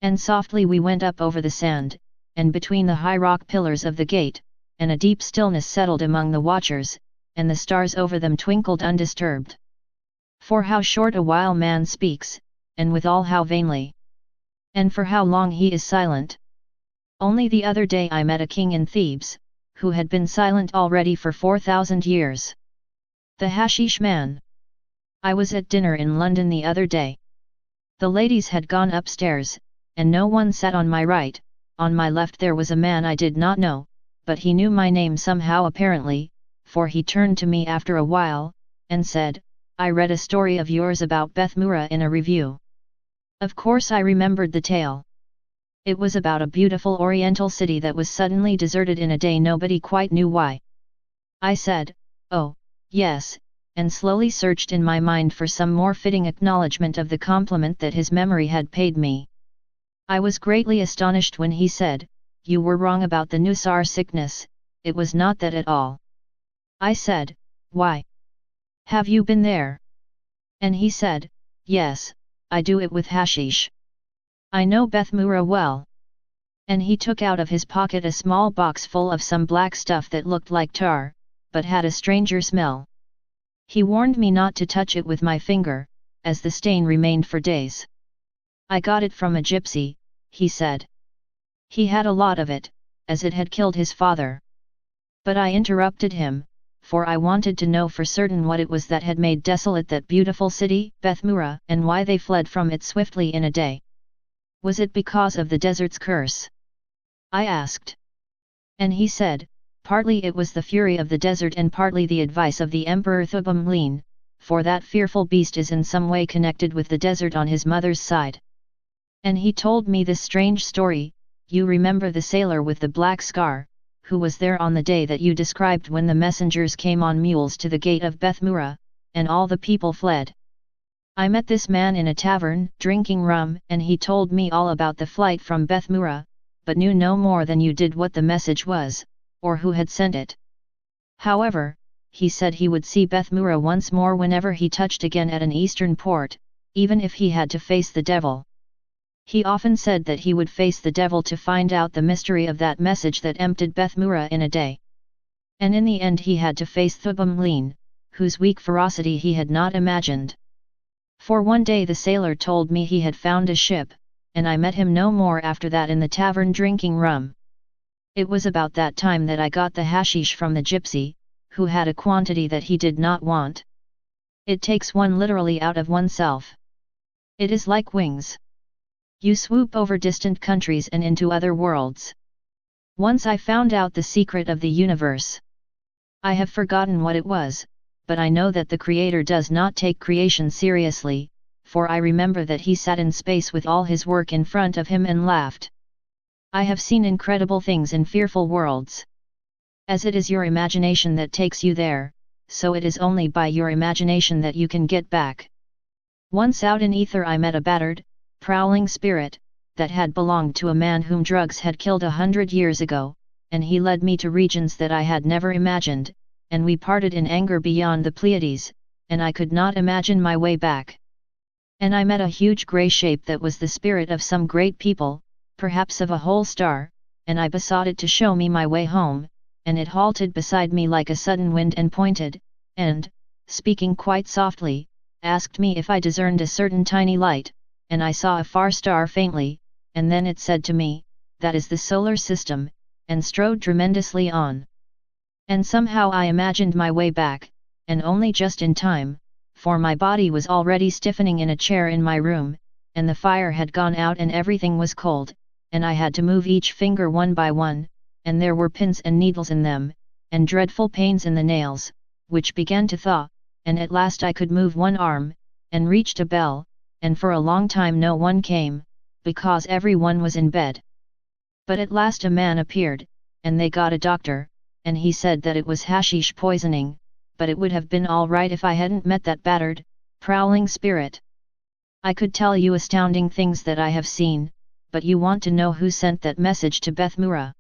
And softly we went up over the sand, and between the high rock pillars of the gate, and a deep stillness settled among the watchers, and the stars over them twinkled undisturbed. For how short a while man speaks, and withal how vainly. And for how long he is silent. Only the other day I met a king in Thebes, who had been silent already for 4,000 years. The hashish man. I was at dinner in London the other day. The ladies had gone upstairs, and no one sat on my right. On my left there was a man I did not know, but he knew my name somehow apparently, for he turned to me after a while, and said, "I read a story of yours about Bethmoora in a review." Of course I remembered the tale. It was about a beautiful oriental city that was suddenly deserted in a day nobody quite knew why. I said, "Oh, yes," and slowly searched in my mind for some more fitting acknowledgement of the compliment that his memory had paid me. I was greatly astonished when he said, "You were wrong about the Nusar sickness, it was not that at all." I said, "Why? Have you been there?" And he said, "Yes, I do it with hashish. I know Bethmoora well." And he took out of his pocket a small box full of some black stuff that looked like tar, but had a stranger smell. He warned me not to touch it with my finger, as the stain remained for days. "I got it from a gypsy," he said. "He had a lot of it, as it had killed his father." But I interrupted him, for I wanted to know for certain what it was that had made desolate that beautiful city, Bethmoora, and why they fled from it swiftly in a day. Was it because of the desert's curse? I asked. And he said, partly it was the fury of the desert and partly the advice of the Emperor Thubamlin, for that fearful beast is in some way connected with the desert on his mother's side. And he told me this strange story. You remember the sailor with the black scar, who was there on the day that you described when the messengers came on mules to the gate of Bethmoora, and all the people fled. I met this man in a tavern, drinking rum, and he told me all about the flight from Bethmoora, but knew no more than you did what the message was, or who had sent it. However, he said he would see Bethmoora once more whenever he touched again at an eastern port, even if he had to face the devil. He often said that he would face the devil to find out the mystery of that message that emptied Bethmoora in a day. And in the end he had to face Thubamlin, whose weak ferocity he had not imagined. For one day the sailor told me he had found a ship, and I met him no more after that in the tavern drinking rum. It was about that time that I got the hashish from the gypsy, who had a quantity that he did not want. It takes one literally out of oneself. It is like wings. You swoop over distant countries and into other worlds. Once I found out the secret of the universe. I have forgotten what it was, but I know that the Creator does not take creation seriously, for I remember that he sat in space with all his work in front of him and laughed. I have seen incredible things in fearful worlds. As it is your imagination that takes you there, so it is only by your imagination that you can get back. Once out in ether I met a battered, prowling spirit, that had belonged to a man whom drugs had killed 100 years ago, and he led me to regions that I had never imagined, and we parted in anger beyond the Pleiades, and I could not imagine my way back. And I met a huge grey shape that was the spirit of some great people, perhaps of a whole star, and I besought it to show me my way home, and it halted beside me like a sudden wind and pointed, and, speaking quite softly, asked me if I discerned a certain tiny light, and I saw a far star faintly, and then it said to me, "That is the solar system," and strode tremendously on. And somehow I imagined my way back, and only just in time, for my body was already stiffening in a chair in my room, and the fire had gone out and everything was cold, and I had to move each finger one by one, and there were pins and needles in them, and dreadful pains in the nails, which began to thaw, and at last I could move one arm, and reached a bell, and for a long time no one came, because every one was in bed. But at last a man appeared, and they got a doctor, and he said that it was hashish poisoning, but it would have been all right if I hadn't met that battered, prowling spirit. I could tell you astounding things that I have seen, but you want to know who sent that message to Bethmoora.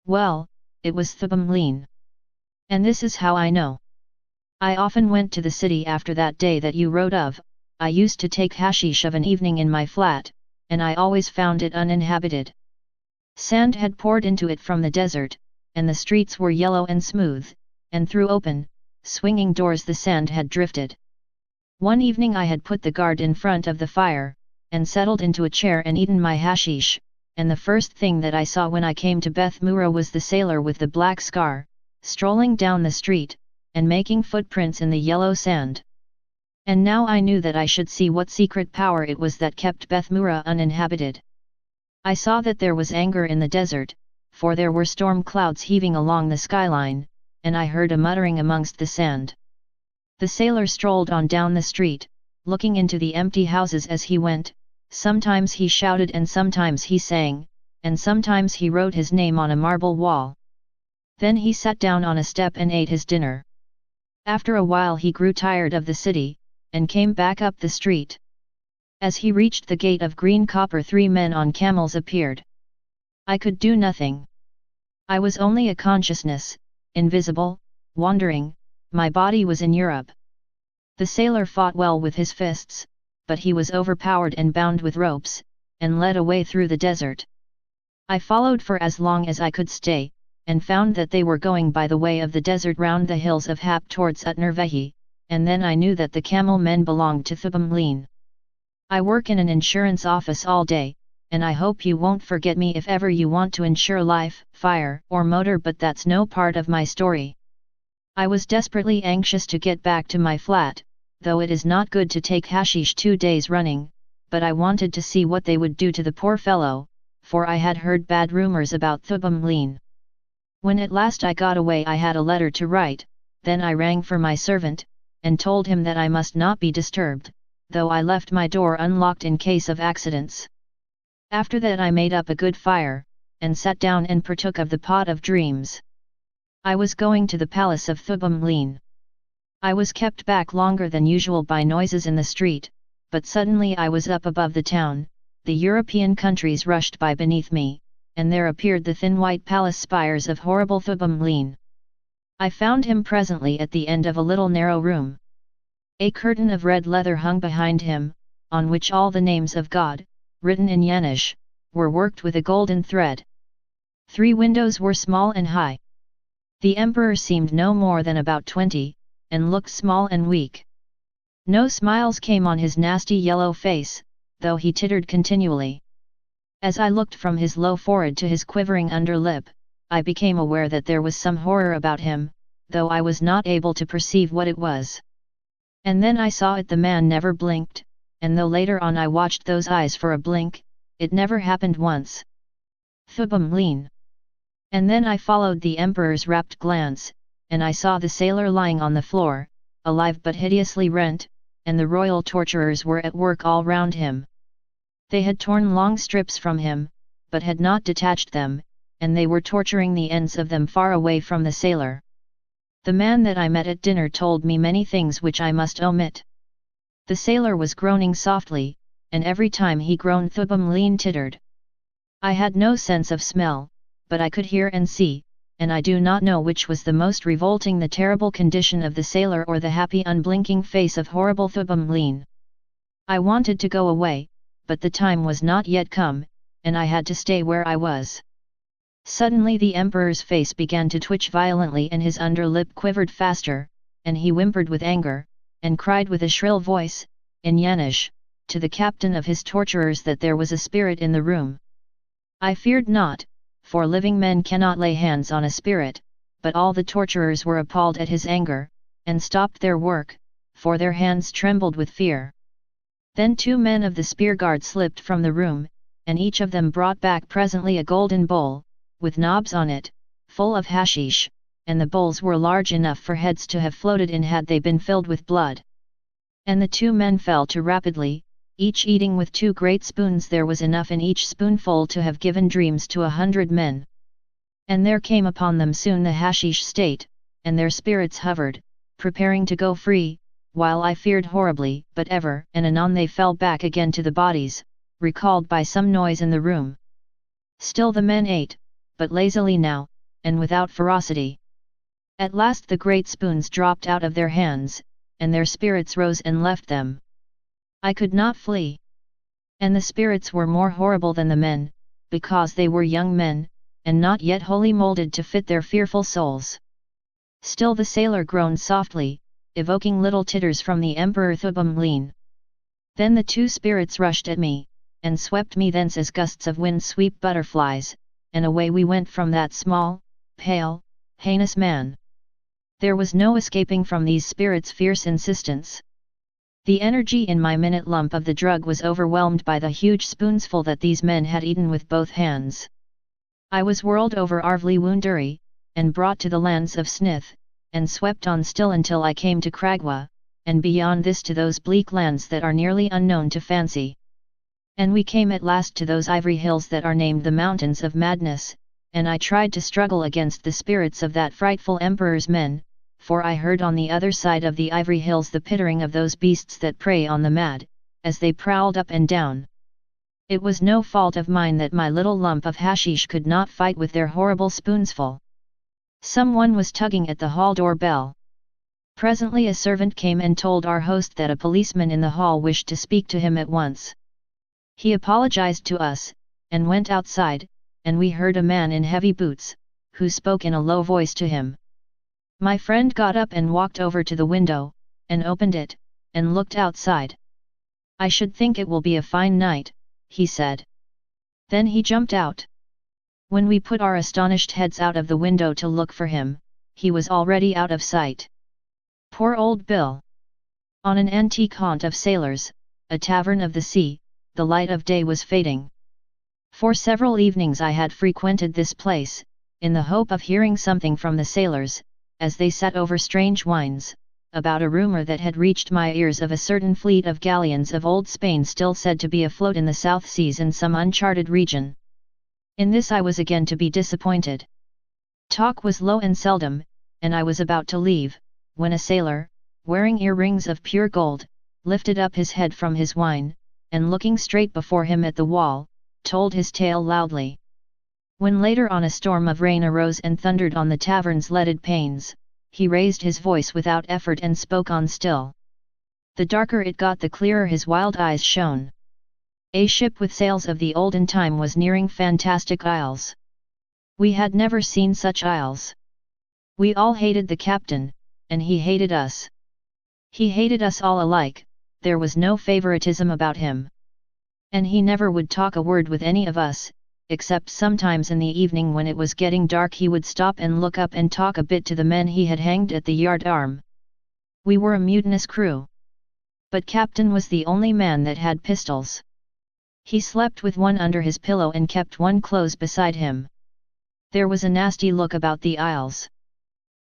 Well, it was Tavern. And this is how I know. I often went to the city after that day that you wrote of. I used to take hashish of an evening in my flat, and I always found it uninhabited. Sand had poured into it from the desert, and the streets were yellow and smooth, and through open, swinging doors the sand had drifted. One evening I had put the guard in front of the fire, and settled into a chair and eaten my hashish, and the first thing that I saw when I came to Bethmoora was the sailor with the black scar, strolling down the street, and making footprints in the yellow sand. And now I knew that I should see what secret power it was that kept Bethmoora uninhabited. I saw that there was anger in the desert, for there were storm clouds heaving along the skyline, and I heard a muttering amongst the sand. The sailor strolled on down the street, looking into the empty houses as he went. Sometimes he shouted and sometimes he sang, and sometimes he wrote his name on a marble wall. Then he sat down on a step and ate his dinner. After a while he grew tired of the city, and came back up the street. As he reached the gate of green copper 3 men on camels appeared. I could do nothing. I was only a consciousness, invisible, wandering, my body was in Europe. The sailor fought well with his fists, but he was overpowered and bound with ropes, and led away through the desert. I followed for as long as I could stay, and found that they were going by the way of the desert round the hills of Hap towards Utnervehi, and then I knew that the camel men belonged to Tavern. I work in an insurance office all day, and I hope you won't forget me if ever you want to insure life, fire, or motor, but that's no part of my story. I was desperately anxious to get back to my flat, though it is not good to take hashish 2 days running, but I wanted to see what they would do to the poor fellow, for I had heard bad rumors about Tavern. When at last I got away I had a letter to write, then I rang for my servant, and told him that I must not be disturbed, though I left my door unlocked in case of accidents. After that I made up a good fire, and sat down and partook of the pot of dreams. I was going to the palace of Tavern. I was kept back longer than usual by noises in the street, but suddenly I was up above the town, the European countries rushed by beneath me, and there appeared the thin white palace spires of horrible Tavern. I found him presently at the end of a little narrow room. A curtain of red leather hung behind him, on which all the names of God, written in Yanish, were worked with a golden thread. 3 windows were small and high. The emperor seemed no more than about 20, and looked small and weak. No smiles came on his nasty yellow face, though he tittered continually. As I looked from his low forehead to his quivering under lip, I became aware that there was some horror about him, though I was not able to perceive what it was. And then I saw it, the man never blinked, and though later on I watched those eyes for a blink, it never happened once. Tavern. And then I followed the emperor's rapt glance, and I saw the sailor lying on the floor, alive but hideously rent, and the royal torturers were at work all round him. They had torn long strips from him, but had not detached them, and they were torturing the ends of them far away from the sailor. The man that I met at dinner told me many things which I must omit. The sailor was groaning softly, and every time he groaned Thubamleen tittered. I had no sense of smell, but I could hear and see, and I do not know which was the most revolting, the terrible condition of the sailor or the happy unblinking face of horrible Thubamleen. I wanted to go away, but the time was not yet come, and I had to stay where I was. Suddenly the Emperor's face began to twitch violently and his underlip quivered faster, and he whimpered with anger, and cried with a shrill voice, in Yanish, to the captain of his torturers that there was a spirit in the room. I feared not, for living men cannot lay hands on a spirit, but all the torturers were appalled at his anger, and stopped their work, for their hands trembled with fear. Then 2 men of the spear guard slipped from the room, and each of them brought back presently a golden bowl, with knobs on it, full of hashish, and the bowls were large enough for heads to have floated in had they been filled with blood. And the 2 men fell to rapidly, each eating with 2 great spoons. There was enough in each spoonful to have given dreams to 100 men. And there came upon them soon the hashish state, and their spirits hovered, preparing to go free, while I feared horribly, but ever and anon they fell back again to the bodies, recalled by some noise in the room. Still the men ate, but lazily now, and without ferocity. At last the great spoons dropped out of their hands, and their spirits rose and left them. I could not flee. And the spirits were more horrible than the men, because they were young men, and not yet wholly moulded to fit their fearful souls. Still the sailor groaned softly, evoking little titters from the Emperor Thubamleen. Then the 2 spirits rushed at me, and swept me thence as gusts of wind sweep butterflies, and away we went from that small, pale, heinous man. There was no escaping from these spirits' fierce insistence. The energy in my minute lump of the drug was overwhelmed by the huge spoonsful that these men had eaten with both hands. I was whirled over Arvli Wounduri, and brought to the lands of Snith, and swept on still until I came to Kragwa, and beyond this to those bleak lands that are nearly unknown to fancy. And we came at last to those ivory hills that are named the Mountains of Madness, and I tried to struggle against the spirits of that frightful emperor's men, for I heard on the other side of the ivory hills the pittering of those beasts that prey on the mad, as they prowled up and down. It was no fault of mine that my little lump of hashish could not fight with their horrible spoonsful. Someone was tugging at the hall door bell. Presently a servant came and told our host that a policeman in the hall wished to speak to him at once. He apologized to us, and went outside, and we heard a man in heavy boots, who spoke in a low voice to him. My friend got up and walked over to the window, and opened it, and looked outside. "I should think it will be a fine night," he said. Then he jumped out. When we put our astonished heads out of the window to look for him, he was already out of sight. Poor old Bill! On an antique haunt of sailors, a tavern of the sea, the light of day was fading. For several evenings I had frequented this place, in the hope of hearing something from the sailors, as they sat over strange wines, about a rumour that had reached my ears of a certain fleet of galleons of old Spain still said to be afloat in the South Seas in some uncharted region. In this I was again to be disappointed. Talk was low and seldom, and I was about to leave, when a sailor, wearing earrings of pure gold, lifted up his head from his wine, and looking straight before him at the wall, told his tale loudly. When later on a storm of rain arose and thundered on the tavern's leaded panes, he raised his voice without effort and spoke on still. The darker it got the clearer his wild eyes shone. A ship with sails of the olden time was nearing fantastic isles. We had never seen such isles. We all hated the captain, and he hated us. He hated us all alike, there was no favoritism about him. And he never would talk a word with any of us, except sometimes in the evening when it was getting dark he would stop and look up and talk a bit to the men he had hanged at the yard arm. We were a mutinous crew. But Captain was the only man that had pistols. He slept with one under his pillow and kept one close beside him. There was a nasty look about the isles.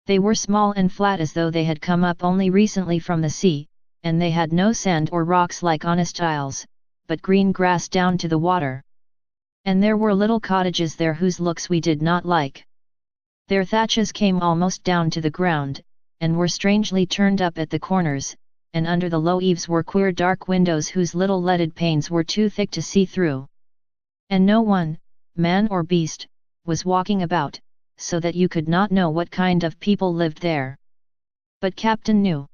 They were small and flat as though they had come up only recently from the sea, and they had no sand or rocks like honest isles, but green grass down to the water. And there were little cottages there whose looks we did not like. Their thatches came almost down to the ground, and were strangely turned up at the corners, and under the low eaves were queer dark windows whose little leaded panes were too thick to see through. And no one, man or beast, was walking about, so that you could not know what kind of people lived there. But Captain knew.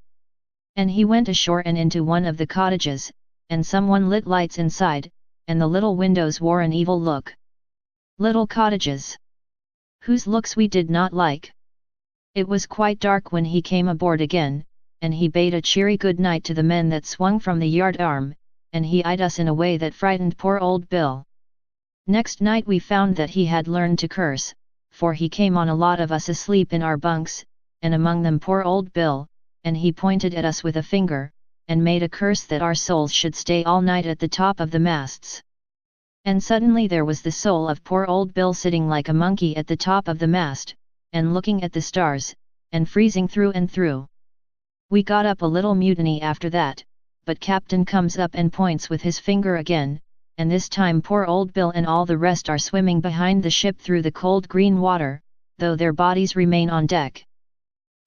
And he went ashore and into one of the cottages, and someone lit lights inside, and the little windows wore an evil look. Little cottages, whose looks we did not like. It was quite dark when he came aboard again, and he bade a cheery good night to the men that swung from the yard arm, and he eyed us in a way that frightened poor old Bill. Next night we found that he had learned to curse, for he came on a lot of us asleep in our bunks, and among them poor old Bill, and he pointed at us with a finger, and made a curse that our souls should stay all night at the top of the masts. And suddenly there was the soul of poor old Bill sitting like a monkey at the top of the mast, and looking at the stars, and freezing through and through. We got up a little mutiny after that, but Captain comes up and points with his finger again, and this time poor old Bill and all the rest are swimming behind the ship through the cold green water, though their bodies remain on deck.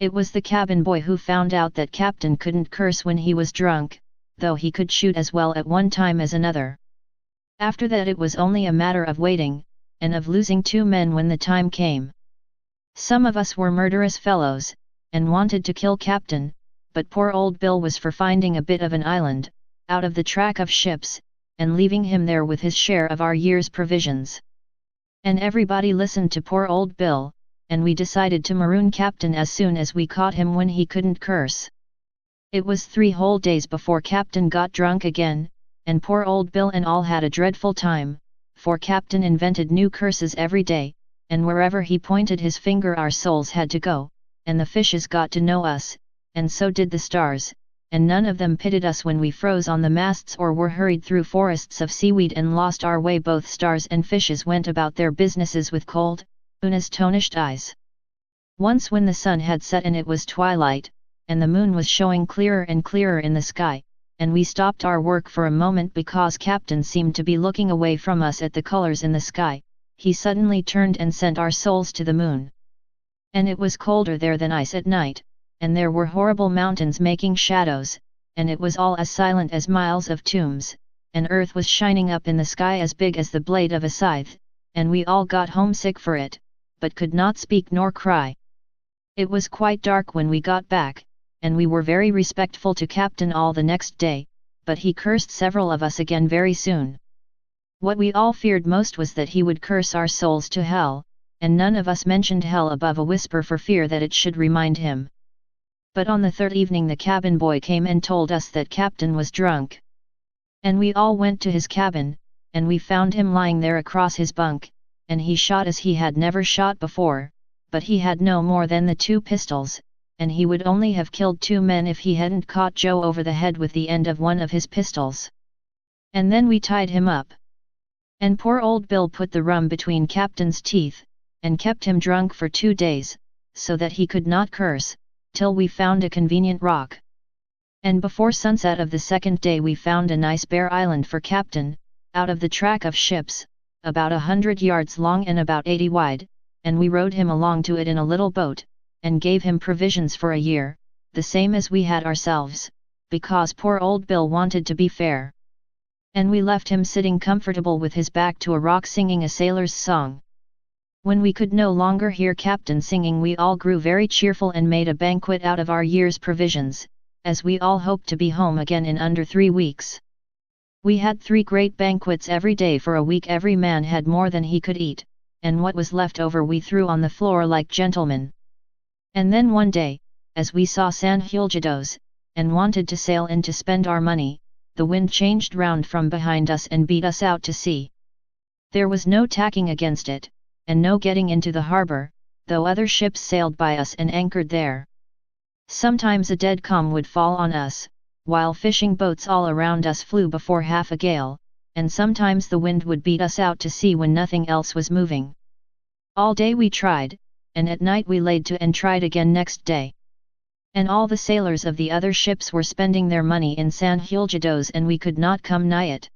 It was the cabin boy who found out that Captain couldn't curse when he was drunk, though he could shoot as well at one time as another. After that it was only a matter of waiting, and of losing 2 men when the time came. Some of us were murderous fellows, and wanted to kill Captain, but poor old Bill was for finding a bit of an island, out of the track of ships, and leaving him there with his share of our year's provisions. And everybody listened to poor old Bill, and we decided to maroon Captain as soon as we caught him when he couldn't curse. It was 3 whole days before Captain got drunk again, and poor old Bill and all had a dreadful time, for Captain invented new curses every day, and wherever he pointed his finger our souls had to go, and the fishes got to know us, and so did the stars, and none of them pitied us when we froze on the masts or were hurried through forests of seaweed and lost our way. Both stars and fishes went about their businesses with cold, astonished eyes. Once when the sun had set and it was twilight, and the moon was showing clearer and clearer in the sky, and we stopped our work for a moment because Captain seemed to be looking away from us at the colors in the sky, he suddenly turned and sent our souls to the moon. And it was colder there than ice at night, and there were horrible mountains making shadows, and it was all as silent as miles of tombs, and earth was shining up in the sky as big as the blade of a scythe, and we all got homesick for it, but could not speak nor cry. It was quite dark when we got back, and we were very respectful to Captain all the next day, but he cursed several of us again very soon. What we all feared most was that he would curse our souls to hell, and none of us mentioned hell above a whisper for fear that it should remind him. But on the 3rd evening the cabin boy came and told us that Captain was drunk. And we all went to his cabin, and we found him lying there across his bunk, and he shot as he had never shot before, but he had no more than the 2 pistols, and he would only have killed 2 men if he hadn't caught Joe over the head with the end of one of his pistols. And then we tied him up. And poor old Bill put the rum between Captain's teeth, and kept him drunk for 2 days, so that he could not curse, till we found a convenient rock. And before sunset of the 2nd day we found a nice bare island for Captain, out of the track of ships, about 100 yards long and about 80 wide, and we rowed him along to it in a little boat, and gave him provisions for a year, the same as we had ourselves, because poor old Bill wanted to be fair. And we left him sitting comfortable with his back to a rock singing a sailor's song. When we could no longer hear Captain singing we all grew very cheerful and made a banquet out of our year's provisions, as we all hoped to be home again in under 3 weeks. We had 3 great banquets every day for a week. Every man had more than he could eat, and what was left over we threw on the floor like gentlemen. And then one day, as we saw San Hilgedos, and wanted to sail in to spend our money, the wind changed round from behind us and beat us out to sea. There was no tacking against it, and no getting into the harbour, though other ships sailed by us and anchored there. Sometimes a dead calm would fall on us, while fishing boats all around us flew before half a gale, and sometimes the wind would beat us out to sea when nothing else was moving. All day we tried, and at night we laid to and tried again next day. And all the sailors of the other ships were spending their money in San Hilgedos and we could not come nigh it.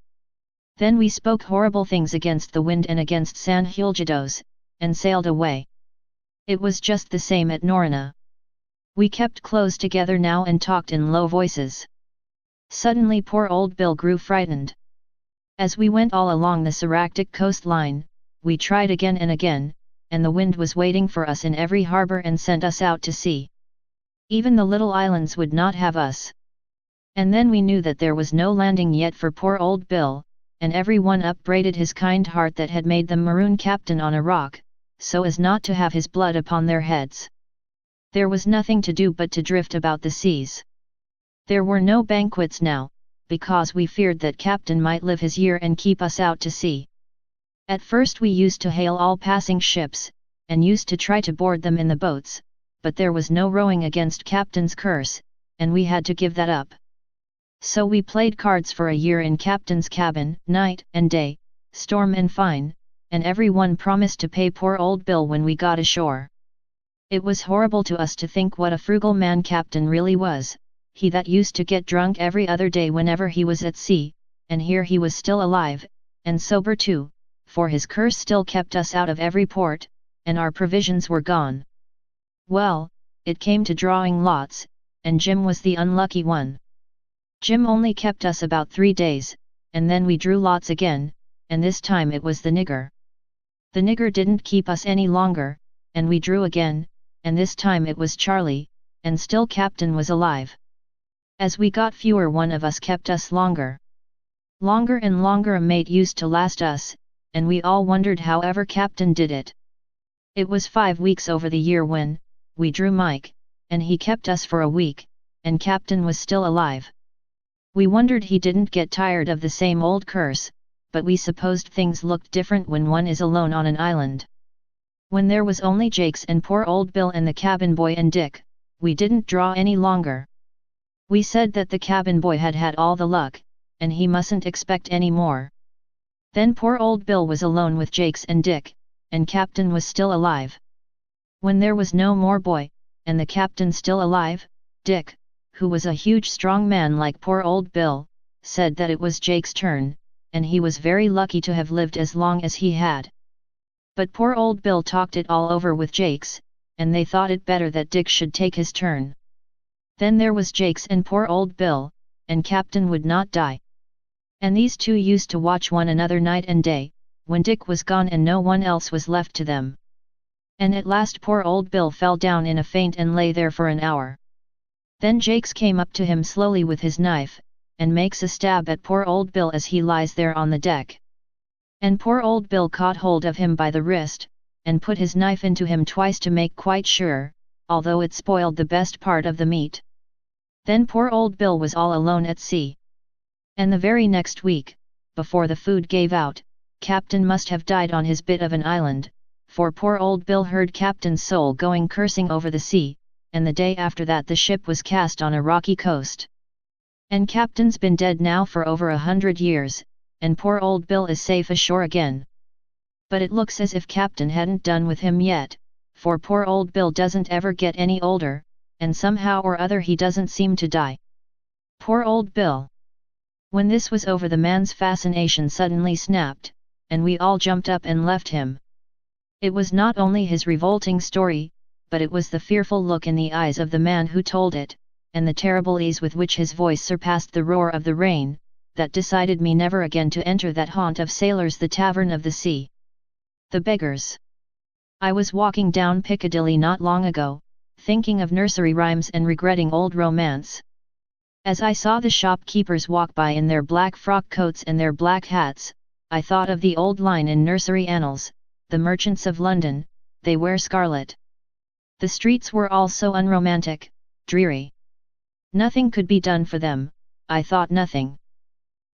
Then we spoke horrible things against the wind and against San Hilgidos, and sailed away. It was just the same at Norina. We kept close together now and talked in low voices. Suddenly poor old Bill grew frightened. As we went all along the Saractic coastline, we tried again and again, and the wind was waiting for us in every harbour and sent us out to sea. Even the little islands would not have us. And then we knew that there was no landing yet for poor old Bill, and every one upbraided his kind heart that had made them maroon captain on a rock, so as not to have his blood upon their heads. There was nothing to do but to drift about the seas. There were no banquets now, because we feared that captain might live his year and keep us out to sea. At first we used to hail all passing ships, and used to try to board them in the boats, but there was no rowing against captain's curse, and we had to give that up. So we played cards for a year in captain's cabin, night and day, storm and fine, and every one promised to pay poor old Bill when we got ashore. It was horrible to us to think what a frugal man captain really was, he that used to get drunk every other day whenever he was at sea, and here he was still alive, and sober too, for his curse still kept us out of every port, and our provisions were gone. Well, it came to drawing lots, and Jim was the unlucky one. Jim only kept us about 3 days, and then we drew lots again, and this time it was the nigger. The nigger didn't keep us any longer, and we drew again, and this time it was Charlie, and still captain was alive. As we got fewer, one of us kept us longer. Longer and longer a mate used to last us, and we all wondered however captain did it. It was 5 weeks over the year when we drew Mike, and he kept us for a week, and captain was still alive. We wondered he didn't get tired of the same old curse, but we supposed things looked different when one is alone on an island. When there was only Jakes and poor old Bill and the cabin boy and Dick, we didn't draw any longer. We said that the cabin boy had had all the luck, and he mustn't expect any more. Then poor old Bill was alone with Jakes and Dick, and captain was still alive. When there was no more boy, and the captain still alive, Dick, who was a huge strong man like poor old Bill, said that it was Jake's turn, and he was very lucky to have lived as long as he had. But poor old Bill talked it all over with Jakes, and they thought it better that Dick should take his turn. Then there was Jakes and poor old Bill, and captain would not die. And these two used to watch one another night and day, when Dick was gone and no one else was left to them. And at last poor old Bill fell down in a faint and lay there for an hour. Then Jakes came up to him slowly with his knife, and makes a stab at poor old Bill as he lies there on the deck. And poor old Bill caught hold of him by the wrist, and put his knife into him twice to make quite sure, although it spoiled the best part of the meat. Then poor old Bill was all alone at sea. And the very next week, before the food gave out, captain must have died on his bit of an island, for poor old Bill heard captain's soul going cursing over the sea, and the day after that the ship was cast on a rocky coast. And captain's been dead now for over 100 years, and poor old Bill is safe ashore again. But it looks as if captain hadn't done with him yet, for poor old Bill doesn't ever get any older, and somehow or other he doesn't seem to die. Poor old Bill! When this was over, the man's fascination suddenly snapped, and we all jumped up and left him. It was not only his revolting story, but it was the fearful look in the eyes of the man who told it, and the terrible ease with which his voice surpassed the roar of the rain, that decided me never again to enter that haunt of sailors, the Tavern of the Sea. The Beggars. I was walking down Piccadilly not long ago, thinking of nursery rhymes and regretting old romance. As I saw the shopkeepers walk by in their black frock coats and their black hats, I thought of the old line in nursery annals, "The merchants of London, they wear scarlet." The streets were all so unromantic, dreary. Nothing could be done for them, I thought, nothing.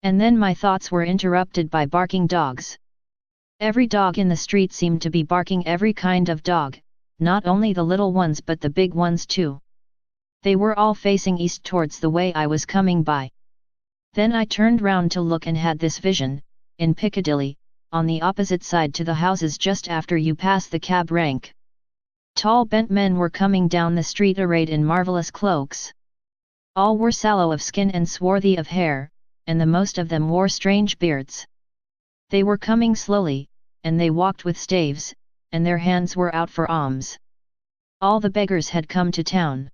And then my thoughts were interrupted by barking dogs. Every dog in the street seemed to be barking, every kind of dog, not only the little ones but the big ones too. They were all facing east towards the way I was coming by. Then I turned round to look and had this vision, in Piccadilly, on the opposite side to the houses just after you pass the cab rank. Tall bent men were coming down the street arrayed in marvellous cloaks. All were sallow of skin and swarthy of hair, and the most of them wore strange beards. They were coming slowly, and they walked with staves, and their hands were out for alms. All the beggars had come to town.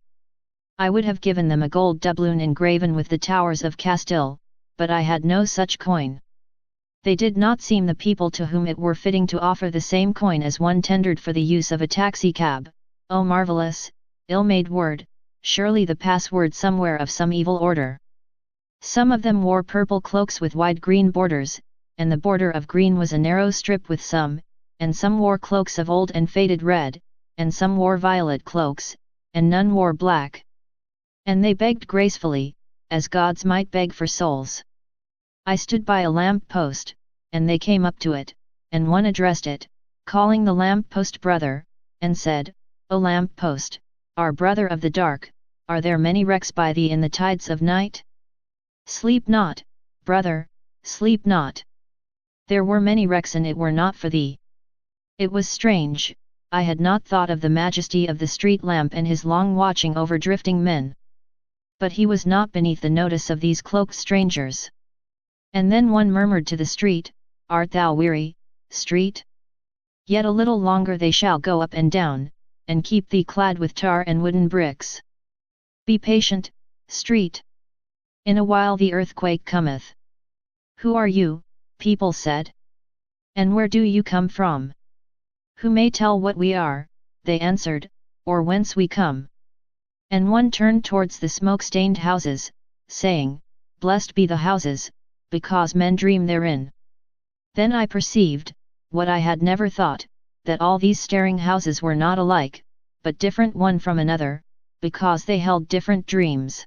I would have given them a gold doubloon engraven with the towers of Castile, but I had no such coin. They did not seem the people to whom it were fitting to offer the same coin as one tendered for the use of a taxicab. Oh, marvellous, ill-made word, surely the password somewhere of some evil order. Some of them wore purple cloaks with wide green borders, and the border of green was a narrow strip with some, and some wore cloaks of old and faded red, and some wore violet cloaks, and none wore black. And they begged gracefully, as gods might beg for souls. I stood by a lamp post, and they came up to it, and one addressed it, calling the lamp post brother, and said, O lamp post, our brother of the dark, are there many wrecks by thee in the tides of night? Sleep not, brother, sleep not. There were many wrecks and it were not for thee. It was strange, I had not thought of the majesty of the street lamp and his long watching over drifting men. But he was not beneath the notice of these cloaked strangers. And then one murmured to the street, Art thou weary, street? Yet a little longer they shall go up and down, and keep thee clad with tar and wooden bricks. Be patient, street. In a while the earthquake cometh. Who are you? People said. And where do you come from? Who may tell what we are? They answered, or whence we come? And one turned towards the smoke-stained houses, saying, Blessed be the houses, because men dream therein. Then I perceived, what I had never thought, that all these staring houses were not alike, but different one from another, because they held different dreams.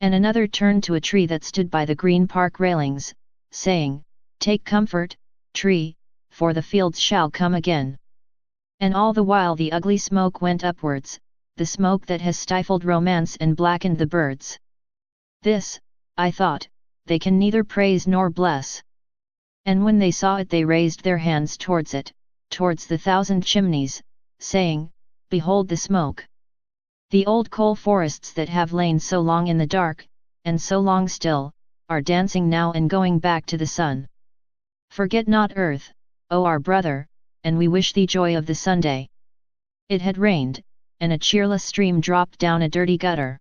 And another turned to a tree that stood by the green park railings, saying, Take comfort, tree, for the fields shall come again. And all the while the ugly smoke went upwards, the smoke that has stifled romance and blackened the birds. This, I thought, they can neither praise nor bless. And when they saw it they raised their hands towards it, towards the thousand chimneys, saying, Behold the smoke! The old coal forests that have lain so long in the dark, and so long still, are dancing now and going back to the sun. Forget not earth, O our brother, and we wish thee joy of the Sunday. It had rained, and a cheerless stream dropped down a dirty gutter.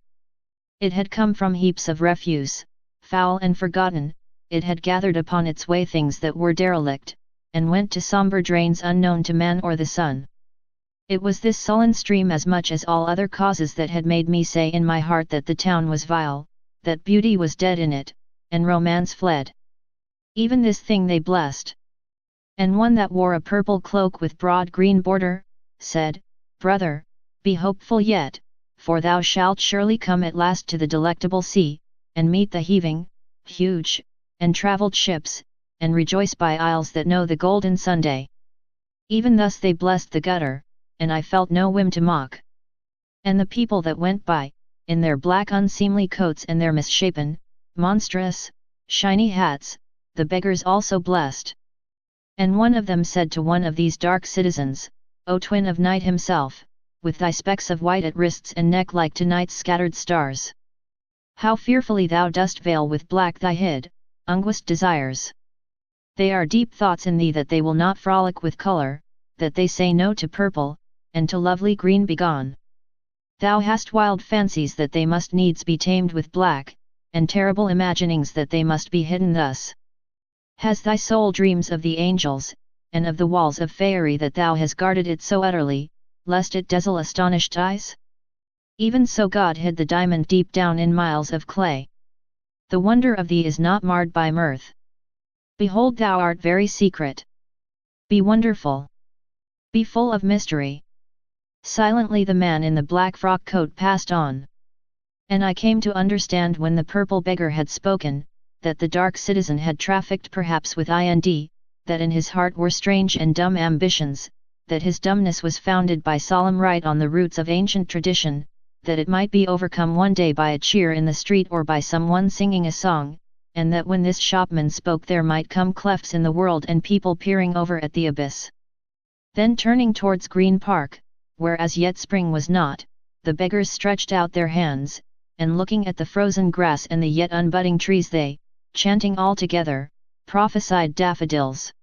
It had come from heaps of refuse, foul and forgotten, it had gathered upon its way things that were derelict, and went to sombre drains unknown to man or the sun. It was this sullen stream as much as all other causes that had made me say in my heart that the town was vile, that beauty was dead in it, and romance fled. Even this thing they blessed. And one that wore a purple cloak with broad green border, said, Brother, be hopeful yet, for thou shalt surely come at last to the delectable sea, and meet the heaving, huge, and travelled ships, and rejoice by isles that know the golden Sunday. Even thus they blessed the gutter, and I felt no whim to mock. And the people that went by, in their black unseemly coats and their misshapen, monstrous, shiny hats, the beggars also blessed. And one of them said to one of these dark citizens, O twin of night himself, with thy specks of white at wrists and neck like to night's scattered stars. How fearfully thou dost veil with black thy hid, unguist desires. They are deep thoughts in thee that they will not frolic with colour, that they say no to purple, and to lovely green begone. Thou hast wild fancies that they must needs be tamed with black, and terrible imaginings that they must be hidden thus. Has thy soul dreams of the angels, and of the walls of faery that thou hast guarded it so utterly, lest it dazzle astonished eyes? Even so God hid the diamond deep down in miles of clay. The wonder of thee is not marred by mirth. Behold thou art very secret. Be wonderful. Be full of mystery. Silently the man in the black frock coat passed on. And I came to understand when the purple beggar had spoken, that the dark citizen had trafficked perhaps with ind, that in his heart were strange and dumb ambitions, that his dumbness was founded by solemn right on the roots of ancient tradition, that it might be overcome one day by a cheer in the street or by some one singing a song, and that when this shopman spoke there might come clefts in the world and people peering over at the abyss. Then turning towards Green Park, where as yet spring was not, the beggars stretched out their hands, and looking at the frozen grass and the yet unbudding trees they, chanting all together, prophesied daffodils.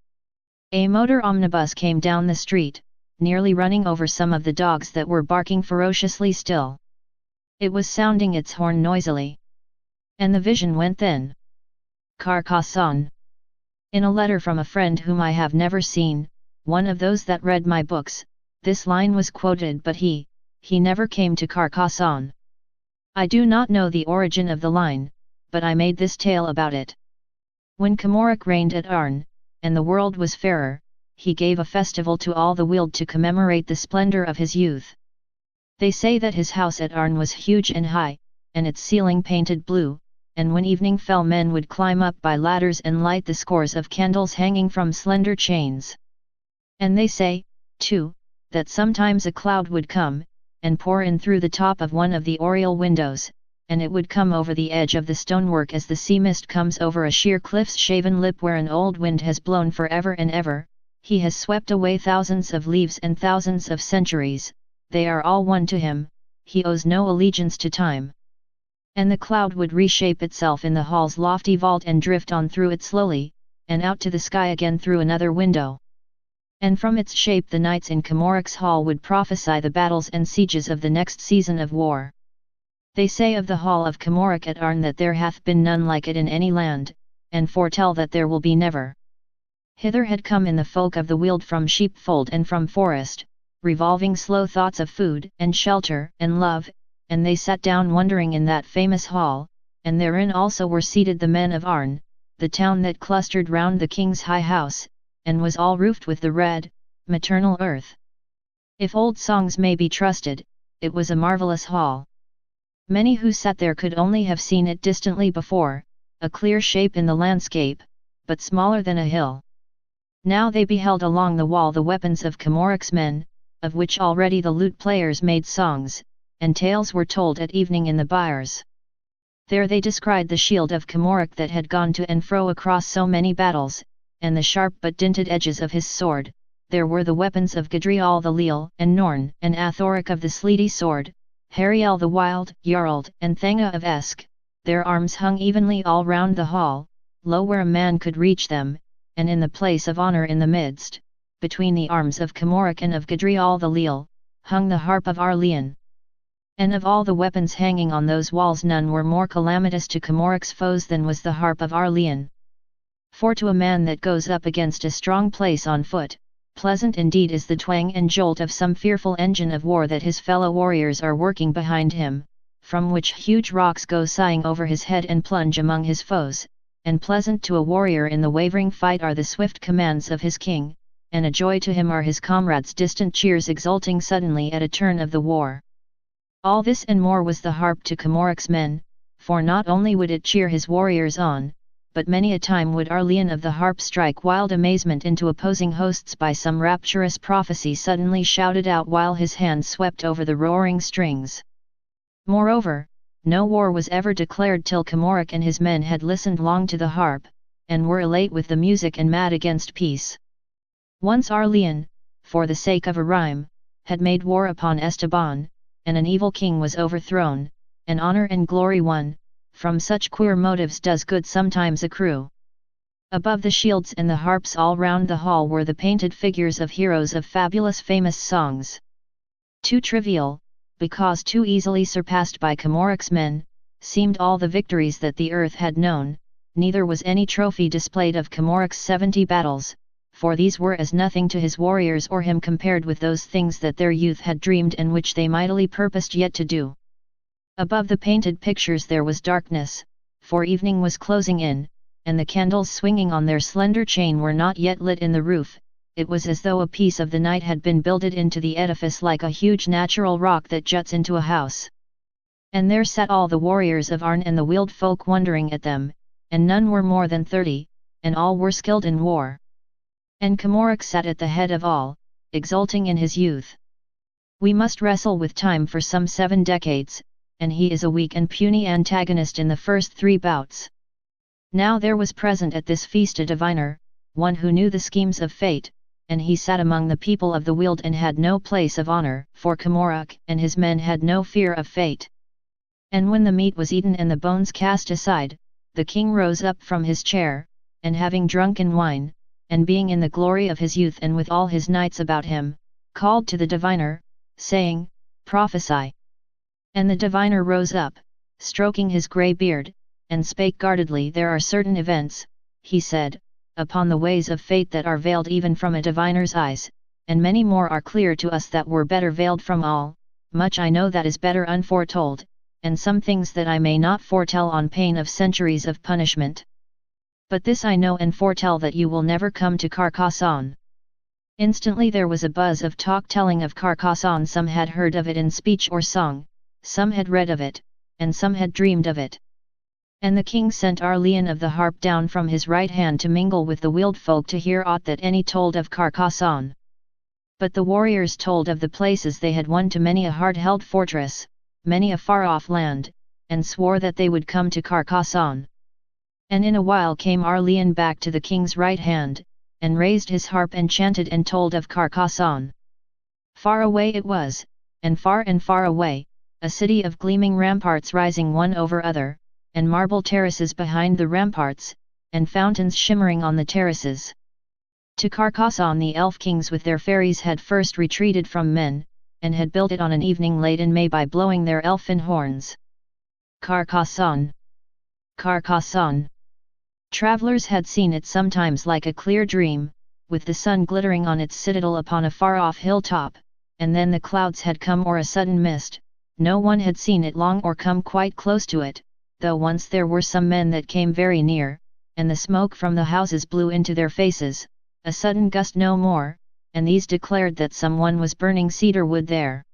A motor omnibus came down the street, nearly running over some of the dogs that were barking ferociously still. It was sounding its horn noisily. And the vision went then. Carcassonne. In a letter from a friend whom I have never seen, one of those that read my books, this line was quoted, but he never came to Carcassonne. I do not know the origin of the line, but I made this tale about it. When Camoric reigned at Arn, and the world was fairer, he gave a festival to all the Weald to commemorate the splendor of his youth. They say that his house at Arn was huge and high, and its ceiling painted blue, and when evening fell men would climb up by ladders and light the scores of candles hanging from slender chains. And they say, too, that sometimes a cloud would come, and pour in through the top of one of the oriel windows, and it would come over the edge of the stonework as the sea mist comes over a sheer cliff's shaven lip where an old wind has blown forever and ever. He has swept away thousands of leaves and thousands of centuries, they are all one to him, he owes no allegiance to time. And the cloud would reshape itself in the hall's lofty vault and drift on through it slowly, and out to the sky again through another window. And from its shape the knights in Camoric's hall would prophesy the battles and sieges of the next season of war. They say of the hall of Camoric at Arn that there hath been none like it in any land, and foretell that there will be never. Hither had come in the folk of the Weald from sheepfold and from forest, revolving slow thoughts of food and shelter and love, and they sat down wondering in that famous hall, and therein also were seated the men of Arn, the town that clustered round the king's high house, and was all roofed with the red, maternal earth. If old songs may be trusted, it was a marvellous hall. Many who sat there could only have seen it distantly before, a clear shape in the landscape, but smaller than a hill. Now they beheld along the wall the weapons of Camoric's men, of which already the lute players made songs, and tales were told at evening in the byres. There they descried the shield of Camoric that had gone to and fro across so many battles, and the sharp but dinted edges of his sword. There were the weapons of Gadriel the Leal and Norn and Athoric of the sleety sword, Hariel the wild, Jarld and Thanga of Esk. Their arms hung evenly all round the hall, low where a man could reach them, and in the place of honour in the midst, between the arms of Camoric and of Gadriel the Leal, hung the harp of Arleon. And of all the weapons hanging on those walls none were more calamitous to Camoric's foes than was the harp of Arleon. For to a man that goes up against a strong place on foot, pleasant indeed is the twang and jolt of some fearful engine of war that his fellow warriors are working behind him, from which huge rocks go sighing over his head and plunge among his foes, and pleasant to a warrior in the wavering fight are the swift commands of his king, and a joy to him are his comrades' distant cheers exulting suddenly at a turn of the war. All this and more was the harp to Camoric's men, for not only would it cheer his warriors on, but many a time would Arleon of the harp strike wild amazement into opposing hosts by some rapturous prophecy suddenly shouted out while his hand swept over the roaring strings. Moreover, no war was ever declared till Camoric and his men had listened long to the harp, and were elate with the music and mad against peace. Once Arleon, for the sake of a rhyme, had made war upon Esteban, and an evil king was overthrown, and honour and glory won. From such queer motives does good sometimes accrue. Above the shields and the harps all round the hall were the painted figures of heroes of fabulous famous songs. Too trivial, because too easily surpassed by Camoric's men, seemed all the victories that the earth had known, neither was any trophy displayed of Camoric's 70 battles, for these were as nothing to his warriors or him compared with those things that their youth had dreamed and which they mightily purposed yet to do. Above the painted pictures there was darkness, for evening was closing in, and the candles swinging on their slender chain were not yet lit in the roof. It was as though a piece of the night had been builded into the edifice like a huge natural rock that juts into a house. And there sat all the warriors of Arn and the Weald folk wondering at them, and none were more than 30, and all were skilled in war. And Camoric sat at the head of all, exulting in his youth. We must wrestle with time for some 7 decades, and he is a weak and puny antagonist in the first 3 bouts. Now there was present at this feast a diviner, one who knew the schemes of fate, and he sat among the people of the Weald and had no place of honour, for Camoric and his men had no fear of fate. And when the meat was eaten and the bones cast aside, the king rose up from his chair, and having drunken wine, and being in the glory of his youth and with all his knights about him, called to the diviner, saying, Prophesy. And the diviner rose up, stroking his grey beard, and spake guardedly. There are certain events, he said, upon the ways of fate that are veiled even from a diviner's eyes, and many more are clear to us that were better veiled from all. Much I know that is better unforetold, and some things that I may not foretell on pain of centuries of punishment. But this I know and foretell, that you will never come to Carcassonne. Instantly there was a buzz of talk telling of Carcassonne. Some had heard of it in speech or song, some had read of it, and some had dreamed of it. And the king sent Arleon of the harp down from his right hand to mingle with the wheeled folk to hear aught that any told of Carcassonne. But the warriors told of the places they had won to many a hard-held fortress, many a far-off land, and swore that they would come to Carcassonne. And in a while came Arleon back to the king's right hand, and raised his harp and chanted and told of Carcassonne. Far away it was, and far away, a city of gleaming ramparts rising one over other, and marble terraces behind the ramparts, and fountains shimmering on the terraces. To Carcassonne the elf kings with their fairies had first retreated from men, and had built it on an evening late in May by blowing their elfin horns. Carcassonne! Carcassonne! Travellers had seen it sometimes like a clear dream, with the sun glittering on its citadel upon a far-off hilltop, and then the clouds had come or a sudden mist. No one had seen it long or come quite close to it, though once there were some men that came very near, and the smoke from the houses blew into their faces. A sudden gust no more, and these declared that someone was burning cedar wood there.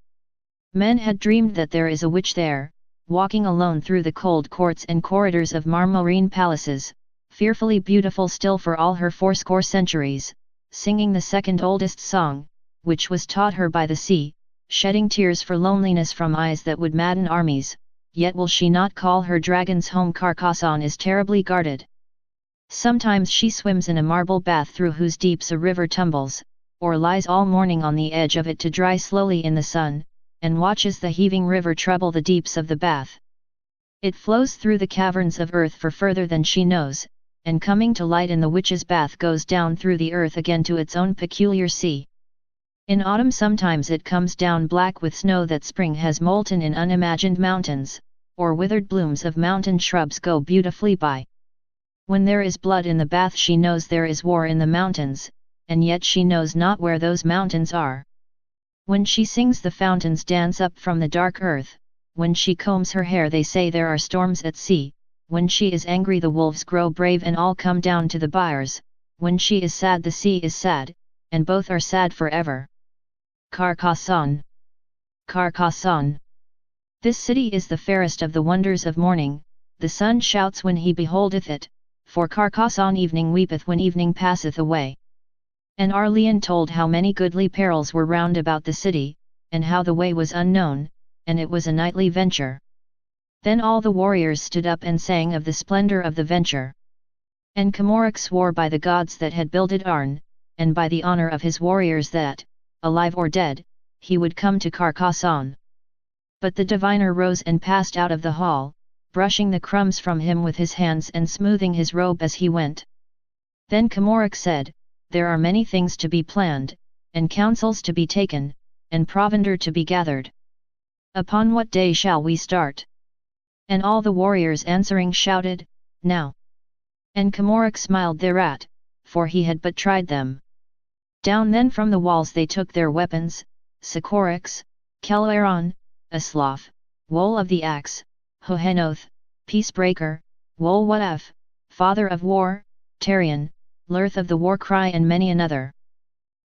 Men had dreamed that there is a witch there, walking alone through the cold courts and corridors of marmorine palaces, fearfully beautiful still for all her fourscore centuries, singing the second oldest song, which was taught her by the sea, shedding tears for loneliness from eyes that would madden armies. Yet will she not call her dragons home. Carcassonne is terribly guarded. Sometimes she swims in a marble bath through whose deeps a river tumbles, or lies all morning on the edge of it to dry slowly in the sun, and watches the heaving river trouble the deeps of the bath. It flows through the caverns of earth for further than she knows, and coming to light in the witch's bath goes down through the earth again to its own peculiar sea. In autumn sometimes it comes down black with snow that spring has molten in unimagined mountains, or withered blooms of mountain shrubs go beautifully by. When there is blood in the bath she knows there is war in the mountains, and yet she knows not where those mountains are. When she sings the fountains dance up from the dark earth, when she combs her hair they say there are storms at sea, when she is angry the wolves grow brave and all come down to the byres, when she is sad the sea is sad, and both are sad forever. Carcassonne! Carcassonne! This city is the fairest of the wonders of morning, the sun shouts when he beholdeth it, for Carcassonne evening weepeth when evening passeth away. And Arleon told how many goodly perils were round about the city, and how the way was unknown, and it was a nightly venture. Then all the warriors stood up and sang of the splendour of the venture. And Hilnaric swore by the gods that had builded Arn, and by the honour of his warriors that, alive or dead, he would come to Carcassonne. But the diviner rose and passed out of the hall, brushing the crumbs from him with his hands and smoothing his robe as he went. Then Hilnaric said, There are many things to be planned, and counsels to be taken, and provender to be gathered. Upon what day shall we start? And all the warriors answering shouted, Now. And Hilnaric smiled thereat, for he had but tried them. Down then from the walls they took their weapons, Zakharov, Keleron, Aslav, Wool of the Axe, Hohenoth, Peacebreaker, Wolwaf, Father of War, Tarion, Lurth of the War Cry and many another.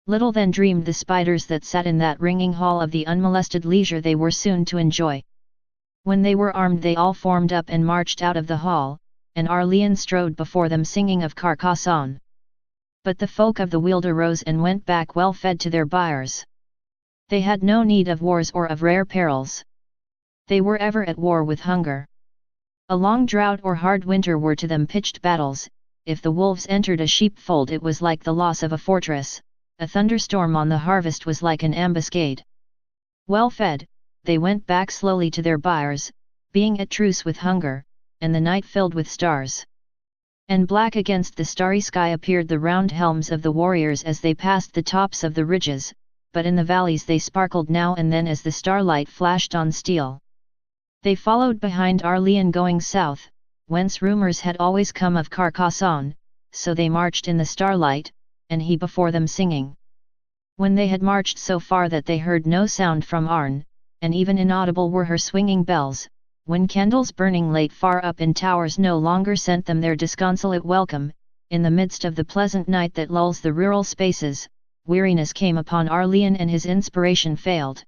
Little then dreamed the spiders that sat in that ringing hall of the unmolested leisure they were soon to enjoy. When they were armed they all formed up and marched out of the hall, and Arleon strode before them singing of Carcassonne. But the folk of the Weald arose and went back well fed to their byres. They had no need of wars or of rare perils. They were ever at war with hunger. A long drought or hard winter were to them pitched battles. If the wolves entered a sheepfold it was like the loss of a fortress, a thunderstorm on the harvest was like an ambuscade. Well fed, they went back slowly to their byres, being at truce with hunger, and the night filled with stars. And black against the starry sky appeared the round helms of the warriors as they passed the tops of the ridges, but in the valleys they sparkled now and then as the starlight flashed on steel. They followed behind Arleon going south, whence rumours had always come of Carcassonne, so they marched in the starlight, and he before them singing. When they had marched so far that they heard no sound from Arn, and even inaudible were her swinging bells, when candles burning late far up in towers no longer sent them their disconsolate welcome, in the midst of the pleasant night that lulls the rural spaces, weariness came upon Arleon and his inspiration failed.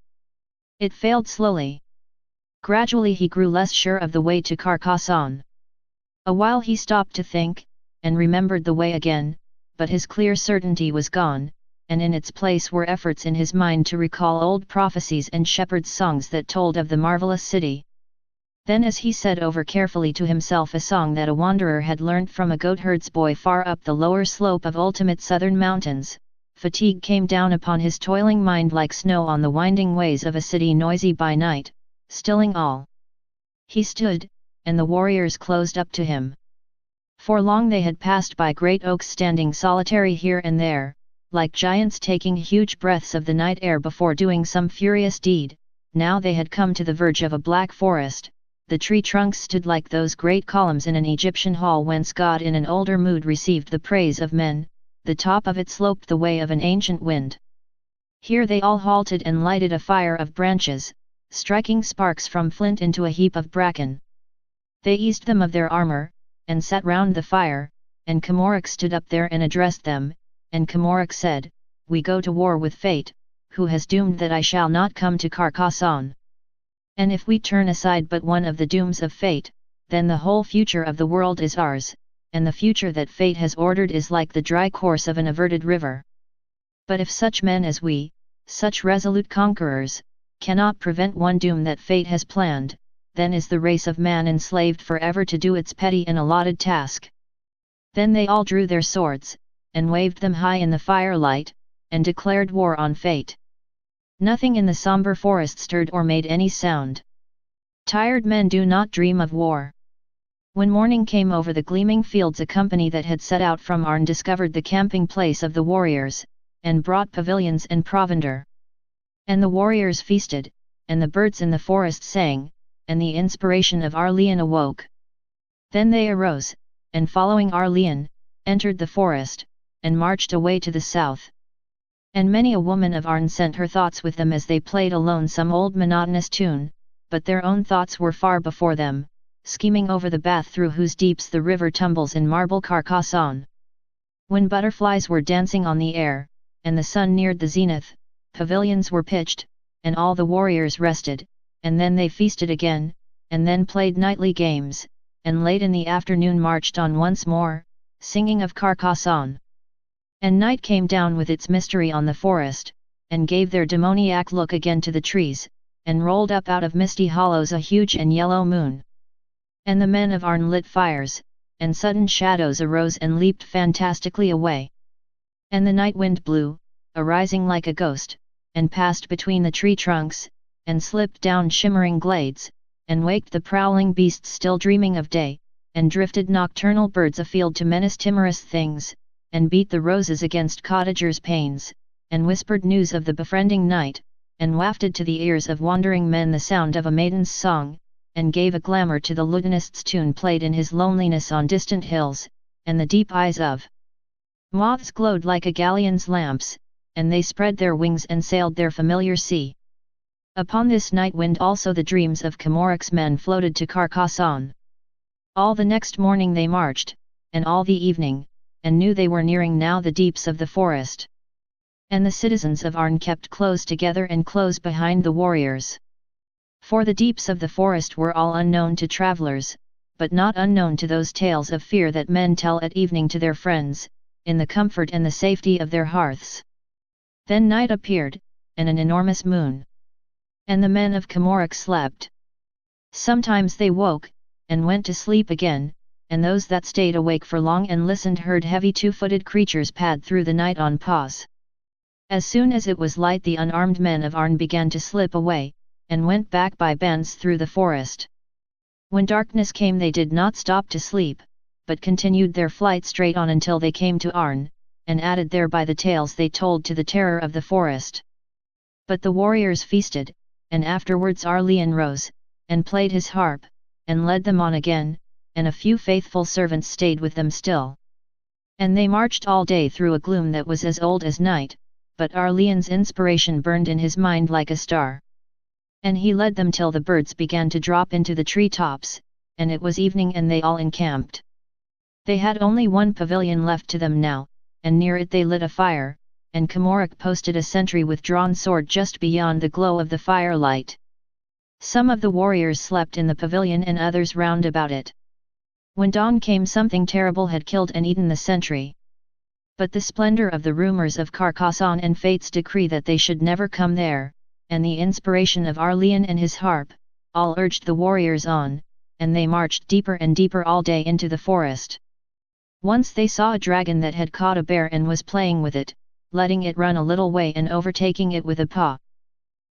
It failed slowly. Gradually he grew less sure of the way to Carcassonne. A while he stopped to think, and remembered the way again, but his clear certainty was gone, and in its place were efforts in his mind to recall old prophecies and shepherds' songs that told of the marvelous city. Then as he said over carefully to himself a song that a wanderer had learnt from a goatherd's boy far up the lower slope of ultimate southern mountains, fatigue came down upon his toiling mind like snow on the winding ways of a city noisy by night, stilling all. He stood, and the warriors closed up to him. For long they had passed by great oaks standing solitary here and there, like giants taking huge breaths of the night air before doing some furious deed. Now they had come to the verge of a black forest. The tree trunks stood like those great columns in an Egyptian hall whence God in an older mood received the praise of men, the top of it sloped the way of an ancient wind. Here they all halted and lighted a fire of branches, striking sparks from flint into a heap of bracken. They eased them of their armour, and sat round the fire, and Camoric stood up there and addressed them, and Camoric said, "We go to war with fate, who has doomed that I shall not come to Carcassonne. And if we turn aside but one of the dooms of fate, then the whole future of the world is ours, and the future that fate has ordered is like the dry course of an averted river. But if such men as we, such resolute conquerors, cannot prevent one doom that fate has planned, then is the race of man enslaved forever to do its petty and allotted task." Then they all drew their swords, and waved them high in the firelight, and declared war on fate. Nothing in the sombre forest stirred or made any sound. Tired men do not dream of war. When morning came over the gleaming fields, a company that had set out from Arn discovered the camping place of the warriors, and brought pavilions and provender. And the warriors feasted, and the birds in the forest sang, and the inspiration of Arleon awoke. Then they arose, and following Arleon, entered the forest, and marched away to the south. And many a woman of Arn sent her thoughts with them as they played alone some old monotonous tune, but their own thoughts were far before them, scheming over the bath through whose deeps the river tumbles in marble Carcassonne. When butterflies were dancing on the air, and the sun neared the zenith, pavilions were pitched, and all the warriors rested, and then they feasted again, and then played nightly games, and late in the afternoon marched on once more, singing of Carcassonne. And night came down with its mystery on the forest, and gave their demoniac look again to the trees, and rolled up out of misty hollows a huge and yellow moon. And the men of Arn lit fires, and sudden shadows arose and leaped fantastically away. And the night wind blew, arising like a ghost, and passed between the tree trunks, and slipped down shimmering glades, and waked the prowling beasts still dreaming of day, and drifted nocturnal birds afield to menace timorous things, and beat the roses against cottagers' panes, and whispered news of the befriending night, and wafted to the ears of wandering men the sound of a maiden's song, and gave a glamour to the lutanist's tune played in his loneliness on distant hills, and the deep eyes of moths glowed like a galleon's lamps, and they spread their wings and sailed their familiar sea. Upon this night wind also the dreams of Camoric's men floated to Carcassonne. All the next morning they marched, and all the evening, and knew they were nearing now the deeps of the forest. And the citizens of Arn kept close together and close behind the warriors. For the deeps of the forest were all unknown to travellers, but not unknown to those tales of fear that men tell at evening to their friends, in the comfort and the safety of their hearths. Then night appeared, and an enormous moon. And the men of Camoric slept. Sometimes they woke, and went to sleep again, and those that stayed awake for long and listened heard heavy two-footed creatures pad through the night on paws. As soon as it was light the unarmed men of Arn began to slip away, and went back by bands through the forest. When darkness came they did not stop to sleep, but continued their flight straight on until they came to Arn, and added thereby the tales they told to the terror of the forest. But the warriors feasted, and afterwards Arleon rose, and played his harp, and led them on again, and a few faithful servants stayed with them still. And they marched all day through a gloom that was as old as night, but Arleon's inspiration burned in his mind like a star. And he led them till the birds began to drop into the tree tops, and it was evening and they all encamped. They had only one pavilion left to them now, and near it they lit a fire, and Camoric posted a sentry with drawn sword just beyond the glow of the firelight. Some of the warriors slept in the pavilion and others round about it. When dawn came, something terrible had killed and eaten the sentry. But the splendor of the rumors of Carcassonne and fate's decree that they should never come there, and the inspiration of Arleon and his harp, all urged the warriors on, and they marched deeper and deeper all day into the forest. Once they saw a dragon that had caught a bear and was playing with it, letting it run a little way and overtaking it with a paw.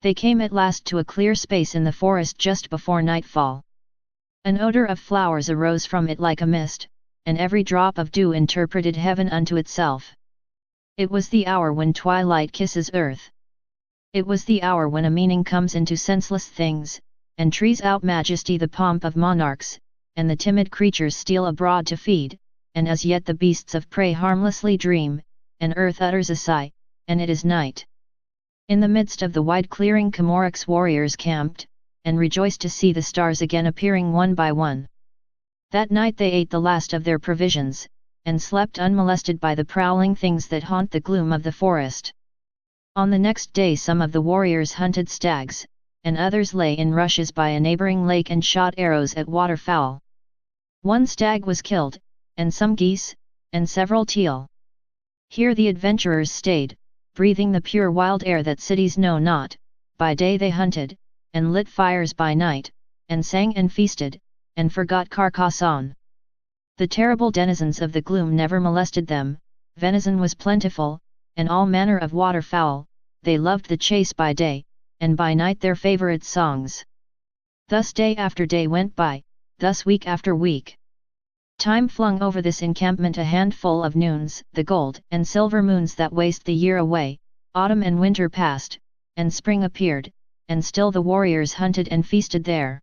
They came at last to a clear space in the forest just before nightfall. An odor of flowers arose from it like a mist, and every drop of dew interpreted heaven unto itself. It was the hour when twilight kisses earth. It was the hour when a meaning comes into senseless things, and trees out majesty the pomp of monarchs, and the timid creatures steal abroad to feed, and as yet the beasts of prey harmlessly dream, and earth utters a sigh, and it is night. In the midst of the wide clearing Camoric's warriors camped, and rejoiced to see the stars again appearing one by one. That night they ate the last of their provisions, and slept unmolested by the prowling things that haunt the gloom of the forest. On the next day some of the warriors hunted stags, and others lay in rushes by a neighboring lake and shot arrows at waterfowl. One stag was killed, and some geese, and several teal. Here the adventurers stayed, breathing the pure wild air that cities know not. By day they hunted, and lit fires by night, and sang and feasted, and forgot Carcassonne. The terrible denizens of the gloom never molested them, venison was plentiful, and all manner of waterfowl. They loved the chase by day, and by night their favourite songs. Thus day after day went by, thus week after week. Time flung over this encampment a handful of noons, the gold and silver moons that waste the year away. Autumn and winter passed, and spring appeared, and still the warriors hunted and feasted there.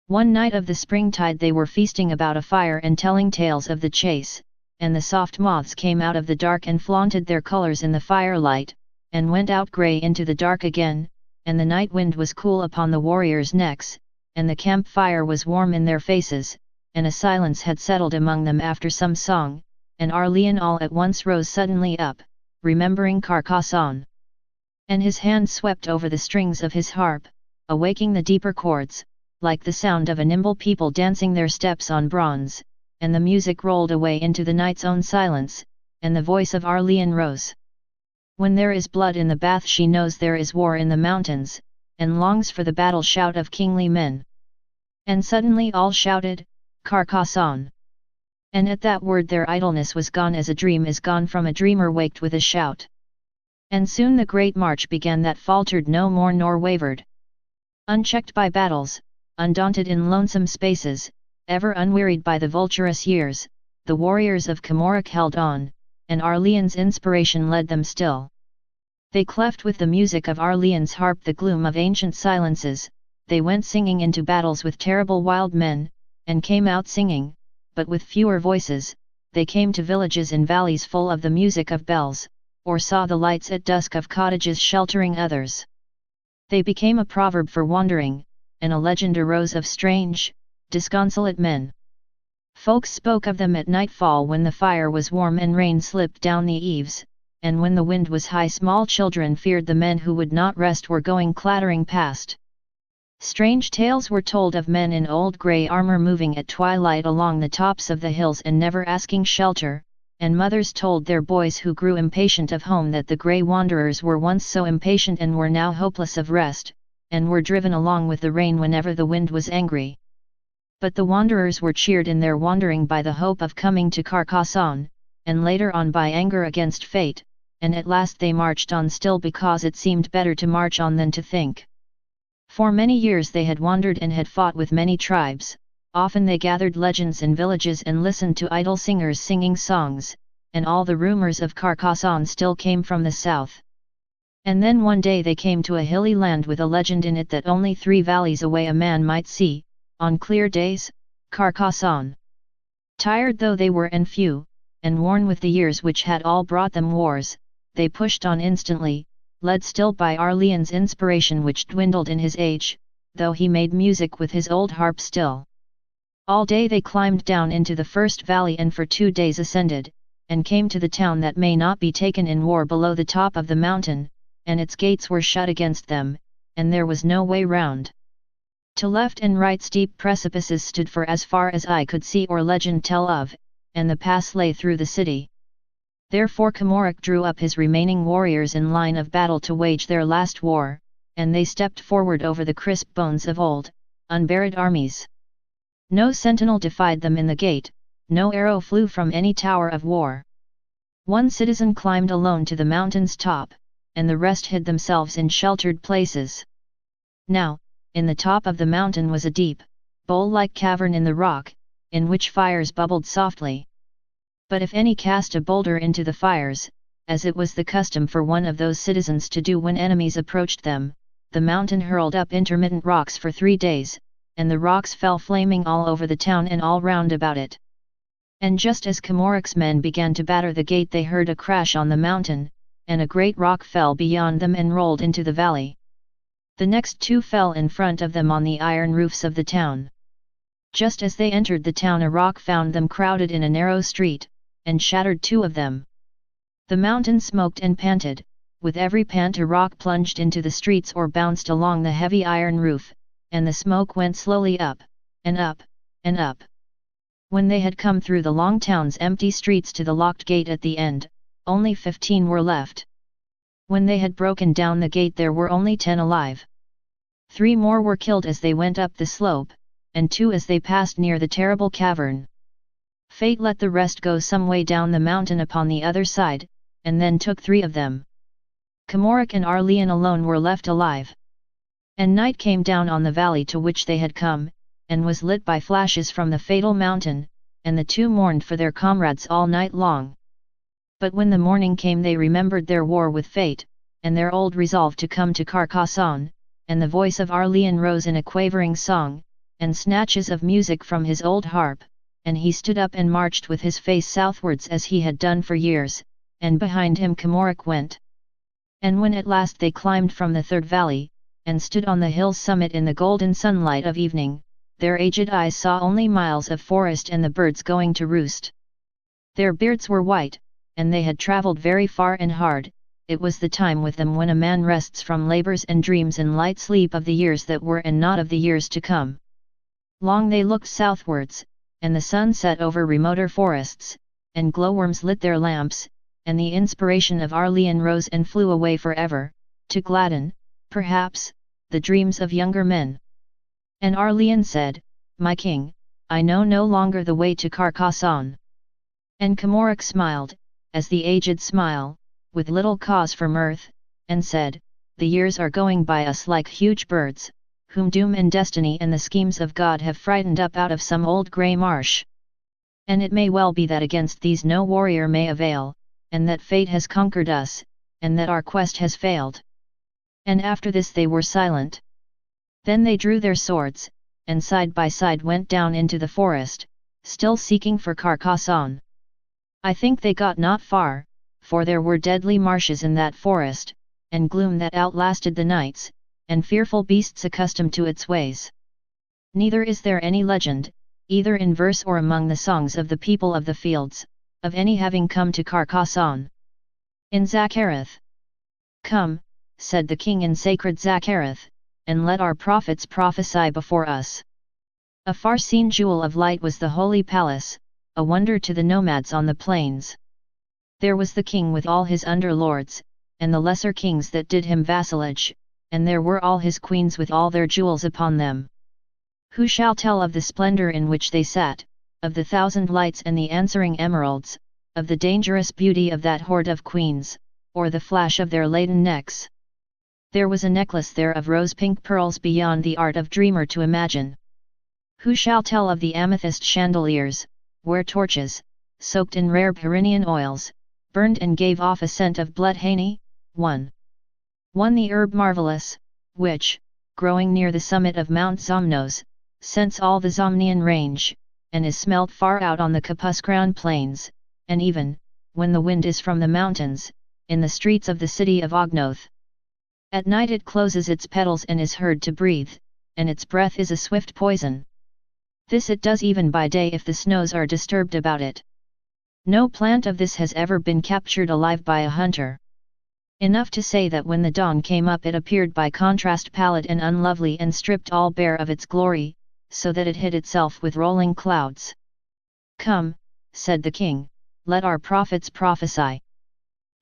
One night of the springtide they were feasting about a fire and telling tales of the chase, and the soft moths came out of the dark and flaunted their colors in the firelight, and went out grey into the dark again, and the night wind was cool upon the warriors' necks, and the campfire was warm in their faces, and a silence had settled among them after some song, and Arleon all at once rose suddenly up, remembering Carcassonne. And his hand swept over the strings of his harp, awaking the deeper chords, like the sound of a nimble people dancing their steps on bronze, and the music rolled away into the night's own silence, and the voice of Arleon rose. When there is blood in the bath she knows there is war in the mountains, and longs for the battle shout of kingly men. And suddenly all shouted, Carcassonne! And at that word their idleness was gone as a dream is gone from a dreamer waked with a shout. And soon the great march began that faltered no more nor wavered. Unchecked by battles, undaunted in lonesome spaces, ever unwearied by the vulturous years, the warriors of Camoric held on, and Arleon's inspiration led them still. They cleft with the music of Arleon's harp the gloom of ancient silences, they went singing into battles with terrible wild men, and came out singing, but with fewer voices. They came to villages and valleys full of the music of bells, or saw the lights at dusk of cottages sheltering others. They became a proverb for wandering, and a legend arose of strange, disconsolate men. Folks spoke of them at nightfall when the fire was warm and rain slipped down the eaves, and when the wind was high small children feared the men who would not rest were going clattering past. Strange tales were told of men in old grey armour moving at twilight along the tops of the hills and never asking shelter, and mothers told their boys who grew impatient of home that the grey wanderers were once so impatient and were now hopeless of rest, and were driven along with the rain whenever the wind was angry. But the wanderers were cheered in their wandering by the hope of coming to Carcassonne, and later on by anger against fate, and at last they marched on still because it seemed better to march on than to think. For many years they had wandered and had fought with many tribes, Often they gathered legends in villages and listened to idle singers singing songs, and all the rumors of Carcassonne still came from the south. And then one day they came to a hilly land with a legend in it that only 3 valleys away a man might see, on clear days, Carcassonne. Tired though they were and few, and worn with the years which had all brought them wars, they pushed on instantly, led still by Arleon's inspiration which dwindled in his age, though he made music with his old harp still. All day they climbed down into the first valley and for 2 days ascended, and came to the town that may not be taken in war below the top of the mountain, and its gates were shut against them, and there was no way round. To left and right steep precipices stood for as far as eye could see or legend tell of, and the pass lay through the city. Therefore Hilnaric drew up his remaining warriors in line of battle to wage their last war, and they stepped forward over the crisp bones of old, unburied armies. No sentinel defied them in the gate, no arrow flew from any tower of war. One citizen climbed alone to the mountain's top, and the rest hid themselves in sheltered places. Now, in the top of the mountain was a deep, bowl-like cavern in the rock, in which fires bubbled softly. But if any cast a boulder into the fires, as it was the custom for one of those citizens to do when enemies approached them, the mountain hurled up intermittent rocks for 3 days, and the rocks fell flaming all over the town and all round about it. And just as Hilnaric's men began to batter the gate they heard a crash on the mountain, and a great rock fell beyond them and rolled into the valley. The next 2 fell in front of them on the iron roofs of the town. Just as they entered the town a rock found them crowded in a narrow street, and shattered 2 of them. The mountain smoked and panted, with every pant a rock plunged into the streets or bounced along the heavy iron roof, and the smoke went slowly up, and up, and up. When they had come through the long town's empty streets to the locked gate at the end, only 15 were left. When they had broken down the gate there were only 10 alive. 3 more were killed as they went up the slope, and 2 as they passed near the terrible cavern. Fate let the rest go some way down the mountain upon the other side, and then took 3 of them. Hilnaric and Arleon alone were left alive. And night came down on the valley to which they had come, and was lit by flashes from the fatal mountain, and the 2 mourned for their comrades all night long. But when the morning came they remembered their war with fate, and their old resolve to come to Carcassonne, and the voice of Arleon rose in a quavering song, and snatches of music from his old harp, and he stood up and marched with his face southwards as he had done for years, and behind him Hilnaric went. And when at last they climbed from the 3rd valley, and stood on the hill's summit in the golden sunlight of evening, their aged eyes saw only miles of forest and the birds going to roost. Their beards were white, and they had travelled very far and hard. It was the time with them when a man rests from labours and dreams in light sleep of the years that were and not of the years to come. Long they looked southwards, and the sun set over remoter forests, and glowworms lit their lamps, and the inspiration of Arleon rose and flew away forever, to gladden, perhaps, the dreams of younger men. And Arleon said, "My king, I know no longer the way to Carcassonne." And Hilnaric smiled, as the aged smile, with little cause for mirth, and said, "The years are going by us like huge birds, whom doom and destiny and the schemes of God have frightened up out of some old grey marsh. And it may well be that against these no warrior may avail, and that fate has conquered us, and that our quest has failed." And after this they were silent. Then they drew their swords, and side by side went down into the forest, still seeking for Carcassonne. I think they got not far, for there were deadly marshes in that forest, and gloom that outlasted the nights, and fearful beasts accustomed to its ways. Neither is there any legend, either in verse or among the songs of the people of the fields, of any having come to Carcassonne. In Zakharov. "Come," said the king in sacred Zakharov, "and let our prophets prophesy before us." A far-seen jewel of light was the holy palace, a wonder to the nomads on the plains. There was the king with all his underlords, and the lesser kings that did him vassalage, and there were all his queens with all their jewels upon them. Who shall tell of the splendor in which they sat, of the 1,000 lights and the answering emeralds, of the dangerous beauty of that horde of queens, or the flash of their laden necks? There was a necklace there of rose-pink pearls beyond the art of dreamer to imagine. Who shall tell of the amethyst chandeliers, where torches, soaked in rare Pyrenean oils, burned and gave off a scent of blood honey? 1. The herb marvellous, which, growing near the summit of Mount Zomnos, scents all the Zomnian range, and is smelt far out on the Capuscran plains, and even, when the wind is from the mountains, in the streets of the city of Ognoth. At night it closes its petals and is heard to breathe, and its breath is a swift poison. This it does even by day if the snows are disturbed about it. No plant of this has ever been captured alive by a hunter. Enough to say that when the dawn came up it appeared by contrast pallid and unlovely and stripped all bare of its glory, so that it hid itself with rolling clouds. Come, said the king, let our prophets prophesy.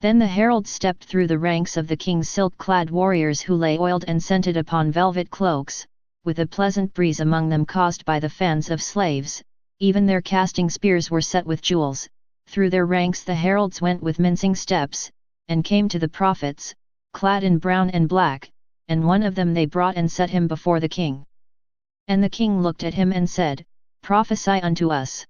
Then the herald stepped through the ranks of the king's silk-clad warriors who lay oiled and scented upon velvet cloaks, with a pleasant breeze among them caused by the fans of slaves, even their casting spears were set with jewels. Through their ranks the heralds went with mincing steps, and came to the prophets, clad in brown and black, and one of them they brought and set him before the king. And the king looked at him and said, Prophesy unto us.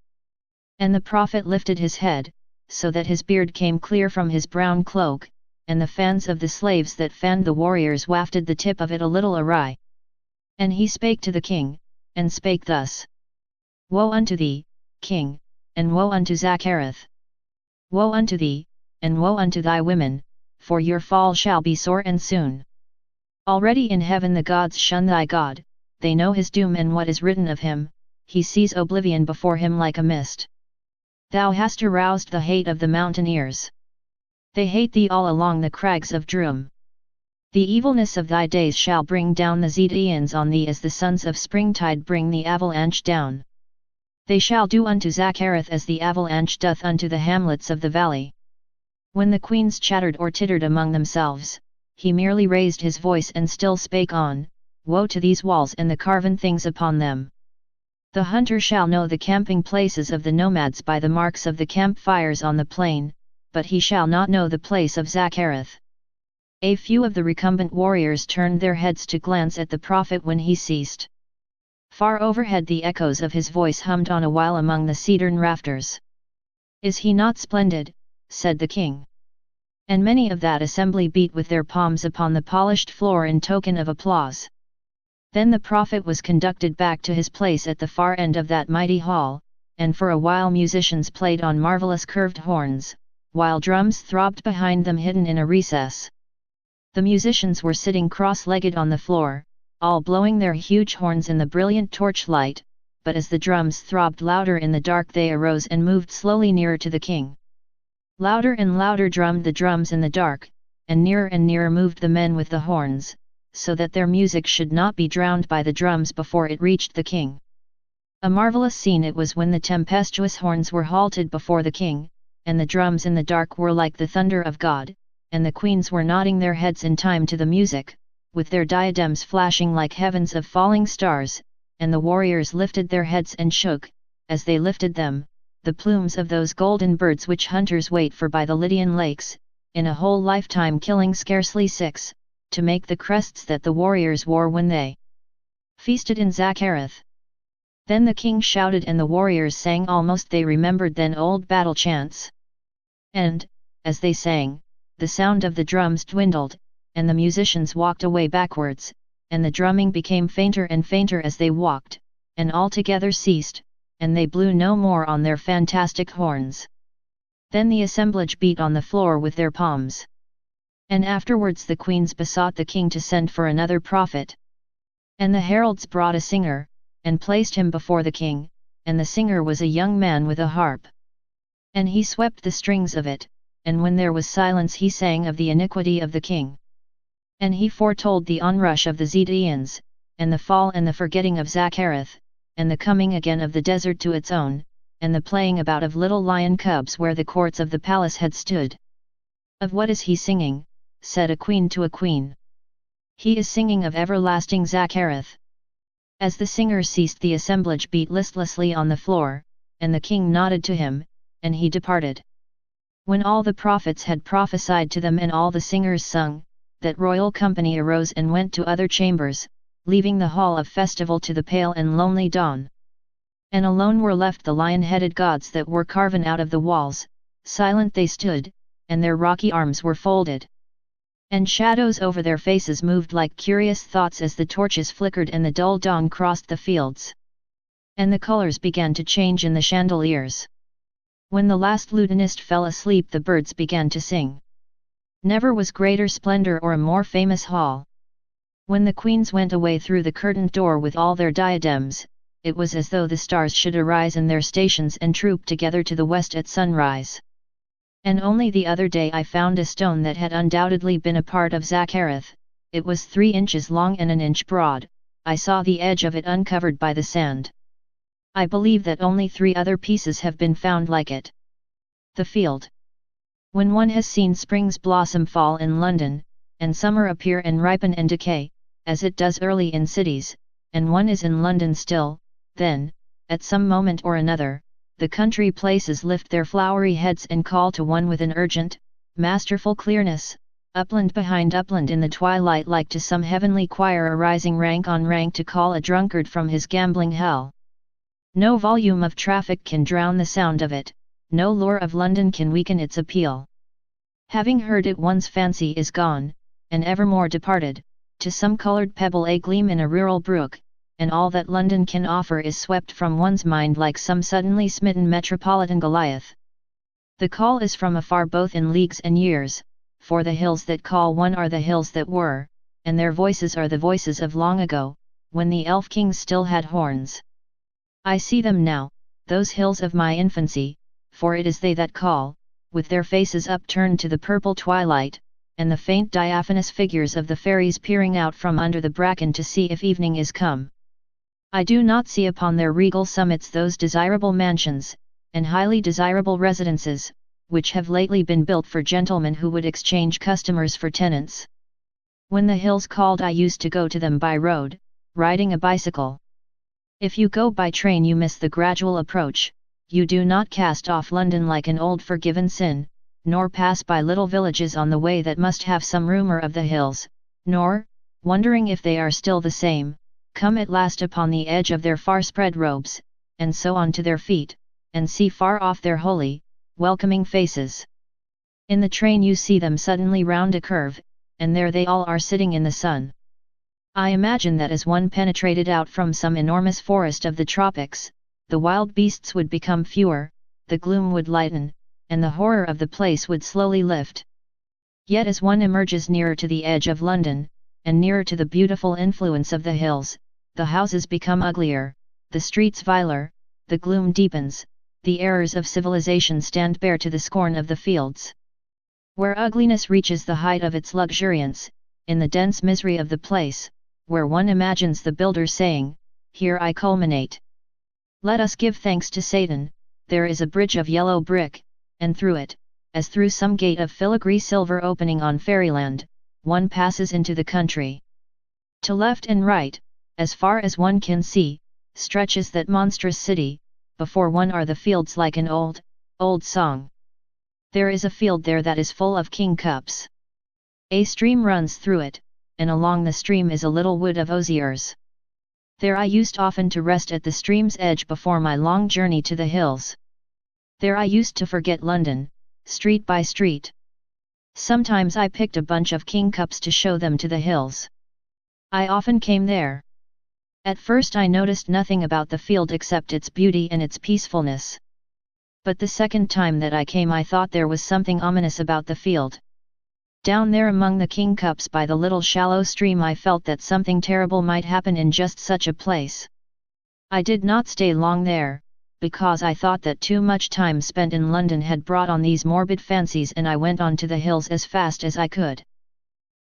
And the prophet lifted his head, so that his beard came clear from his brown cloak, and the fans of the slaves that fanned the warriors wafted the tip of it a little awry. And he spake to the king, and spake thus. Woe unto thee, king, and woe unto Zakharov! Woe unto thee, and woe unto thy women, for your fall shall be sore and soon. Already in heaven the gods shun thy God, they know his doom and what is written of him, he sees oblivion before him like a mist. Thou hast aroused the hate of the mountaineers. They hate thee all along the crags of Drum. The evilness of thy days shall bring down the Zetaeans on thee as the sons of springtide bring the avalanche down. They shall do unto Zakharov as the avalanche doth unto the hamlets of the valley. When the queens chattered or tittered among themselves, he merely raised his voice and still spake on, Woe to these walls and the carven things upon them! The hunter shall know the camping places of the nomads by the marks of the campfires on the plain, but he shall not know the place of Zakharov. A few of the recumbent warriors turned their heads to glance at the prophet when he ceased. Far overhead the echoes of his voice hummed on a while among the cedern rafters. Is he not splendid? Said the king. And many of that assembly beat with their palms upon the polished floor in token of applause. Then the prophet was conducted back to his place at the far end of that mighty hall, and for a while musicians played on marvelous curved horns, while drums throbbed behind them hidden in a recess. The musicians were sitting cross-legged on the floor, all blowing their huge horns in the brilliant torchlight, but as the drums throbbed louder in the dark they arose and moved slowly nearer to the king. Louder and louder drummed the drums in the dark, and nearer moved the men with the horns, so that their music should not be drowned by the drums before it reached the king. A marvelous scene it was when the tempestuous horns were halted before the king, and the drums in the dark were like the thunder of God, and the queens were nodding their heads in time to the music, with their diadems flashing like heavens of falling stars, and the warriors lifted their heads and shook, as they lifted them, the plumes of those golden birds which hunters wait for by the Lydian lakes, in a whole lifetime killing scarcely 6, to make the crests that the warriors wore when they feasted in Zakharov. Then the king shouted and the warriors sang almost they remembered then old battle chants. And, as they sang, the sound of the drums dwindled, and the musicians walked away backwards, and the drumming became fainter and fainter as they walked, and altogether ceased, and they blew no more on their fantastic horns. Then the assemblage beat on the floor with their palms. And afterwards the queens besought the king to send for another prophet. And the heralds brought a singer, and placed him before the king, and the singer was a young man with a harp. And he swept the strings of it, and when there was silence he sang of the iniquity of the king. And he foretold the onrush of the Zetaeans, and the fall and the forgetting of Zakharov, and the coming again of the desert to its own, and the playing about of little lion cubs where the courts of the palace had stood. Of what is he singing? Said a queen to a queen. He is singing of everlasting Zakharov. As the singer ceased the assemblage beat listlessly on the floor, and the king nodded to him, and he departed. When all the prophets had prophesied to them and all the singers sung, that royal company arose and went to other chambers, leaving the hall of festival to the pale and lonely dawn. And alone were left the lion-headed gods that were carven out of the walls, silent they stood, and their rocky arms were folded. And shadows over their faces moved like curious thoughts as the torches flickered and the dull dawn crossed the fields. And the colors began to change in the chandeliers. When the last lutenist fell asleep, the birds began to sing. Never was greater splendor or a more famous hall. When the queens went away through the curtained door with all their diadems, it was as though the stars should arise in their stations and troop together to the west at sunrise. And only the other day I found a stone that had undoubtedly been a part of Zakharov. It was 3 inches long and an inch broad. I saw the edge of it uncovered by the sand. I believe that only 3 other pieces have been found like it. The field. When one has seen spring's blossom fall in London, and summer appear and ripen and decay, as it does early in cities, and one is in London still, then, at some moment or another, the country places lift their flowery heads and call to one with an urgent, masterful clearness, upland behind upland in the twilight, like to some heavenly choir arising rank on rank to call a drunkard from his gambling hell. No volume of traffic can drown the sound of it, no lure of London can weaken its appeal. Having heard it, one's fancy is gone, and evermore departed, to some coloured pebble a gleam in a rural brook, and all that London can offer is swept from one's mind like some suddenly smitten metropolitan Goliath. The call is from afar both in leagues and years, for the hills that call one are the hills that were, and their voices are the voices of long ago, when the elf kings still had horns. I see them now, those hills of my infancy, for it is they that call, with their faces upturned to the purple twilight, and the faint diaphanous figures of the fairies peering out from under the bracken to see if evening is come. I do not see upon their regal summits those desirable mansions, and highly desirable residences, which have lately been built for gentlemen who would exchange customers for tenants. When the hills called, I used to go to them by road, riding a bicycle. If you go by train you miss the gradual approach, you do not cast off London like an old forgiven sin, nor pass by little villages on the way that must have some rumour of the hills, nor, wondering if they are still the same, come at last upon the edge of their far-spread robes, and so on to their feet, and see far off their holy, welcoming faces. In the train you see them suddenly round a curve, and there they all are sitting in the sun. I imagine that as one penetrated out from some enormous forest of the tropics, the wild beasts would become fewer, the gloom would lighten, and the horror of the place would slowly lift. Yet as one emerges nearer to the edge of London, and nearer to the beautiful influence of the hills, the houses become uglier, the streets viler, the gloom deepens, the errors of civilization stand bare to the scorn of the fields. Where ugliness reaches the height of its luxuriance, in the dense misery of the place, where one imagines the builder saying, "Here I culminate. Let us give thanks to Satan," there is a bridge of yellow brick, and through it, as through some gate of filigree silver opening on fairyland, one passes into the country. To left and right, as far as one can see, stretches that monstrous city, before one are the fields like an old, old song. There is a field there that is full of king cups. A stream runs through it, and along the stream is a little wood of osiers. There I used often to rest at the stream's edge before my long journey to the hills. There I used to forget London, street by street. Sometimes I picked a bunch of king cups to show them to the hills. I often came there. At first I noticed nothing about the field except its beauty and its peacefulness. But the second time that I came I thought there was something ominous about the field. Down there among the king cups by the little shallow stream I felt that something terrible might happen in just such a place. I did not stay long there, because I thought that too much time spent in London had brought on these morbid fancies, and I went on to the hills as fast as I could.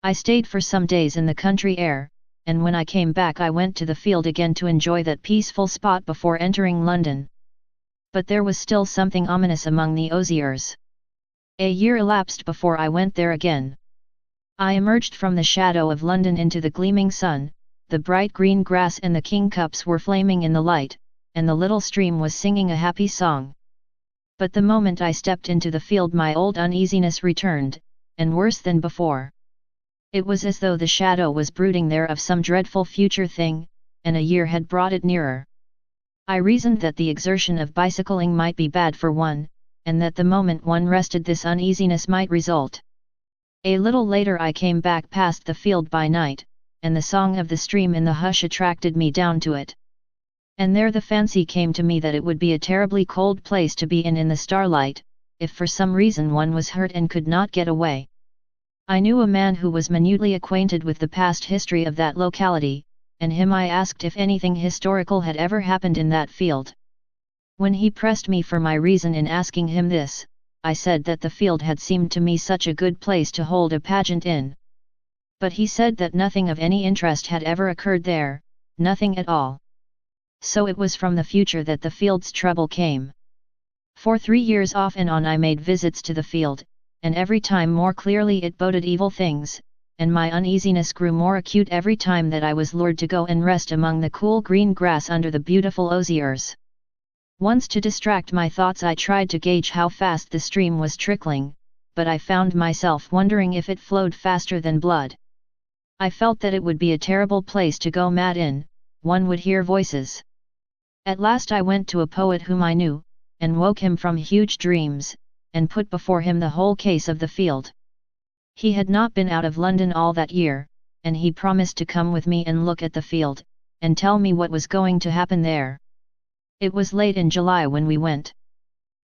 I stayed for some days in the country air, and when I came back I went to the field again to enjoy that peaceful spot before entering London. But there was still something ominous among the osiers. A year elapsed before I went there again. I emerged from the shadow of London into the gleaming sun, the bright green grass and the king cups were flaming in the light, and the little stream was singing a happy song. But the moment I stepped into the field my old uneasiness returned, and worse than before. It was as though the shadow was brooding there of some dreadful future thing, and a year had brought it nearer. I reasoned that the exertion of bicycling might be bad for one, and that the moment one rested this uneasiness might result. A little later I came back past the field by night, and the song of the stream in the hush attracted me down to it. And there the fancy came to me that it would be a terribly cold place to be in the starlight, if for some reason one was hurt and could not get away. I knew a man who was minutely acquainted with the past history of that locality, and him I asked if anything historical had ever happened in that field. When he pressed me for my reason in asking him this, I said that the field had seemed to me such a good place to hold a pageant in. But he said that nothing of any interest had ever occurred there, nothing at all. So it was from the future that the field's trouble came. For 3 years off and on I made visits to the field, and every time more clearly it boded evil things, and my uneasiness grew more acute every time that I was lured to go and rest among the cool green grass under the beautiful osiers. Once to distract my thoughts I tried to gauge how fast the stream was trickling, but I found myself wondering if it flowed faster than blood. I felt that it would be a terrible place to go mad in, one would hear voices. At last I went to a poet whom I knew, and woke him from huge dreams, and put before him the whole case of the field. He had not been out of London all that year, and he promised to come with me and look at the field, and tell me what was going to happen there. It was late in July when we went.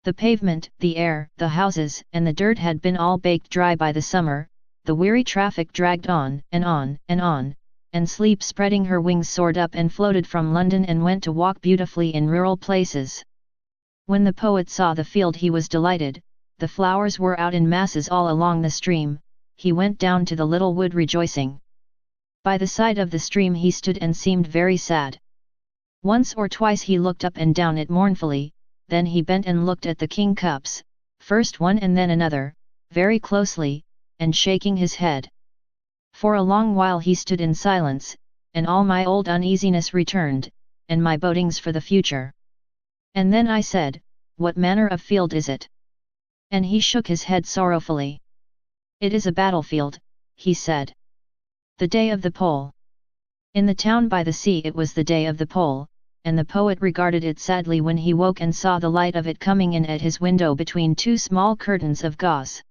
The pavement, the air, the houses, and the dirt had been all baked dry by the summer, the weary traffic dragged on, and on, and on, and sleep spreading her wings soared up and floated from London and went to walk beautifully in rural places. When the poet saw the field he was delighted, the flowers were out in masses all along the stream, he went down to the little wood rejoicing. By the side of the stream he stood and seemed very sad. Once or twice he looked up and down it mournfully, then he bent and looked at the king cups, first one and then another, very closely, and shaking his head. For a long while he stood in silence, and all my old uneasiness returned, and my bodings for the future. And then I said, "What manner of field is it?" And he shook his head sorrowfully. "It is a battlefield," he said. "The day of the pole." In the town by the sea it was the day of the pole, and the poet regarded it sadly when he woke and saw the light of it coming in at his window between two small curtains of gauze.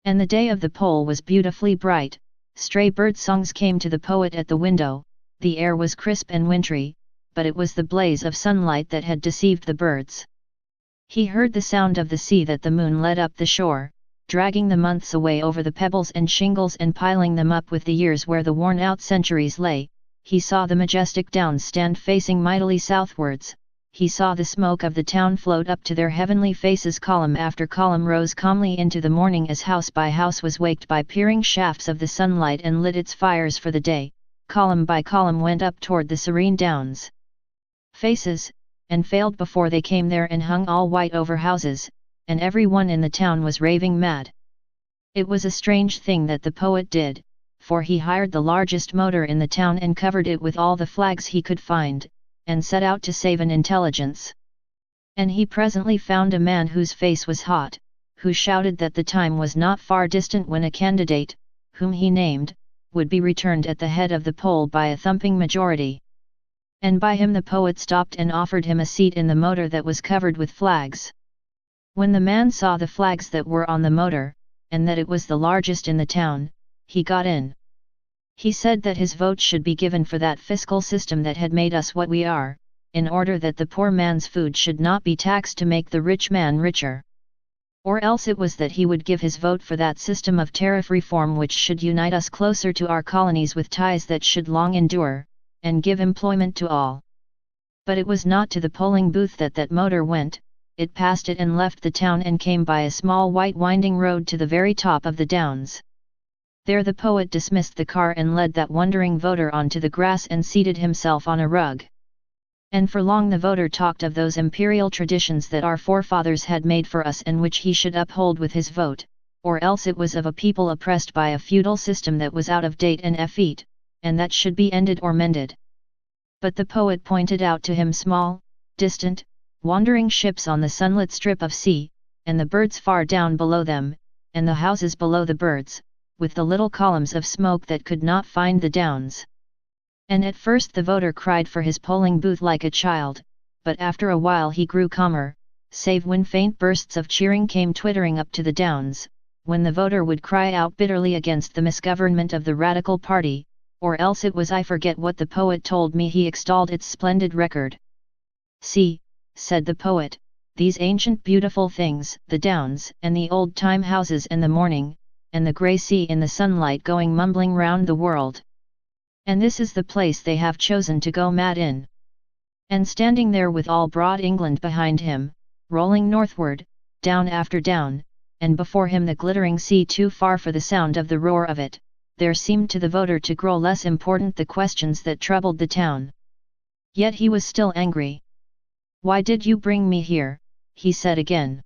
And the day of the pole was beautifully bright, stray bird songs came to the poet at the window, the air was crisp and wintry, but it was the blaze of sunlight that had deceived the birds. He heard the sound of the sea that the moon led up the shore, dragging the months away over the pebbles and shingles and piling them up with the years where the worn-out centuries lay. He saw the majestic downs stand facing mightily southwards, he saw the smoke of the town float up to their heavenly faces, column after column rose calmly into the morning as house by house was waked by peering shafts of the sunlight and lit its fires for the day, column by column went up toward the serene downs faces, and failed before they came there and hung all white over houses, and every one in the town was raving mad. It was a strange thing that the poet did, for he hired the largest motor in the town and covered it with all the flags he could find, and set out to save an intelligence. And he presently found a man whose face was hot, who shouted that the time was not far distant when a candidate, whom he named, would be returned at the head of the poll by a thumping majority. And by him the poet stopped and offered him a seat in the motor that was covered with flags. When the man saw the flags that were on the motor, and that it was the largest in the town, he got in. He said that his vote should be given for that fiscal system that had made us what we are, in order that the poor man's food should not be taxed to make the rich man richer. Or else it was that he would give his vote for that system of tariff reform which should unite us closer to our colonies with ties that should long endure, and give employment to all. But it was not to the polling booth that motor went, it passed it and left the town and came by a small white winding road to the very top of the downs. There the poet dismissed the car and led that wondering voter onto the grass and seated himself on a rug. And for long the voter talked of those imperial traditions that our forefathers had made for us and which he should uphold with his vote, or else it was of a people oppressed by a feudal system that was out of date and effete, and that should be ended or mended. But the poet pointed out to him small, distant, wandering ships on the sunlit strip of sea, and the birds far down below them, and the houses below the birds, with the little columns of smoke that could not find the downs. And at first the voter cried for his polling booth like a child, but after a while he grew calmer, save when faint bursts of cheering came twittering up to the downs, when the voter would cry out bitterly against the misgovernment of the Radical Party, or else it was I forget what the poet told me he extolled its splendid record. "See," said the poet, "these ancient beautiful things, the downs, and the old-time houses and the morning, and the grey sea in the sunlight going mumbling round the world. And this is the place they have chosen to go mad in." And standing there with all broad England behind him, rolling northward, down after down, and before him the glittering sea too far for the sound of the roar of it, there seemed to the voter to grow less important the questions that troubled the town. Yet he was still angry. "Why did you bring me here?" he said again.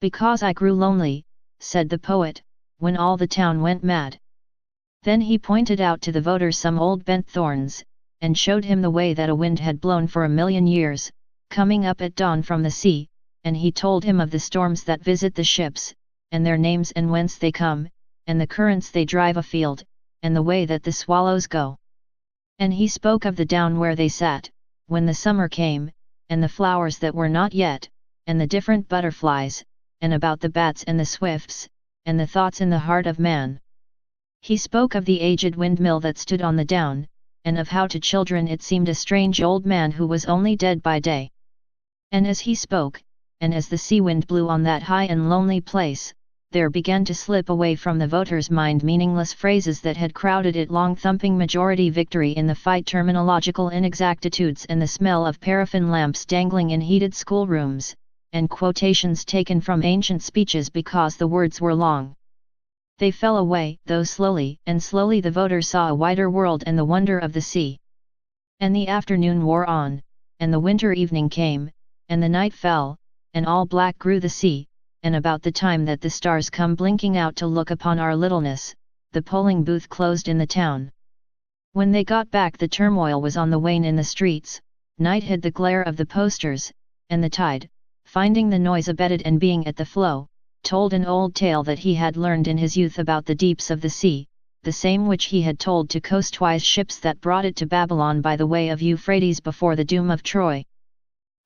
"Because I grew lonely," said the poet, "when all the town went mad." Then he pointed out to the voter some old bent thorns, and showed him the way that a wind had blown for 1,000,000 years, coming up at dawn from the sea, and he told him of the storms that visit the ships, and their names and whence they come, and the currents they drive afield, and the way that the swallows go. And he spoke of the down where they sat, when the summer came, and the flowers that were not yet, and the different butterflies, and about the bats and the swifts, and the thoughts in the heart of man. He spoke of the aged windmill that stood on the down, and of how to children it seemed a strange old man who was only dead by day. And as he spoke, and as the sea wind blew on that high and lonely place, there began to slip away from the voter's mind meaningless phrases that had crowded it long, thumping majority victory in the fight, terminological inexactitudes and the smell of paraffin lamps dangling in heated schoolrooms, and quotations taken from ancient speeches because the words were long. They fell away, though slowly, and slowly the voter saw a wider world and the wonder of the sea. And the afternoon wore on, and the winter evening came, and the night fell, and all black grew the sea, and about the time that the stars come blinking out to look upon our littleness, the polling booth closed in the town. When they got back the turmoil was on the wane in the streets, night hid the glare of the posters, and the tide, finding the noise abated and being at the flow, told an old tale that he had learned in his youth about the deeps of the sea, the same which he had told to coastwise ships that brought it to Babylon by the way of Euphrates before the doom of Troy.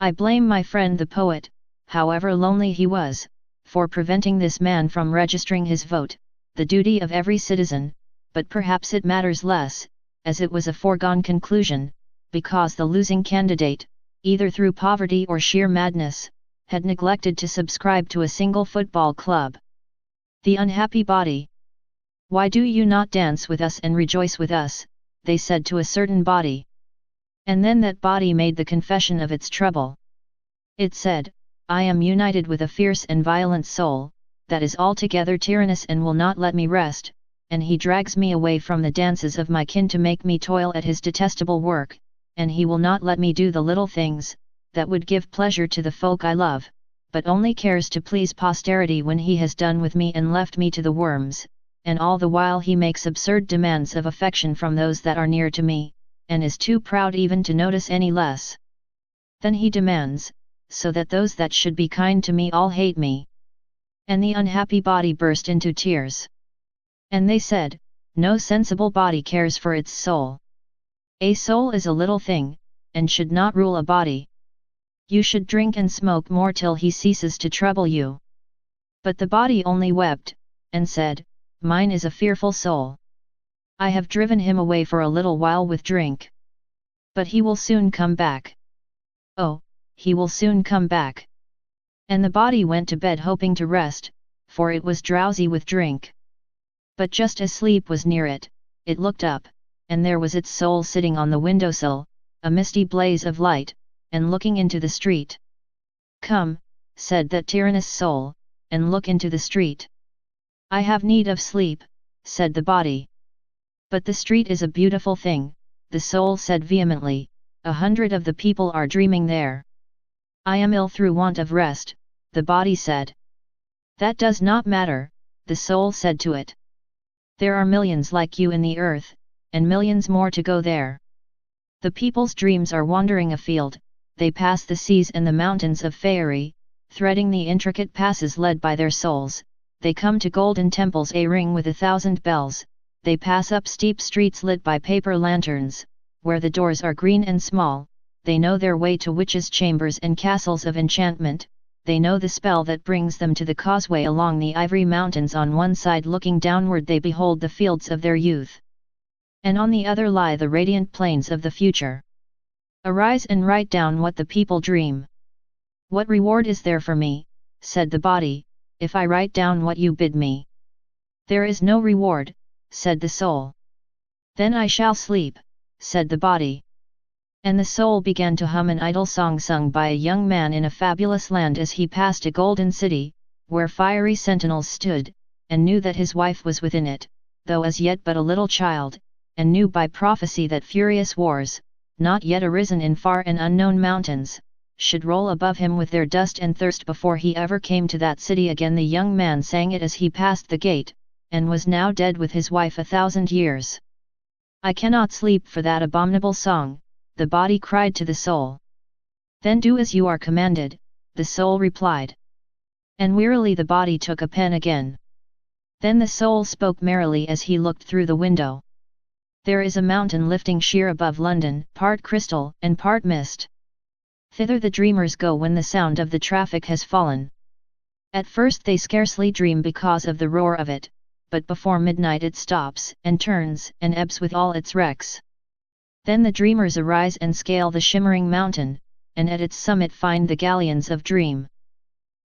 I blame my friend the poet, however lonely he was, for preventing this man from registering his vote, the duty of every citizen, but perhaps it matters less, as it was a foregone conclusion, because the losing candidate, either through poverty or sheer madness, had neglected to subscribe to a single football club. The unhappy body. "Why do you not dance with us and rejoice with us?" they said to a certain body. And then that body made the confession of its trouble. It said, "I am united with a fierce and violent soul, that is altogether tyrannous and will not let me rest, and he drags me away from the dances of my kin to make me toil at his detestable work, and he will not let me do the little things, that would give pleasure to the folk I love, but only cares to please posterity when he has done with me and left me to the worms, and all the while he makes absurd demands of affection from those that are near to me, and is too proud even to notice any less. Then he demands, so that those that should be kind to me all hate me." And the unhappy body burst into tears. And they said, "No sensible body cares for its soul. A soul is a little thing, and should not rule a body. You should drink and smoke more till he ceases to trouble you." But the body only wept, and said, "Mine is a fearful soul. I have driven him away for a little while with drink. But he will soon come back. Oh, he will soon come back." And the body went to bed hoping to rest, for it was drowsy with drink. But just as sleep was near it, it looked up, and there was its soul sitting on the windowsill, a misty blaze of light, and looking into the street. "Come," said that tyrannous soul, "and look into the street." "I have need of sleep," said the body. "But the street is a beautiful thing," the soul said vehemently, "100 of the people are dreaming there." "I am ill through want of rest," the body said. "That does not matter," the soul said to it. "There are millions like you in the earth, and millions more to go there. The people's dreams are wandering afield, they pass the seas and the mountains of Faerie, threading the intricate passes led by their souls, they come to golden temples a-ring with 1,000 bells, they pass up steep streets lit by paper lanterns, where the doors are green and small, they know their way to witches' chambers and castles of enchantment, they know the spell that brings them to the causeway along the ivory mountains. On one side looking downward they behold the fields of their youth, and on the other lie the radiant plains of the future. Arise and write down what the people dream. What reward is there for me, said the body, if I write down what you bid me? There is no reward, said the soul. Then I shall sleep, said the body. And the soul began to hum an idle song sung by a young man in a fabulous land as he passed a golden city, where fiery sentinels stood, and knew that his wife was within it, though as yet but a little child, and knew by prophecy that furious wars, not yet arisen in far and unknown mountains, should roll above him with their dust and thirst before he ever came to that city again. The young man sang it as he passed the gate, and was now dead with his wife 1,000 years. I cannot sleep for that abominable song, the body cried to the soul. Then do as you are commanded, the soul replied. And wearily the body took a pen again. Then the soul spoke merrily as he looked through the window. There is a mountain lifting sheer above London, part crystal and part mist. Thither the dreamers go when the sound of the traffic has fallen. At first they scarcely dream because of the roar of it, but before midnight it stops and turns and ebbs with all its wrecks. Then the dreamers arise and scale the shimmering mountain, and at its summit find the galleons of dream.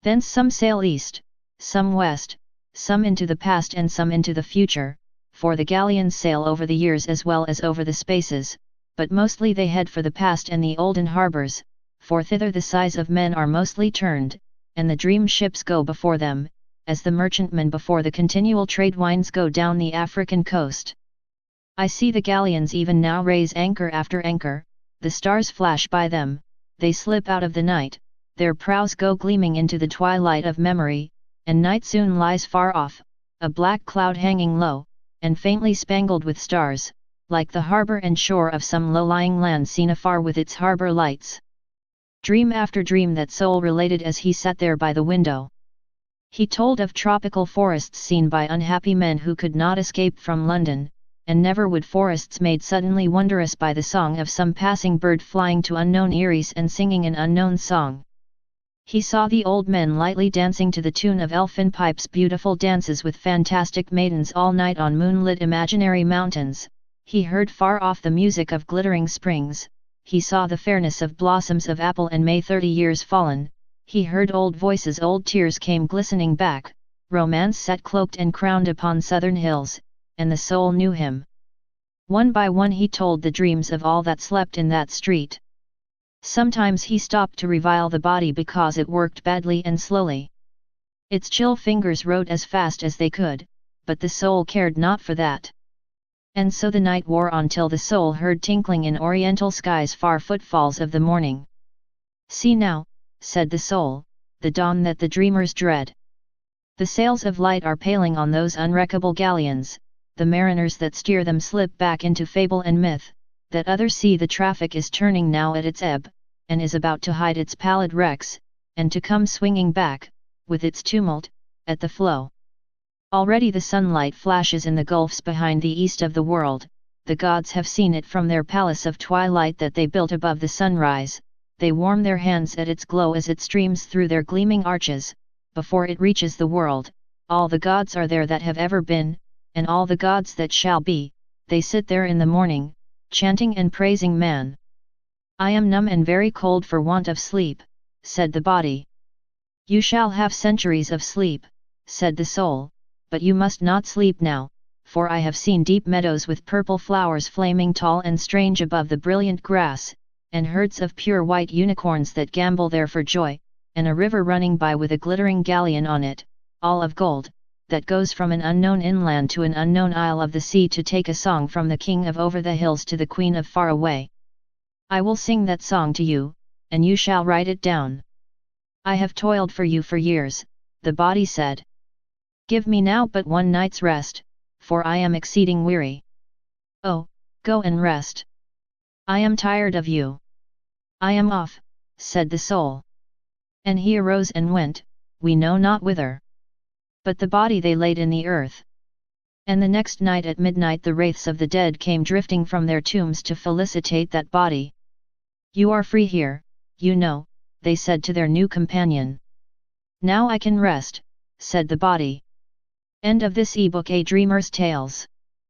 Thence some sail east, some west, some into the past and some into the future, for the galleons sail over the years as well as over the spaces, but mostly they head for the past and the olden harbours, for thither the sighs of men are mostly turned, and the dream ships go before them, as the merchantmen before the continual trade winds go down the African coast. I see the galleons even now raise anchor after anchor, the stars flash by them, they slip out of the night, their prows go gleaming into the twilight of memory, and night soon lies far off, a black cloud hanging low, and faintly spangled with stars, like the harbour and shore of some low-lying land seen afar with its harbour lights. Dream after dream that soul related as he sat there by the window. He told of tropical forests seen by unhappy men who could not escape from London, and never would forests made suddenly wondrous by the song of some passing bird flying to unknown eyries and singing an unknown song. He saw the old men lightly dancing to the tune of elfin pipes, beautiful dances with fantastic maidens all night on moonlit imaginary mountains. He heard far off the music of glittering springs, he saw the fairness of blossoms of apple and May 30 years fallen, he heard old voices, old tears came glistening back, romance sat cloaked and crowned upon southern hills, and the soul knew him. One by one he told the dreams of all that slept in that street. Sometimes he stopped to revile the body because it worked badly and slowly. Its chill fingers wrote as fast as they could, but the soul cared not for that. And so the night wore on till the soul heard tinkling in oriental skies far footfalls of the morning. See now, said the soul, the dawn that the dreamers dread. The sails of light are paling on those unwreckable galleons, the mariners that steer them slip back into fable and myth, that other sea the traffic is turning now at its ebb, and is about to hide its pallid wrecks, and to come swinging back, with its tumult, at the flow. Already the sunlight flashes in the gulfs behind the east of the world, the gods have seen it from their palace of twilight that they built above the sunrise, they warm their hands at its glow as it streams through their gleaming arches, before it reaches the world, all the gods are there that have ever been, and all the gods that shall be, they sit there in the morning, chanting and praising man. I am numb and very cold for want of sleep, said the body. You shall have centuries of sleep, said the soul, but you must not sleep now, for I have seen deep meadows with purple flowers flaming tall and strange above the brilliant grass, and herds of pure white unicorns that gambol there for joy, and a river running by with a glittering galleon on it, all of gold, that goes from an unknown inland to an unknown isle of the sea to take a song from the king of over the hills to the queen of far away. I will sing that song to you, and you shall write it down. I have toiled for you for years, the body said. Give me now but one night's rest, for I am exceeding weary. Oh, go and rest. I am tired of you. I am off, said the soul. And he arose and went, we know not whither. But the body they laid in the earth. And the next night at midnight the wraiths of the dead came drifting from their tombs to felicitate that body. You are free here, you know, they said to their new companion. Now I can rest, said the body. End of this ebook. A Dreamer's Tales.